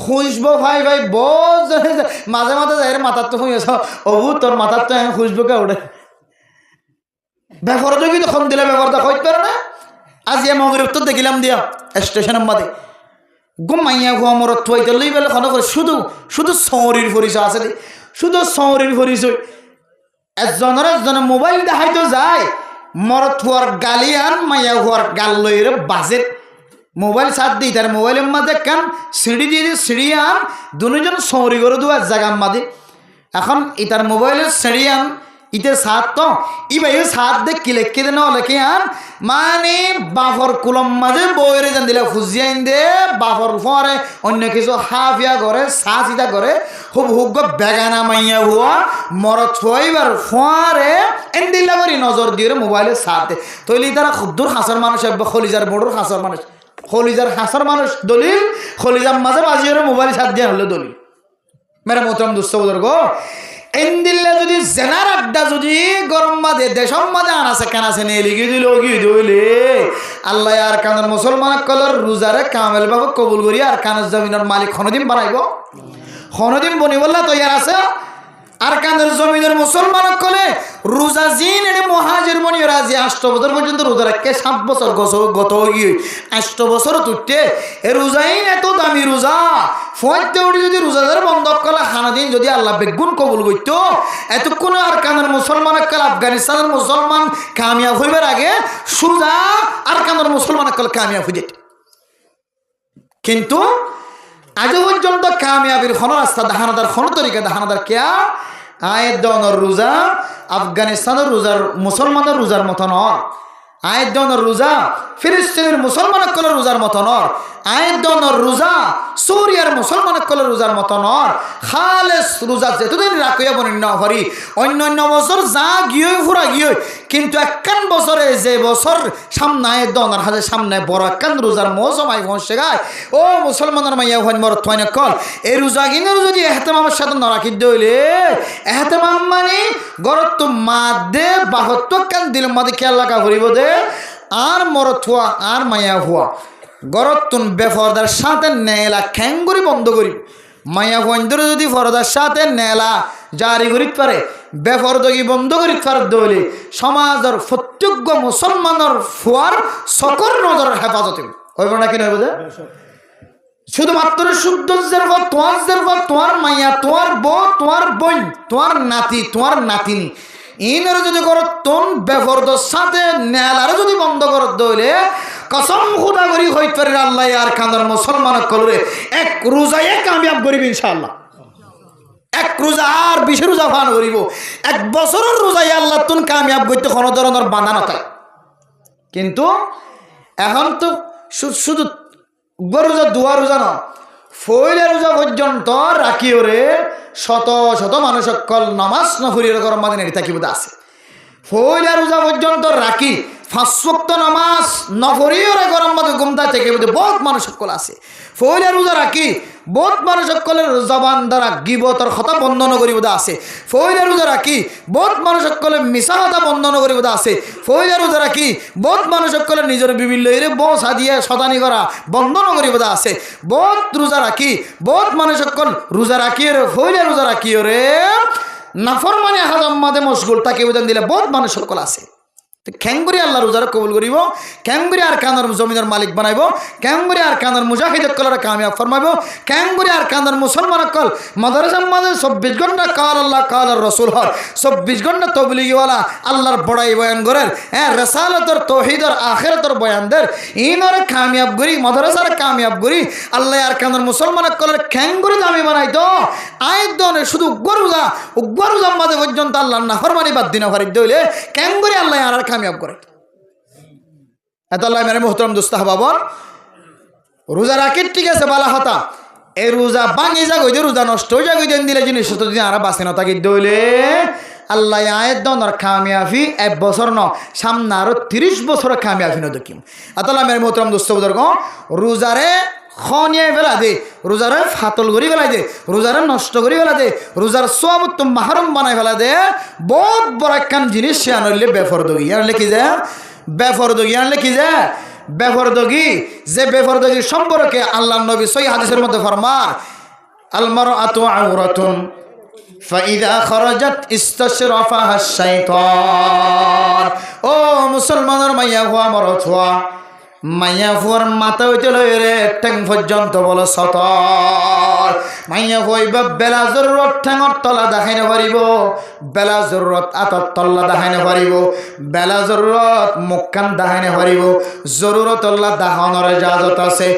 Speaker 1: খুশবু ভাই ভাই বোঝ মাঝে মাঝে যাই মাথার তো শুয়েছ অবু তোর মাথার তো খুশবুকে ওঠে ব্যাপারটা কিন্তু খন দিলে ব্যাপারটা হইতে পারে না আজ মগরিব তো দেখিলাম দিয়া স্টেশনের মাঝে ঘুমাইয়া ঘুয়া মরত থইতে লই বেলে খন করে শুধু শুধু সৌরির পরিচয় আছে শুধু সৌরির পরিচয় একজনের মোবাইল দেখাইতো যায় মরত হওয়ার গালিয়ান মাইয়া হওয়ার গাল লইরে বাজেট মোবাইল সাথ দিই তার মোবাইলের মাঝে কান সিঁড়ি দিয়ে সিঁড়ি আন দুজন সৌরি করে দেওয়া জায়গার মাঝে এখন ইতার মোবাইলের সিঁড়ি আন ইতে সাত তো ইবাই সাত দে কিলে কেদে না লেখে আন মানে বাফর কুলম মাঝে বইরে জান দিলে খুঁজিয়াইন দে বাফর ফরে অন্য কিছু হাফিয়া করে সাচিতা করে খুব হুগ বেগানা মাইয়া হুয়া মরত ফইবার ফরে এন্দিল্লা করি নজর দিয়ে মোবাইলের সাথে তৈলি তারা খুদ্দুর হাসার মানুষ একবার খলিজার বড়োর হাসার মানুষ খলিজার হাসার মানুষ দলিল খলিজার মাঝে বাজিয়ে মোবাইল সাথ দিয়ে হলে দলিল মেরা মোহতরম দুস্থ বুজুর্গ এন্দিল্লা যদি জেনার আড্ডা যদি গরম মাঝে দেশম মাঝে আনাছে কেনাছে নিয়ে লিখে দিল কি দইলে আল্লাহ আর কানের মুসলমান কলর রোজারে কামেল বাবু কবুল করি আর কানের জমিনের মালিক খনদিন বানাইব খনদিন বনি বললা তৈয়ার আছে আর কানের জমিনের মুসলমান কলে রোজা জিন এনে মহাজের মনি রাজি 8 বছর পর্যন্ত রোজা রাখে 7 বছর গত গিয়ে 8 বছর তুটে এ রোজাইন এত দামি রোজা ফয়তে উঠে যদি রোজাদার বন্ধ করলে খানাদিন যদি আল্লাহ বেগুন কবুল করত এতক্ষণ আর কানের মুসলমান কাল আফগানিস্তানের মুসলমান কামিয়াব হইবার আগে সুজা আর কানের মুসলমান কাল কামিয়াব হয়ে যেত কিন্তু আজ পর্যন্ত কামিয়াবির খন রাস্তা দাহানাদার খন তরিকা দাহানাদার কেয়া আয়ের দনের রোজা আফগানিস্তানের রোজার মুসলমানের রোজার মতো নয় আয়ের দনের রোজা ফিলিস্তিনের মুসলমান কলের রোজার মতো নয় আয়ের দনের রোজা সুরিয়ার মুসলমান কলের রোজার মতো নয় খালেস রোজা যেতদিন রাখিয়া বনি ন হরি অন্য বছর যা গিয়ে ফুরা গিয়ে কিন্তু একখান বছরে যে বছর সামনে আয়ের দনের হাতে সামনে বড় একখান রোজার মৌসুম আই পৌঁছে গায় ও মুসলমানের মাইয়া হন মর থয়নে কল এই রোজা কিনের যদি এহতেমামের সাথে না রাখি দইলে এহতেমাম মানে গরত তো মাদে বাহত্তর কান দিল মাদে খেয়াল রাখা করিব দে আর মরত হওয়া আর মায়া হওয়া গরতুন বেফরদার সাথে নেলা খ্যাঙ্গুরি বন্ধ করি মায়া বন্ধুর যদি ফরদার সাথে নেলা জারি করিতে পারে বেফরদগি বন্ধ করিতে পারে দইলে সমাজের প্রত্যেক মুসলমানের ফুয়ার সকর নজরের হেফাজতে হইব না কি নইব যে শুধুমাত্র শুদ্ধের পর তোমার মাইয়া তোমার বউ তোমার বোন তোমার নাতি তোমার নাতিনি ইনার যদি করো তোন বেফরদর সাথে নেলার যদি বন্ধ করো দইলে কসম খুদা করি হইতে পারে আল্লাহ আর কান্দার মুসলমান কলরে এক রোজায় কামিয়াব করিব ইনশাআল্লাহ এক রোজা আর 20 রোজা পান করিব এক বছরের রোজায় আল্লাহ তুন কামিয়াব করতে কোনো ধরনের বাধা না থাকে কিন্তু এখন তো শুধু রোজা দুয়া রোজা না ফইলা রোজা পর্যন্ত রাখি ওরে শত শত মানুষ সকল নামাজ নফরির গরম মাঝে নেড়ে থাকিব আছে ফইলা রোজা পর্যন্ত রাখি 5 ওয়াক্ত নামাজ নফরির গরম মাঝে ঘুমতা থেকে বহুত মানুষ সকল আছে ফইলা রোজা রাখি বহুত মানুষ সকলের জবান দ্বারা গিবতর কথা বন্ধন করিব আছে ফইলা রোজা রাখি বহুত মানুষ সকলের মিছা কথা বন্ধন করিব আছে ফইলা রোজা রাখি বহুত মানুষ সকলের নিজের বিভিন্ন বসা দিয়ে সদানি করা বন্ধন করিব আছে বহুত রোজা রাখি বহুত মানুষ সকল রোজা রাখি রে ফইলা রোজা রাখি রে নাফরমানি হাজাম মাদে মশগুল তাকে বুঝান দিলে বহুত মানুষ সকল আছে কেঙ্গুরি আল্লাহ রোজার কবুল করিব, কেঙ্গুরি আর কানার জমিনের মালিক বানাইব, কেঙ্গুরি আর কানার মুজাহিদ কলার কামিয়াব ফরমাইব, কেঙ্গুরি আর কানার মুসলমান কল মাদ্রাসার মাঝে 24 ঘন্টা কাল আল্লাহ কাল রসুল হর 24 ঘন্টা তবলিগিওয়ালা আল্লাহর বড়াই বয়ান করেন, হ্যাঁ রেসালতর তৌহিদর আখিরাতর বয়ানদের ইনর কামিয়াব করি মাদ্রাসার কামিয়াব করি আল্লাহ আর কানার মুসলমান কলের কেঙ্গুরি দামি বানাইতো আয়ের দনে শুধু গরুজা মাঝে পর্যন্ত আল্লাহ না ফরমানি বাদ দিনা ফারিদ দইলে কেঙ্গুরি আল্লাহ আর কামিয়াব করে। এত আল্লাহ মেরে মোহতরম দুস্তাহ বাবন রোজা রাখি ঠিক আছে বালা হতা এই রোজা ভাঙি যাগ ওই রোজা নষ্ট হয়ে যাগ ওই দিন দিলে জিনিস যদি আর বাঁচে না তাকে দইলে আল্লাহ আয়ের দনের কামিয়াফি 1 বছর ন সামনে আরো 30 বছরের কামিয়াফি ন দেখিম। এত আল্লাহ মেরে মোহতরম দুস্তাহ বুজুর্গ রোজারে খনিয়ে ফেলা দে, রোজারে ফাতল করি ফেলাই দে, রোজারে নষ্ট করি ফেলা দে, রোজার সব তো মাহরুম বানাই ফেলা দে, বহুত বড় একখান জিনিস সে আনলে বেফরদগি আনলে কি যায় বেফরদগি আনলে কি যায় বেফরদগি যে বেফরদগি সম্পর্কে আল্লাহ নবী সহিহ হাদিসের মধ্যে ফরমান আল মারআতু আওরাতুন ফাইদা খারাজাত ইস্তাশরাফাহা শাইতান। ও মুসলমানের মাইয়া হওয়া মরত হওয়া মাইয়া ফুয়ার মাথা হইতে লই রে ঠ্যাং পর্যন্ত বলো সতর মাইয়া হইবা বেলা জরুরত ঠ্যাঙর তলা দেখাই না পারিব, বেলা জরুরত আতর তল্লা দেখাই না পারিব, বেলা জরুরত মুখখান দেখাই না পারিব, জরুরত আল্লাহ দেখানোর ইজাজত আছে।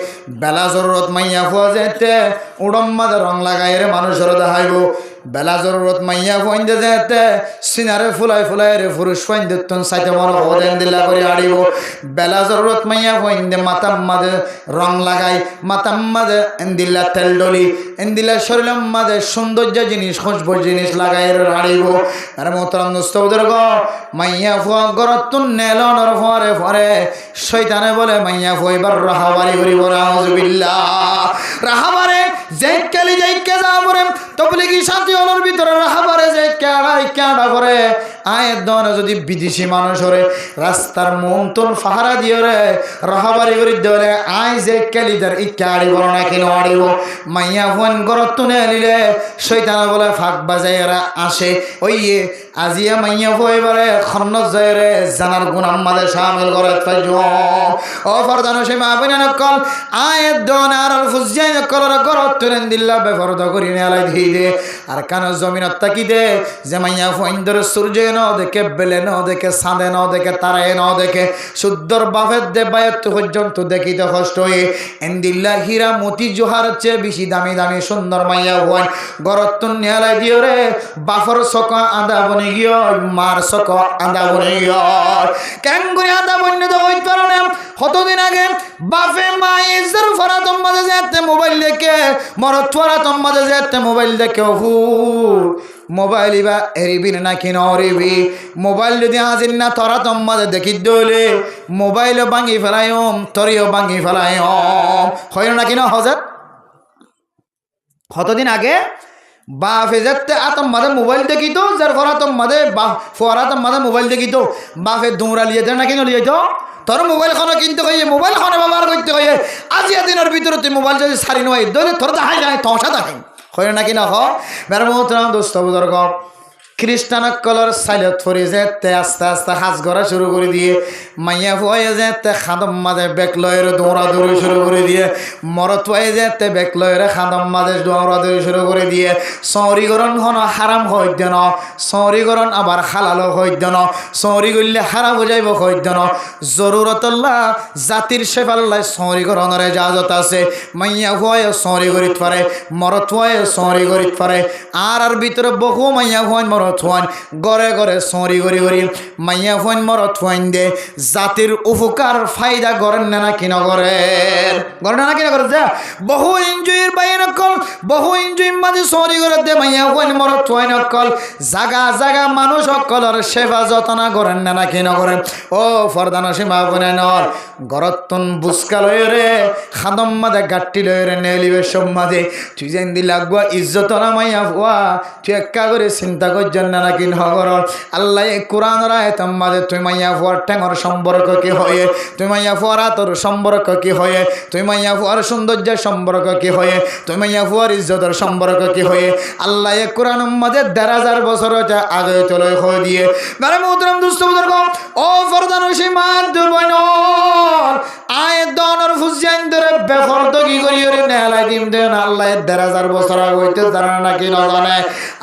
Speaker 1: বেলা জরুরত মাইয়া ফুয়া যেতে উড়ম মাঝে রং লাগাই রে মানুষের দেখাইব, বেলা জরুরত মাইয়া ফুয়াইন্দে যেতে সিনারে ফুলাই ফুলাই রে পুরুষ ফাইন্দে তন সাইতে মন হদেন দিলা করে আড়িব, বেলা জরুরত মাইয়া ফুয়াইন্দে মাথার মাঝে রং লাগাই, মাথার মাঝে এন্দিল্লা তেল ডলি, এন্দিল্লা শরীরের মাঝে সৌন্দর্য জিনিস খুশবু জিনিস লাগাই আড়িব। আর মোহতারাম দোস্ত বুজুর্গ মাইয়া ফুয়া গরত তুন নেলনর ফরে ফরে শয়তানে বলে মাইয়া ফুয়াইবার রাহাবারি করিব নাউজুবিল্লাহ। রাহাবারে যে কালি যাইকে যাবরে তবলিগি সাথী হলোর ভিতরে রাহাবারে যে কেডা করে আয়ের দনে যদি বিদেশি মানুষ হরে রাস্তার মন্তন ফাহারা দিয়ে রে রাহাবারি করি দেওয়ারে আয় যে কালিদার ই কাড়ি বলো না কেন আড়িব মাইয়া ফোন গরত তুনে নিলে শয়তানে বলে ফাঁক বাজাই এরা আসে ওই আজিয়া মাইয়া ফইবারে খন্নত যায় রে জানার গুণ আমাদের শামিল করে ফাইজ ও ফরদানো সে মাবিনা নকল আয়ের দনে আর ফুজিয়া নকল গরত তুলে দিল্লা বেফরদা করি নেলাই ধীরে আর কানো জমিনত তাকি দে যে মাইয়া ফইন্দর সূর্য ন দেখে বেলে ন দেখে সাঁদে ন দেখে তারায় ন দেখে শুদ্ধর বাফের দে বায়ত্ত পর্যন্ত দেখিতে কষ্ট হয়ে এন্দিল্লা হীরা মতি জোহার চেয়ে বেশি দামি দামি সুন্দর মাইয়া হন গরত্তন নেলাই দিও রে বাফর সক আদা বনে গিয়ে মার সক আদা বনে গিয়ে কেন করে আদা বনে তো হইতে পারো না। কতদিন আগে বাফে মাইজের ফরা তোমাদের যেতে মোবাইল দেখে মরত ফরা তোমাদের যেতে মোবাইল দেখে মোবাইল ইবা এরিবি না কিনা অরিবি মোবাইল যদি হাজির না তোরা তোমাদের দেখি দলে মোবাইলও ভাঙি ফেলাইম তরিও ভাঙি ফেলাইম হয় না কিনা হজার। কতদিন আগে বাফে যেতে আতম মাদে মোবাইল দেখিত যার ফরা তোমাদের ফরা তোমাদের মোবাইল দেখিত বাফে দৌড়া লিয়ে দেয় না কিনা লিয়ে তো তোর মোবাইল খানো কিনতে হইয়ে মোবাইল খানো ব্যবহার করতে হইয়ে আজিয়া দিনের ভিতরে তুই মোবাইল যদি সারি নয় দলে তোর দেখাই যায় তসা দেখাই হয় নাকি না মেরে মোহতরাম দোস্ত বুজুর্গ খ্রিস্টান কলর সাইলত ফরে যেতে আস্তে আস্তে হাজ করা শুরু করে দিয়ে মাইয়া ফুয়ে যেতে খাদম মাঝে বেক লয়ের দৌড়াদৌড়ি শুরু করে দিয়ে মরত ফুয়ে যেতে বেক লয়ের খাদম মাঝে দৌড়াদৌড়ি শুরু করে দিয়ে সৌরিগরণ হন হারাম হইত ন সৌরিগরণ আবার হালালো হইত ন সৌরি করলে হারাম হয়ে যাইব হইত ন জরুরতল্লাহ জাতির সেফাল্লাহ সৌরিগরণের ইজাজত আছে। মাইয়া ফুয়ে সৌরি করিত পারে মরত ফুয়ে সৌরি করিত পারে আর ভিতরে বহু মাইয়া ফুয়ে মরত ফুয়ান গড়ে গড়ে সরি গড়ি গড়ি মাইয়া ফুয়ান মরত ফুয়ান দে জাতির উপকার ফায়দা করেন না কিনা করেন করেন না কিনা করে যা বহু এনজয়ের বাইরে নকল বহু এনজয়ের মাঝে সরি করে দে মাইয়া ফুয়ান মরত ফুয়ান নকল জাগা জাগা মানুষ সকলের সেবা যত্ন করেন না কিনা করেন। ও ফরদানা সীমা বনে নর গরতন বুসকা লয় রে খাদম মাঝে গাট্টি লয় রে নেলিবে সব মাঝে তুই যেন দি লাগবা ইজ্জত না মাইয়া ফুয়া তুই একা করে চিন্তা কর বুঝছেন না নাকি নগর আল্লাহ কোরআনের আয়াতের মাঝে তুই মাইয়া ফুয়ার ঠ্যাঙর সম্পর্ক কি হয়ে, তুই মাইয়া ফুয়ার আতর সম্পর্ক কি হয়ে, তুই মাইয়া ফুয়ার সৌন্দর্যের সম্পর্ক কি হয়ে, তুই মাইয়া ফুয়ার ইজ্জতের সম্পর্ক কি হয়ে আল্লাহ কোরআনের মাঝে ১,৫০০ বছর আগে চলে হয়ে দিয়ে মানে মোহতরম দুস্থ বুজুর্গ ও ফরদানুশী মাদ বইনর আয়াত দনর ফুজিয়ান ধরে বেফরদ কি করি রে নেলাই দিম দেন আল্লাহ ১,৫০০ বছর আগে হইতে জানা নাকি না জানে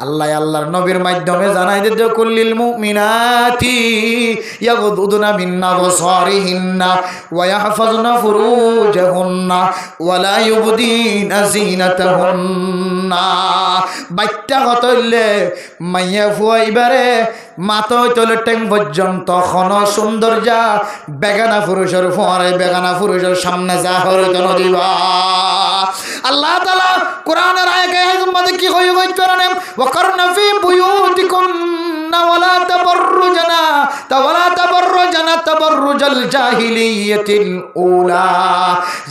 Speaker 1: আল্লাহ আল্লাহর নবীর মাধ্যমে জানাই দিতে কুল্লিল মুমিনাতি ইয়াগুদুনা মিন আবসারিহিন্না ওয়া ইয়াহফাজনা ফুরুজাহুন্না ওয়া লা ইউবদিনা জিনাতাহুন্না বাইটা হতইলে মাইয়া ফুয়াইবারে মাথা হইতলে টেং পর্যন্ত খন সৌন্দর্যা বেগানা পুরুষের ফোয়ারে বেগানা পুরুষের সামনে যা হরিত নদীবা আল্লাহ তাআলা কোরআনের আয়াতের মধ্যে কি কই করেন ওয়াকারনা ফি বুয়ুতিকুন্না ওয়ালা তাবাররুজনা তাবাররুজাল জাহিলিয়াতিল উলা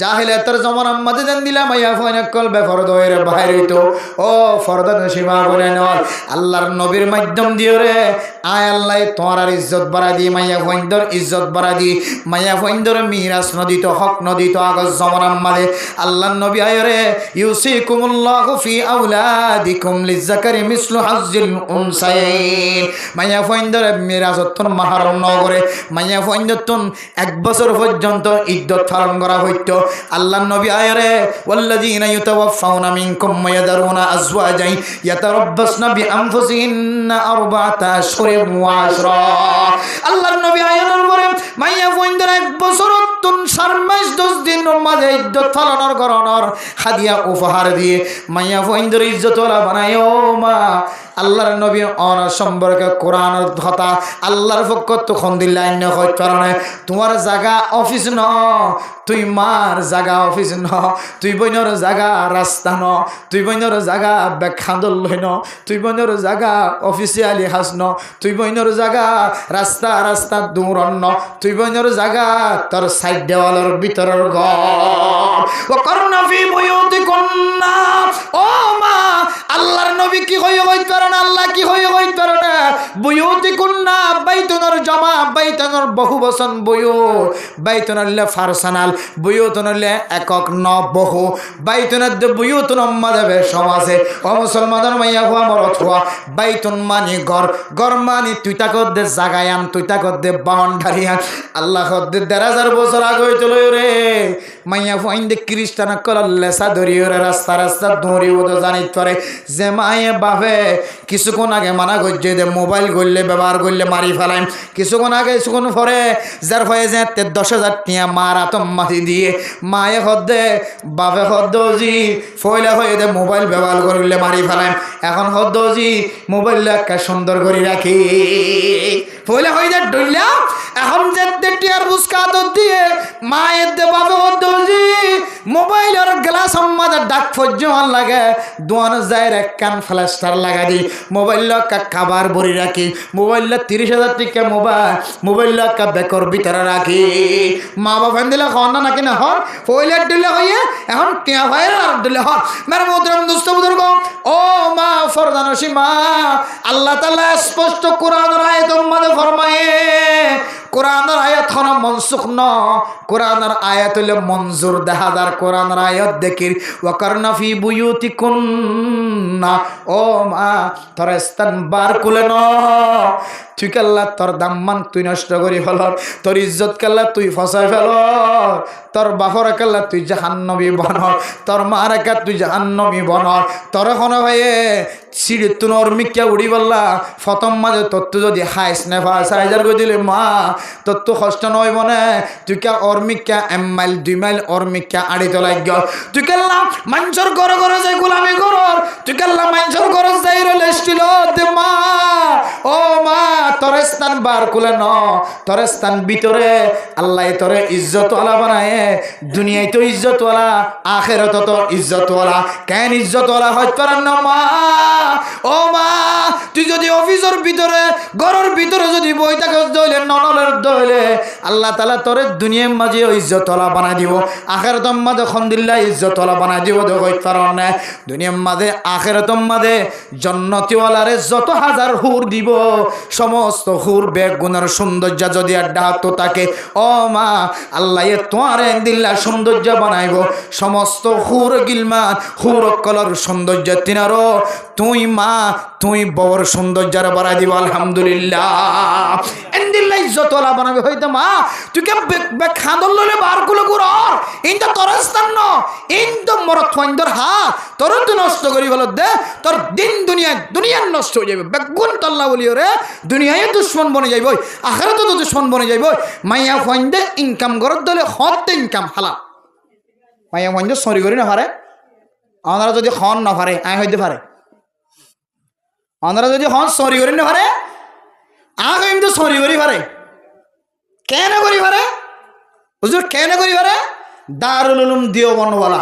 Speaker 1: জাহিলিয়াতের জামানার মধ্যে দেন দিলা মাইয়া ফয়না কল বেফরদ হইরে বাইরে তো ও ফরদান সীমা বলেন আল্লাহর নবীর মাধ্যম দিয়ে রে আয় আল্লাহ তোমার ইজ্জত বাড়া দি মাইয়া ফয়ন্দর ইজ্জত বাড়া দি মাইয়া ফয়ন্দর মিরাস নদী তো হক নদী তো আগজ জামানার মধ্যে আল্লাহর নবী আয় রে ইউসিকুমুল্লাহু ফি আওলাদিকুম লিযাকারি মিসলু হাজ্জিল উনসাইন মাইয়া ফয়ন্দর মিরাসতন মাহরম নগরে মাইয়া ফয়ন্দতন 1 বছর পর্যন্ত ইদ্দত পালন করা হইতো আল্লাহর নবী আয় রে ওয়াল্লাযিনা ইউতাওয়াফাউনা মিনকুম ওয়া ইয়াদারুনা আজওয়াজান ইয়াতারাব্বাসনা বিআনফুসিহিন্না আরবাআতা আশহুরিন ওয়া আশরা আল্লাহর নবী আয়ানোর পরে মাইয়া ফয়ন্দর 1 বছর তুন 4 মাস 10 দিনের মাঝে ইদ্দত পালনের করণর হাদিয়া উপহার দিয়ে মাইয়া ফয়ন্দর ইজ্জতওয়ালা বানায়ো মা আল্লাহর নবী অন সম্পর্কে কোরআনের কথা আল্লাহর পক্ষ তখন দিল্লাইন হয় কারণে তোমার জায়গা অফিস ন তুই মার জায়গা অফিস ন তুই বইনর জায়গা রাস্তা ন তুই বইনর জায়গা বেখান্দল ন তুই বইনর জায়গা অফিসিয়ালি হাস ন তুই বইনর জায়গা রাস্তা রাস্তা দূরন্ন তুই বইনর জায়গা তোর সাইড দেওয়ালের ভিতরের ঘর ও করুণা ফি বুয়ুতিকুন্না ও মা আল্লাহর নবী কি হয়ে হই কারণ আল্লাহ কি হয়ে হই কারণ বুয়ুতিকুন্না বাইতুনর জামা বাইতুনর বহু বচন বুয়ুত বাইতুনলে ফারসানাল বুয়ুতুনলে একক ন বহু বাইতুনের বুয়ুতুন মাযহাবে সমাজে ও মুসলমানের মাইয়া হওয়া মরত হওয়া বাইতুন মানি ঘর ঘর মানি তুই তাকত দে জাগায়ান তুই তাকত দে বাউন্ডারিয়ান আল্লাহ খদ্দে ১,৫০০ বছর আগে চলে রে মাইয়া ফাইন্দে খ্রিস্টান কললে সাদরিও রাস্তা রাস্তা দৌড়িও তো জানিত পারে যে মায়ে বাপে কিছুক্ষণ আগে মানা করছে যে মোবাইল করলে ব্যবহার করলে মারি ফেলাম কিছুক্ষণ আগে কিছুক্ষণ পরে যার হয়ে যে ১০,০০০ টিয়া মার আতম মাটি দিয়ে মায়ে হদ্দে বাপে হদ্দি ফয়লা হয়ে দে মোবাইল ব্যবহার করলে মারি ফেলাম এখন হদ্দি মোবাইল একটা সুন্দর করে রাখি ফয়লা হয়ে যায় ডইলা এখন যে টিয়ার বুসকা তো দিয়ে মায়ের দে বাপে হদ্দি মোবাইলের গ্লাস আমাদে ডাক ফজ্জমান লাগে দোয়ান যায় কান ফ্ল্যাশটার লাগা দি মোবাইল খাবার ভরি রাখি মোবাইল ৩০,০০০ টাকা মোবাইল বেকর ভিতরে রাখি মা বাবা দিলে হন না নাকি না হন ফয়লেট দিলে হইয়ে এখন টিয়া ভাইয়ের আর দিলে হন মেরে মোহতরম দোস্ত বুজুর্গ ও মা ফরদানসী মা আল্লাহ তাআলা স্পষ্ট কোরআনের আয়াতের মধ্যে ফরমায়ে কোরআনের আয়াত হন মনসুখ ন কোরআনের আয়াত হইলে মঞ্জুর দেহাদার কোরআনের আয়াত দেখির ওয়াকারনা ফি বুয়ুতিকুন্না ও মা তোর স্থান বার কুলে ন তুই কাল্লা তোর দাম্মান তুই নষ্ট করি ফেল তোর ইজ্জত কাল্লা তুই ফসাই ফেল তোর বাপর কাল্লা তুই জাহান্নবী বন তোর মার একা তুই জাহান্নবী বন তোর এখন ভাইয়ে সিঁড়ি তুন অর্মিকা উড়ি বললা ফতম মাঝে তোর তো যদি হাইস নে সাইজার করে দিলে মা তোর তো কষ্ট নয় মনে তুই কে অর্মিকা 1 মাইল 2 মাইল অর্মিকা আড়ি তো লাগ তুই কাল্লা মানুষের ঘরে ঘরে যাই গোলামি কর তুই কাল্লা মানুষের ঘরে যাই রেল স্টিল দে মা ও মা তোর স্থান বার কুলে ন তোর স্থান ভিতরে আল্লাহ তোরে ইজ্জতওয়ালা বানায় দুনিয়ায় তো ইজ্জতওয়ালা আখিরাত তো ইজ্জতওয়ালা কেন ইজ্জতওয়ালা হইতে পারেন না মা ও মা তুই যদি অফিসের ভিতরে ঘরের ভিতরে যদি বই থাকস দইলে ননলের দইলে আল্লাহ তাআলা তোরে দুনিয়ার মাঝে ইজ্জতওয়ালা বানাই দিব আখিরাতের মাঝে খন্দিল্লা ইজ্জতওয়ালা বানাই দিব হইতে পারেন না দুনিয়ার মাঝে আখিরাতের মাঝে জান্নাতীওয়ালারে যত হাজার হুর দিব সমস্ত হুর বেগুনের সৌন্দর্য যদি ডাকতো তাকে ও মা আল্লাহ তোমারে দিল্লা সৌন্দর্য বানাইব সমস্ত হুর গিলমান হুর কলর সৌন্দর্য তিনারও তুই মা তুই বড় সৌন্দর্যের বাড়াই দিব আলহামদুলিল্লাহ এন্দিল্লা ইজ্জতওয়ালা বানাবে হইতে মা তুই কে খাদল ললে বার গুলো গুর ইনটা তোর স্থান ন ইনটা মরত ফাইন্দর হা তোর তুই নষ্ট করি বল দে তোর দিন দুনিয়া নষ্ট হয়ে যাবে বেগুন তল্লা বলিও রে দুনিয়ায় দুশ্মন বনে যাইব আখিরাতে তো দুশ্মন বনে যাইব মাইয়া ফাইন্দে ইনকাম করত দলে হত ইনকাম হালাল মাইয়া ফাইন্দে সরি করি না পারে আমরা যদি খন না পারে আয় হইতে পারে আমরা যদি হন সরি করি না পারে আগে কিন্তু সরি করি পারে কেন করি পারে হুজুর কেন করি পারে দারুল উলুম দেওবন্দওয়ালা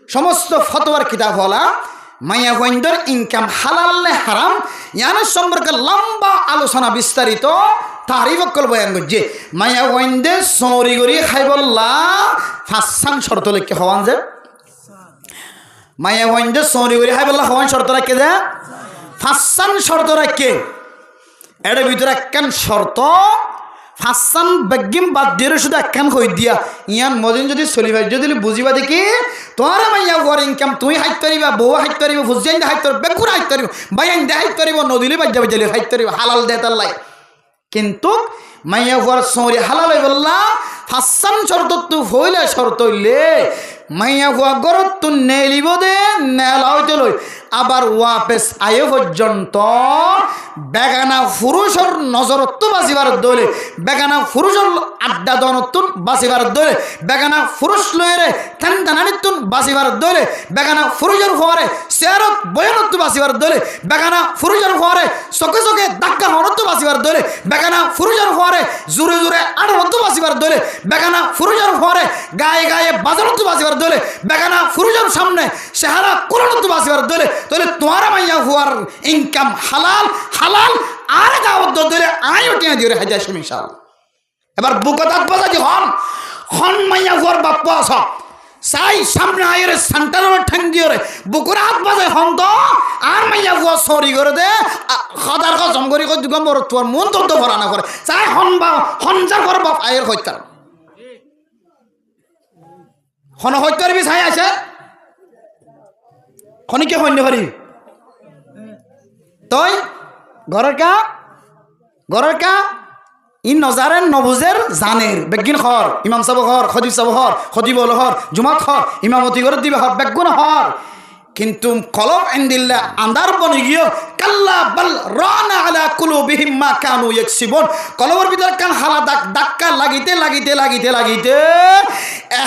Speaker 1: সমস্ত ফতোয়ার কিতাবওয়ালা মাইয়া ফাইন্দর ইনকাম হালাল নে হারাম ইয়ানের সম্পর্কে লম্বা আলোচনা বিস্তারিত তারিফ কল বয়ান করছে মাইয়া ফাইন্দে সরি করি খাইবল্লা ফাঁসান শর্ত লেখকে হওয়ান যে মাইয়া ফাইন্দে সরি করি খাইবল্লা হওয়ান শর্ত রাখে যে ফাঁসান শর্ত রাখে এর ভিতরে একখান শর্ত ফাঁসান বেগিম বাদ দিয়ে শুধু একখান হই দিয়া ইয়ান মদিন যদি চলিবা যদি বুঝিবা দেখি তোমার মাইয়া ঘর ইনকাম তুই হাইতে পারিবা বউ হাইতে পারিব ফুজাইন হাইতে পারিব বেগুর হাইতে পারিব বাইন দে হাইতে পারিব নদীলে বাজ্যা বাজ্যালে হাইতে পারিব হালাল দে তার লাই কিন্তু মাইয়া ঘর সরি হালাল হই বললা ফাঁসান শর্ত তো হইলে শর্ত হইলে মাইয়া ঘর গরত তো নেলিব দে নেলা হইতে লই আবার ওয়াপেস আয়ে পর্যন্ত বেগানা পুরুষের নজরত্ব বাঁচিবার দলে বেগানা পুরুষের আড্ডা দনত্তুন বাঁচিবার দলে বেগানা পুরুষ লয়েরে ঠান্ডানিত্তুন বাঁচিবার দলে বেগানা পুরুষের হওয়ারে চেয়ারত বয়ানত্ব বাঁচিবার দলে বেগানা পুরুষের হওয়ারে চকে চকে ধাক্কা হনত্ব বাঁচিবার দলে বেগানা পুরুষের হওয়ারে জোরে জোরে আড়ত্ব বাঁচিবার দলে বেগানা পুরুষের হওয়ারে গায়ে গায়ে বাজারত্ব বাঁচিবার দলে বেগানা পুরুষের সামনে সেহারা কোরআনত্ব বাঁচিবার দলে তাহলে তোমার মাইয়া হওয়ার ইনকাম হালাল হালাল আর গাওয়ার দলে আয়ও টিয়া দিয়ে হাজার শুনিশাল এবার বুকতাত বাজাজি হন মাইয়া হওয়ার বাপ্পা আস চাই সামনে আয়ের সেন্টারের ঠ্যাং দিয়ে রে বুকুর হাত বাজে হন তো আর মাইয়া হওয়া সরি করে দে সদার কসম করি গম্বর তোর মন তো ভরা না করে চাই হন বা হনজার ঘর বাপ আয়ের হত্যার হন হত্যার বি চাই আছে খনিকে সৈন্য পারি তই ঘরের কা ই নজারেন নবুজের জানের বেগিন হর ইমাম সাহেব হর খদিব সাহেব হর খদিব হর জুমাত হর ইমামতি করে দিবে হর বেগুন হর কিন্তু কলব ইনদিল্লা আন্দার বনি গিয়ে কাল্লা বাল রানা আলা কুলুবিহিম মা কানু ইয়াকসিবুন কলবের ভিতর কান হালা ধাক্কা লাগিতে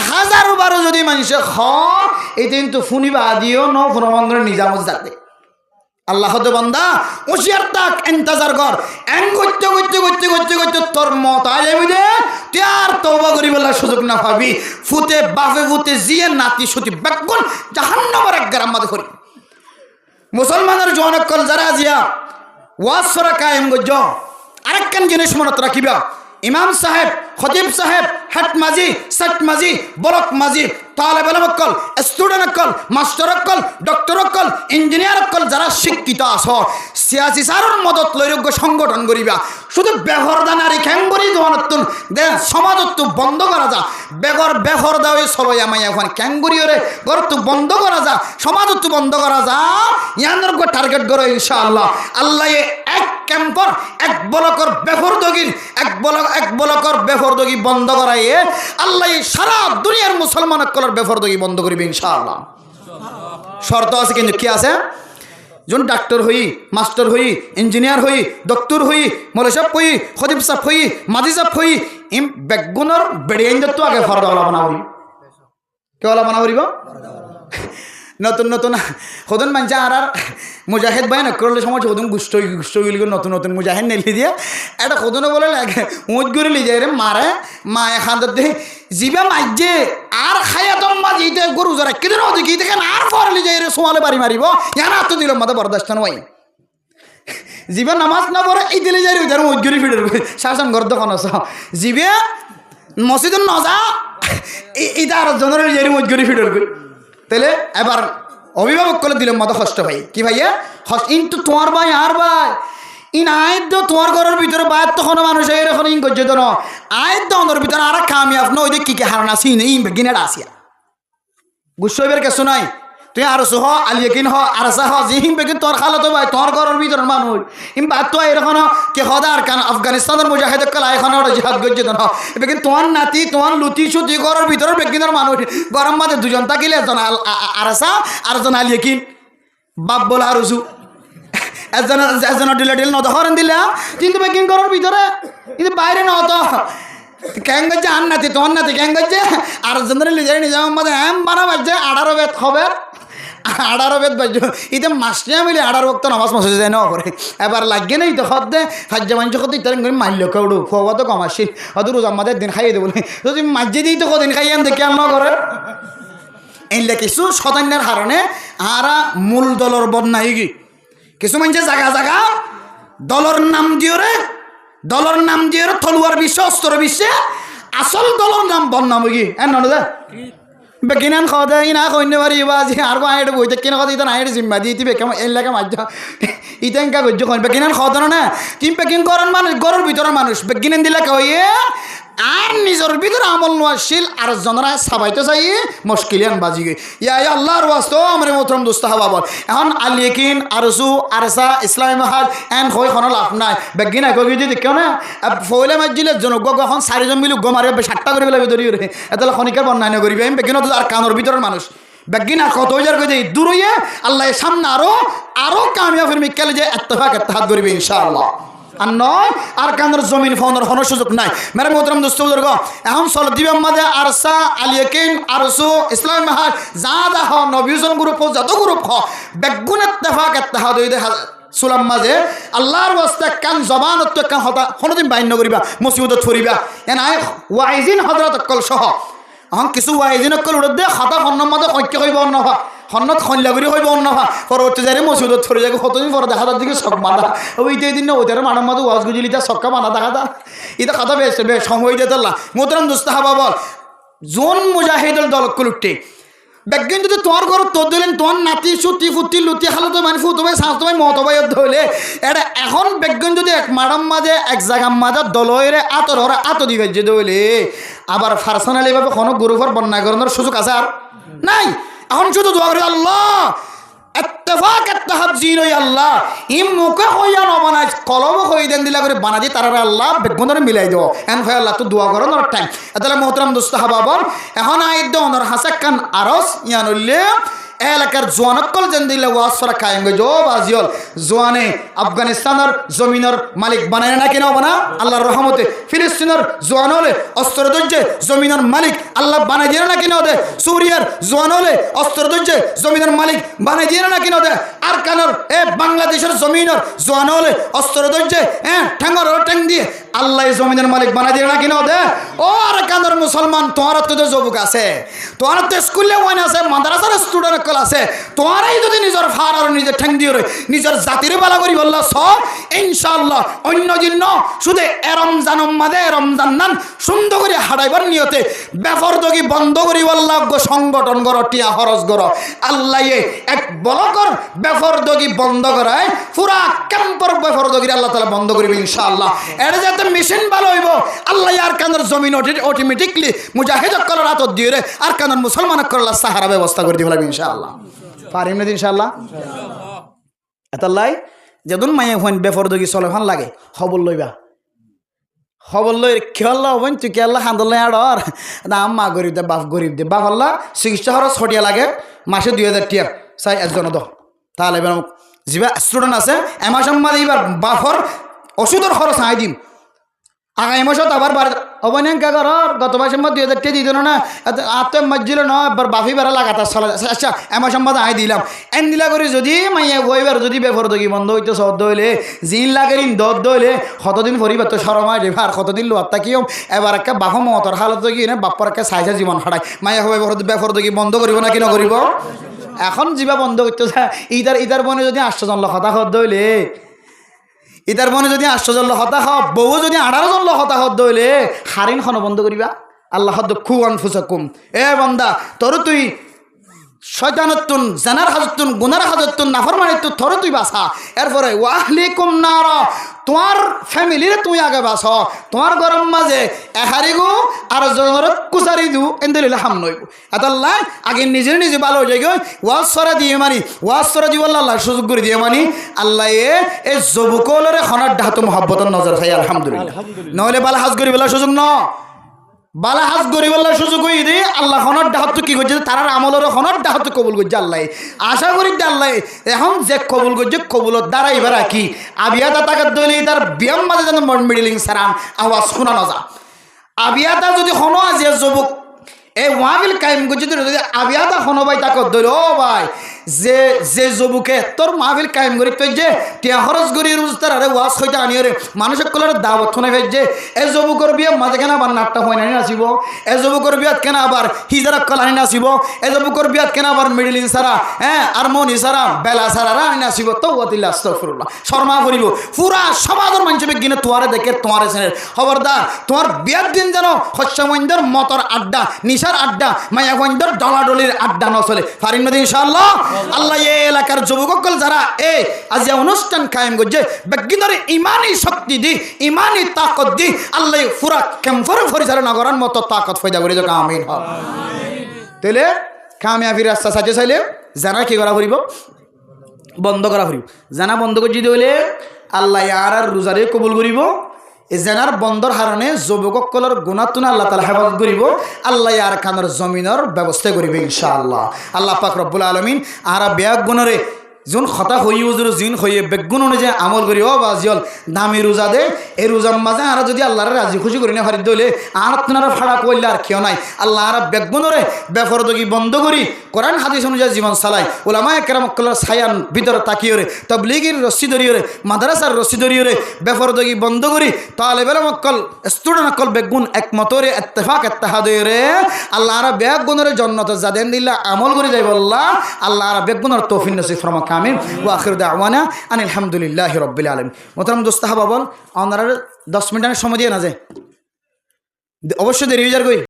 Speaker 1: 1000 বার যদি মানুষে খ এই কিন্তু ফুনিবা দিও ন ফরমাঙ্গর নিজামত যাতে আল্লাহ দে বান্দা ওশিয়ার তাক ইন্তজার কর এন করতে তোর মত আই যাবি দে তুই আর তওবা করিবার সুযোগ না পাবি ফুতে বাফে ফুতে জিয়ে নাতি সুতি বেগুন জাহান্নামের এক গ্রাম মাঝে করি মুসলমানের জনকল যারা জিয়া ওয়াজ সরা কায়েম গজ আরেকখান জিনিস মনত রাখিবা ইমাম সাহেব খতিব সাহেব হেড মাজি সেট মাজি বলক মাজি তালেব ইলম অকল স্টুডেন্ট অকল মাস্টার অকল ডক্টর অকল ইঞ্জিনিয়ার অকল যারা শিক্ষিত আছ সিয়াসি সারর মদত লৈরোগ্য সংগঠন করিবা শুধু বেহরদানারি খ্যাঙ্গরি দোয়ানতুন দে সমাজত বন্ধ করা যা বেহরদা হয়ে সবাই আমায় এখন খ্যাঙ্গরিওরে গরত বন্ধ করা যা সমাজত বন্ধ করা যা ইয়ানোর টার্গেট করো ইনশাআল্লাহ আল্লাহ এক ক্যাম্পর এক বলকর বেহরদগির এক বলকর বেফরদগি বন্ধ করাইয়ে আল্লাহ সারা দুনিয়ার মুসলমান কলার বেফরদগি বন্ধ করিবে ইনশাআল্লাহ শর্ত আছে কিন্তু কি আছে জন ডাক্তার হই মাস্টার হই ইঞ্জিনিয়ার হই ডক্টর হই মৌলভী সাহেব হই খতিব সাহেব হই মাজি সাহেব হই ইম বেগুনের বেড়িয়ে তো আগে ফরদা ওলা বানাবি কে ওলা বানাবি নতুন নতুন সদন মানছে আর মুজাহিদ ভাই না করলে সময় সদন গুষ্ট গিয়ে নতুন নতুন মুজাহিদ নেলি দিয়ে এটা সদনে বলে লাগে উঁচ করে লি যায় রে মারে মায়ে খান্দার দিয়ে জিবা মাইজে আর খাইয়া তো মা যেতে গরু যারা কেদিন হতে কি দেখেন আর পড়লি যায় রে সোয়ালে বাড়ি মারিব ইয়ার হাত দিল মাথা বরদাস্ত নয় জিবা নামাজ না পড়ে এই দিলে যাই ওইটার উঁচ করে ফিরে শাসন কর তখন জিবে মসজিদ নজা এইটা আর জনের যাই উঁচ করে ফিরে তাহলে এবার অভিভাবক করে দিলাম মতো কষ্ট ভাই কি ভাইয়া ইনটু তোমার ভাই আর ভাই ইন আয়দ্য তোমার ঘরের ভিতরে বাইর তখন মানুষ এরকম ইন করছে তো আয়দ্য অন্তর ভিতরে আর কামিয়াব ন ওই কি হারান আসি নেই বেগিনেটা আসিয়া গুসইবের কিছু নাই তুই আর হ আলিয়াকিন হ আর হ জিহিম বেগিন তোর খালো তো ভাই তোর ঘরের ভিতরে মানুষ ইম বাদ তো এরকম কে হদার কান আফগানিস্তানের মুজাহিদ কাল এখন ওরা জিহাদ করছে তো বেগিন তোমার নাতি তোমার লুতি সুতি ঘরের ভিতরে বেগিনের মানুষ গরম মাঝে দুজন থাকিলে একজন আরসা আর একজন আলিয়াকিন বাপ বলে আর উজু একজনের ডিলে ডিল নত হরেন দিলে কিন্তু বেগিন ঘরের ভিতরে কিন্তু বাইরে নত ক্যাং করছে আর নাতি তোমার নাতি ক্যাং করছে আর একজনের লিজারে নিজাম মাঝে এম বানা বাজছে 18 বেদ হবে 18 বেদ বাজ্য ইতে মাসে মিলে 18 বক্ত নামাজ মাসে যায় না করে এবার লাগে না তো হদ দে ফাজ্জা মানুষ কত ইতার করে মারল কেউড়ু খোয়া তো কম আসি হয়তো রোজ আমাদের দিন খাইয়ে দেবো যদি মাঝে দিই তো কদিন খাইয়ে আন দেখে আন করে এইলে কিছু শতান্যের কারণে আরা মূল দলর বদনাই কি কিছু মানুষের জায়গা জায়গা দলর নাম দিও রে তলুয়ার বিশ্বে অস্ত্র বিশ্বে আসল দলর নাম বদনাম কি এন নদা বেকিনান খাওয়া দেয় না কইনে পারি বাজি আর আইডে বইতে কেন কথা ইতান আইডে জিম্মা দিয়ে দিবে কেমন এলাকা মাঝ ইতেনকা করছো কইন বেকিনান খাওয়া দেন না তিন পেকিং করেন মানুষ গরুর ভিতরে মানুষ বেকিনান দিলে কইয়ে আর নিজের ভিতরে আমল নোয়াশীল আর জনরা সাবাইতে চাই মুশকিলিয়ান বাজি গই ইয়া আল্লাহর ওয়াস্তে আমরে মোহতরম দোস্ত হওয়া বল এখন আলিকিন আরসু আরসা ইসলামী মহাল এন হই কোনো লাভ নাই বেগিনা কই যদি কেউ না ফয়লে মাজিলে জনগ এখন 4 জন মিলে গমারে 7টা করে ফেলাবে ধরি রে এতলা খনিকার বন্যায় করিবে আমি বেগিনা তো আর কানের ভিতরের মানুষ বেগিনা কত হাজার কই দেই দূর হইয়ে আল্লাহ সামনে আরো কামিয়াবের মিক্কালে যে ইত্তেফাক করিবে ইনশাআল্লাহ আর নয় আর কানের জমিন ফাউন্ডার কোনো সুযোগ নাই মেরে মোহতরম দোস্ত বুজুর্গ এখন চল দিবে মাঝে আরসা আলিয়াকিন আরসু ইসলামী মহাজ যা দা হ নবীজন গ্রুপ যত গ্রুপ হ বেগুন ইত্তেফাক হই দেখা সুলাম মাঝে আল্লাহর ওয়াস্তে কান জবানত কান হতা কোনদিন বাইন্য করিবা মুসিবত ছড়িবা এন আই ওয়াইজিন হযরত কল সহ এখন কিছু ওয়াইজিন কল উড় দে খাতা হন্নম মাঝে ঐক্য হইব অন্যভা হন্নত খনলা করি হইব অন্যভা পরবর্তী যারে মুসিবত ছড়ি যাবে কতদিন পরে দেখা তার দিকে শখ বাঁধা ওইটা দিন না ওইটার মানব মাঝে ওয়াজ গুজলি তা শখকা বাঁধা দেখা দা এটা কথা বেশ সময় দিয়ে তোলা মোহতরম দোস্ত হাবা বল জোন মুজাহিদুল দল কুলুটে বেগিন যদি তোমার ঘর তোর দিলেন তোমার নাতি সুতি ফুটি লুটি খালো তো মানে ফুটো ভাই সাঁত ভাই মত ভাই ধরলে এটা এখন বেগিন যদি এক মারাম মাঝে এক জায়গার মাঝে দলরে আত দিবে যে ধরলে আবার পার্সোনালি ভাবে কোনো গ্রুপের বন্যা করানোর সুযোগ আছে আর নাই এখন শুধু দোয়া করি আল্লাহ ইত্তেফাক ইত্তেহাদ জিন ওই আল্লাহ ইম মুখে হইয়া ন বানাই কলম হই দেন দিলা করে বানা দি তারা আল্লাহ বেগুনরে মিলাই দাও এন হয় আল্লাহ তো দোয়া করো নর টাইম তাহলে মোহতরম দোস্ত হাবাবন এখন আইদ অনর হাসাক কান আরস ইয়ানুল্লে এলাকার জোয়ানকল যেন দিলে ওয়াজ করা কায়েম গো বাজিল জোয়ানে আফগানিস্তানের জমিনের মালিক বানায় না কেন বানা আল্লাহর রহমতে ফিলিস্তিনের জোয়ান হলে অস্ত্র ধৈর্যে জমিনের মালিক আল্লাহ বানাই দিয়ে না কেন দে সুরিয়ার জোয়ান হলে অস্ত্র ধৈর্যে জমিনের মালিক বানাই দিয়ে না কেন দে আর কানর বাংলাদেশের জমিনের জোয়ান হলে অস্ত্র ধৈর্যে ঠ্যাঙ্গর ঠ্যাং দিয়ে আল্লাহ জমিনের মালিক বানাই দিয়ে না কেন দে ও আর কানর মুসলমান তোমার তো যুবক আছে তোমার তো স্কুলে ওয়ান আছে মাদ্রাসার স্টুডেন্ট আছে তোমারাই যদি নিজের ফার আর নিজের ঠ্যাং দিয়ে নিজের জাতির বালা করি বলল সব ইনশাআল্লাহ অন্য দিন শুধু রমজান মাদে রমজান নান সুন্দর করে হারাইবার নিয়তে বেফরদগি বন্ধ করি বললা সংগঠন গর টিয়া খরচ গর আল্লাহ এক বলকর বেফরদগি বন্ধ করায় পুরা ক্যাম্পর বেফরদগি আল্লাহ তাআলা বন্ধ করিবে ইনশাআল্লাহ এর যাতে মেশিন ভালো হইব আল্লাহ আর কানের জমিন অটোমেটিকলি মুজাহিদ করার হাত দিয়ে আর কানের মুসলমান করার সাহারা ব্যবস্থা করে দিবে ইনশাআল্লাহ পারিম না ইনশাআল্লাহ এতাল্লাই যেদিন মায়ে হইন বেফরদগি চলে ভাল লাগে খবর লইবা খবর লই খেয়াল্লা হবেন তুই খেয়াল্লা হান্দলাই আড়র দাম মা গরিব দে বাপ আল্লাহ চিকিৎসা খরচ ছটিয়া লাগে মাসে 2000 টিয়া চাই একজন দ তাহলে এবার যিবা স্টুডেন্ট আছে এমাস মাঝে এবার বাপর ওষুধের খরচ আই দিম আগামী মাসত আবার বার অবনাঙ্কা ঘর গত মাসের মধ্যে 2000 টাকা দিত না আত্ম মজ্জিল ন এবার বাফি বেড়া লাগাতার চলা আচ্ছা এমন সম্বাদ আই দিলাম এন দিলা করে যদি মাইয়া বইবার যদি বেফরদগি বন্ধ হইতো সদ হইলে জিন লাগেরিন দদ দইলে কতদিন পরিবার তো শরমা রেভার কতদিন লোয়াত্তা কিয়ম এবার একটা বাফ মতর হালত কি না বাপ্পার একটা সাইজা জীবন হারায় মাইয়া হবে বেফরদগি বন্ধ করিব না কি নকরিব এখন জিবা বন্ধ করতে ইদার বনে যদি 800 জন লোক হতা হদ হইলে ইতার মনে যদি 800 জন হতাশ বউ যদি 18 জন হতাশ হইলে হারিন খন বন্ধ করিবা আল্লাহ খু আনফুসাকুম এ বান্দা তোর তুই শয়তানতুন জানার হাজতুন গুনার হাজতুন নাফরমানিত তোর তুই বাসা এরপরে ওয়াহলিকুম নার তোমার ফ্যামিলিরে তুই আগে বাস তোমার গরম মাঝে এহারি গো আর জনরত কুসারি দু এন্দলিলে হাম নইব আল্লাহ আগে নিজে ভালো হয়ে যায় ওয়াজ সরা দিয়ে মানি ওয়াজ সরা দিব আল্লাহ সুযোগ করে দিয়ে মানি আল্লাহ এ যুবকলরে খনার ডাহাত মহব্বতর নজর খাই আলহামদুলিল্লাহ নহলে বালা হাজ করি বলার সুযোগ ন বালা হাজ গরিবাল্লার সুযোগ হয়ে দিয়ে আল্লাহ খনর ডাহত কি করছে তারার আমলের খনর ডাহত কবুল করছে আল্লাহ আশা করি আল্লাহ এখন যে কবুল করছে কবুলত দ্বারা এবার কি আবিয়াতা তাকে দলি তার ব্যায়াম মাঝে যেন মিডিলিং সারান আওয়াজ শোনা না যা আবিয়াতা যদি হনো আজি যুবক এই ওয়াবিল কায়েম করছে যদি আবিয়াতা হনো ভাই তাকে দল ও ভাই যে যে যুবকে তোর মাহফিল কায়েম করি তুই যে টিয়া খরচ করি রোজদার আরে ওয়াজ হইতে আনি রে মানুষের কলার দাওয়াত শুনে ফেলছে এ যুবকর বিয়ে মাঝে কেন আবার নাটটা হয় না নাচিব এ যুবকর বিয়াত কেন আবার হিজারা কলানি নাচিব এ যুবকর বিয়াত কেন আবার মিডিলিন সারা হ্যাঁ আর মনি সারা বেলা সারা রানি নাচিব তো ওয়াতিল্লা আস্তাগফিরুল্লাহ শর্মা করিব পুরা সমাজের মানুষ বিজ্ঞানে তোমারে দেখে তোমার এসেনের খবরদার তোমার বিয়ার দিন যেন হস্যমন্দর মতর আড্ডা নিশার আড্ডা মায়াগঞ্জর ডলাডলির আড্ডা ন চলে ফারিন নদী ইনশাআল্লাহ আল্লাহ এই এলাকার যুবকল যারা আজ অনুষ্ঠান কায়েম করছে বেগিনরে ইমানি শক্তি দি ইমানি তাকত দি আল্লাহ পুরা কেমফরে পরিচালনা করার মতো তাকত ফয়দা করে যাক আমিন তাহলে কামিয়াবির রাস্তা সাজে চাইলে জানা কি করা করিব বন্ধ করা করিব জানা বন্ধ করে যদি হইলে আল্লাহ আর রোজারে কবুল করিব জানার বন্দর হারণে যুবকসকলের গুণাতুন আল্লাহ তাআলা হেফাজত করিব আল্লাহ আর খানের জমিনের ব্যবস্থা করিবে ইনশাআল্লাহ আল্লাহ পাক রব্বুল আলামিন আর বেয়াক গুণরে যোন খতা হইও যদি জিন হইয়ে বেগুন অনুযায়ী আমল করি ও বাজিল দামি রোজা দে এই রোজার মাঝে আর যদি আল্লাহর রাজি খুশি করি না ফারিদ দইলে আর আপনারা ফাড়া করলে আর কেউ নাই আল্লাহ আর বেগুনরে বেফরদগি বন্ধ করি কোরআন হাদিস অনুযায়ী জীবন চালাই ওলামায়ে কেরামকলের ছায়ান ভিতরে তাকিয়ে তবলিগের রশ্মি ধরিয়ে মাদ্রাসার রশ্মি ধরিয়ে বেফরদগি বন্ধ করি তালেবের মক্কল স্টুডেন্ট অকল বেগুন একমতরে ইত্তেফাক ইত্তেহাদ হয়ে আল্লাহ আর বেগুনরে জান্নাতে জাদেন দিল্লা আমল করে যাই বললা আল্লাহ আর বেগুনের তৌফিক নসিব ফরমাক আমিন ওয়া আখিরু দাওয়ানা আনিল হামদুলিল্লাহি রাব্বিল আলামিন মোহতারাম দোস্ত হাবা বল আপনারা 10 মিনিটের সময় দিয়ে না যায় অবশ্যই দেরি হয়ে যার কই